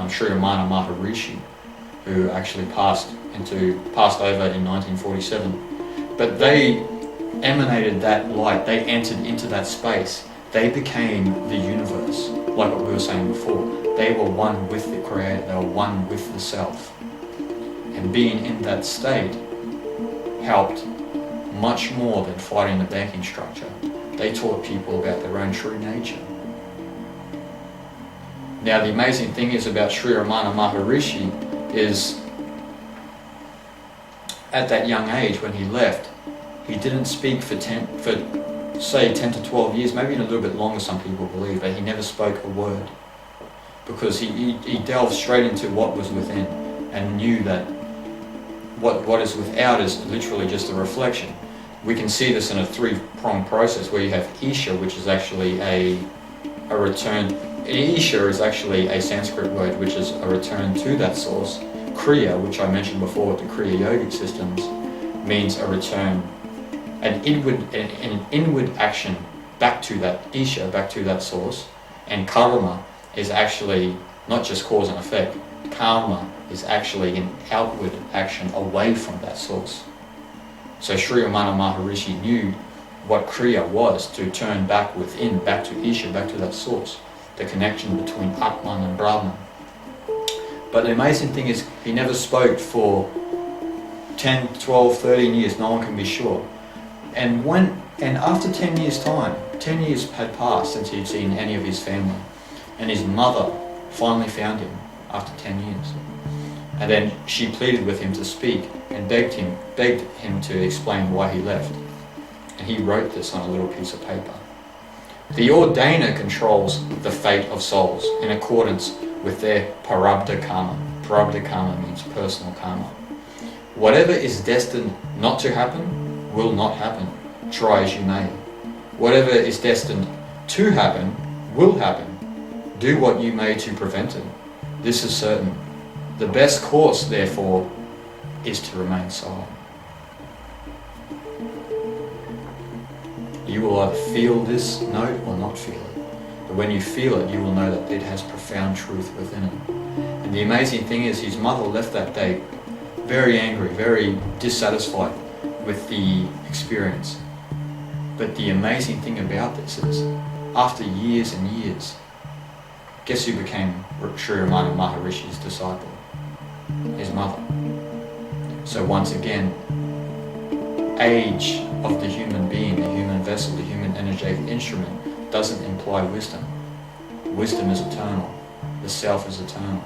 [SPEAKER 1] Sri Ramana Maharishi, who actually passed over in 1947. But they emanated that light, they entered into that space, they became the universe, like what we were saying before. They were one with the Creator, they were one with the Self. And being in that state helped much more than fighting the banking structure. They taught people about their own true nature. Now the amazing thing is about Sri Ramana Maharishi is, at that young age when he left, he didn't speak for 10 to 12 years, maybe even a little bit longer, some people believe, but he never spoke a word. Because he delved straight into what was within and knew that what is without is literally just a reflection. We can see this in a three-pronged process where you have Isha, which is actually a return. Isha is actually a Sanskrit word which is a return to that source. Kriya, which I mentioned before with the Kriya yogic systems, means a return, an inward action back to that Isha, back to that source. And karma is actually not just cause and effect. Karma is actually an outward action away from that source. So Sri Ramana Maharishi knew what Kriya was, to turn back within, back to Isha, back to that source, the connection between Atman and Brahman. But the amazing thing is, he never spoke for 10, 12, 13 years, no one can be sure. And after 10 years' time, 10 years had passed since he'd seen any of his family, and his mother finally found him after 10 years. And then she pleaded with him to speak and begged him to explain why he left. And he wrote this on a little piece of paper. The ordainer controls the fate of souls in accordance with their prarabdha karma. Prarabdha karma means personal karma. Whatever is destined not to happen will not happen, try as you may. Whatever is destined to happen will happen. Do what you may to prevent it. This is certain. The best course, therefore, is to remain silent. You will either feel this note or not feel it. But when you feel it, you will know that it has profound truth within it. And the amazing thing is, his mother left that day very angry, very dissatisfied with the experience. But the amazing thing about this is, after years and years, guess who became Sri Ramana Maharishi's disciple? His mother. So once again, age of the human being, the human vessel, the human energetic instrument doesn't imply wisdom. Wisdom is eternal. The self is eternal.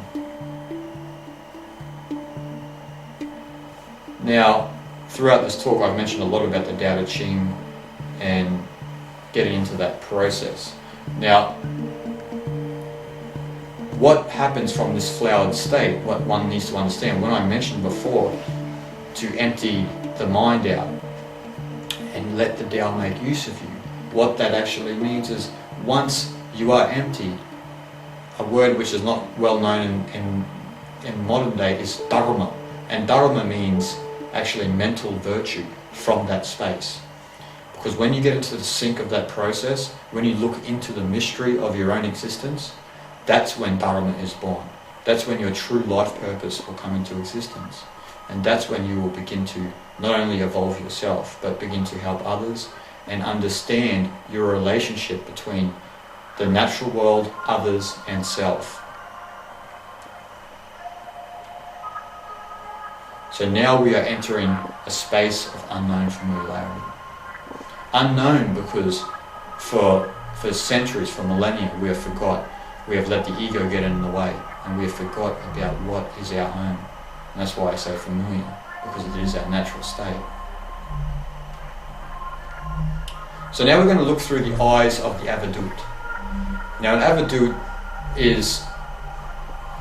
[SPEAKER 1] Now, throughout this talk I've mentioned a lot about the Tao Te Ching and getting into that process. Now, what happens from this flowered state, what one needs to understand, when I mentioned before to empty the mind out and let the Tao make use of you, what that actually means is once you are empty, a word which is not well known in modern day is dharma, and dharma means actually mental virtue from that space. Because when you get into the sync of that process, when you look into the mystery of your own existence, that's when dharma is born. That's when your true life purpose will come into existence. And that's when you will begin to not only evolve yourself, but begin to help others and understand your relationship between the natural world, others, and self. So now we are entering a space of unknown familiarity. Unknown because for centuries, for millennia, we have let the ego get in the way, and we have forgot about what is our own. And that's why I say familiar, because it is our natural state. So now we're going to look through the eyes of the avadut. Now an avadut is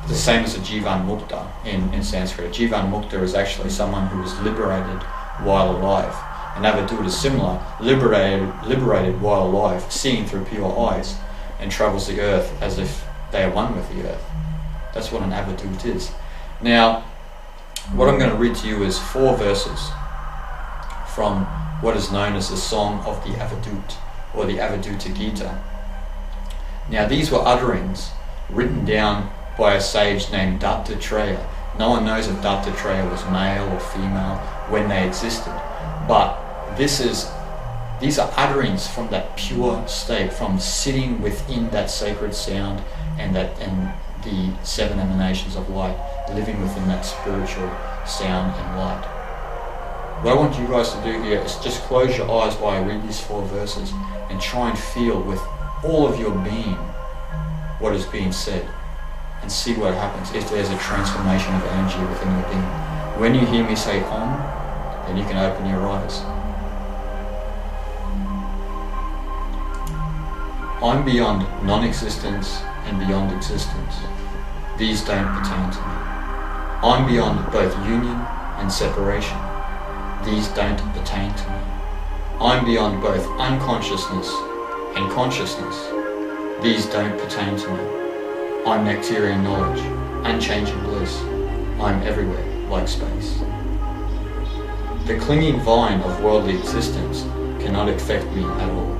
[SPEAKER 1] the same as a jivan mukta in Sanskrit. A jivan mukta is actually someone who was liberated while alive. An avadut is similar, liberated while alive, seeing through pure eyes, and travels the earth as if they are one with the earth. That's what an avadut is. Now, what I'm going to read to you is 4 verses from what is known as the Song of the Avadut, or the Avadutta Gita. Now, these were utterings written down by a sage named Dattatreya. No one knows if Dattatreya was male or female when they existed, but these are utterings from that pure state, from sitting within that sacred sound and the 7 emanations of light, living within that spiritual sound and light. What I want you guys to do here is just close your eyes while I read these 4 verses and try and feel with all of your being what is being said, and see what happens if there's a transformation of energy within your being. When you hear me say Om, then you can open your eyes. I'm beyond non-existence and beyond existence. These don't pertain to me. I'm beyond both union and separation. These don't pertain to me. I'm beyond both unconsciousness and consciousness. These don't pertain to me. I'm nectarian knowledge, unchanging bliss. I'm everywhere, like space. The clinging vine of worldly existence cannot affect me at all.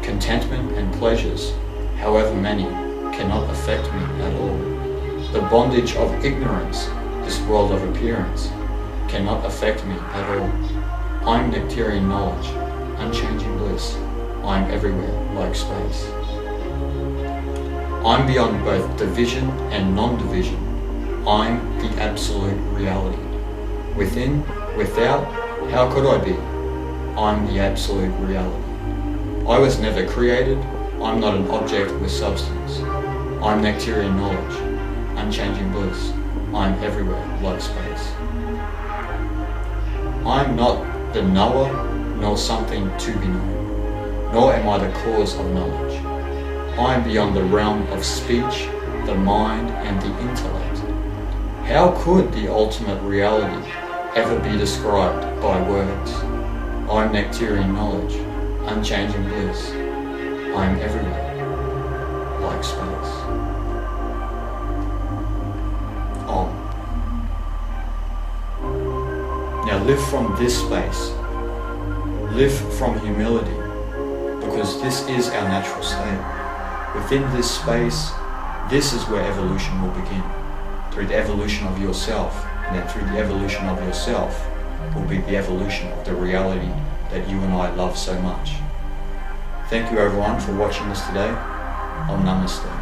[SPEAKER 1] Contentment and pleasures, however many, cannot affect me at all. The bondage of ignorance, this world of appearance, cannot affect me at all. I'm nectarian knowledge, unchanging bliss. I'm everywhere, like space. I'm beyond both division and non-division. I'm the absolute reality. Within, without, how could I be? I'm the absolute reality. I was never created. I'm not an object with substance. I'm nectarian knowledge, unchanging bliss. I'm everywhere, like space. I'm not the knower, nor something to be known, nor am I the cause of knowledge. I am beyond the realm of speech, the mind, and the intellect. How could the ultimate reality ever be described by words? I am nectarian knowledge, unchanging bliss. I am everywhere, like space. Om. Now live from this space. Live from humility, because this is our natural state. Within this space, this is where evolution will begin. Through the evolution of yourself, and then through the evolution of yourself will be the evolution of the reality that you and I love so much. Thank you everyone for watching this today. Om Namaste.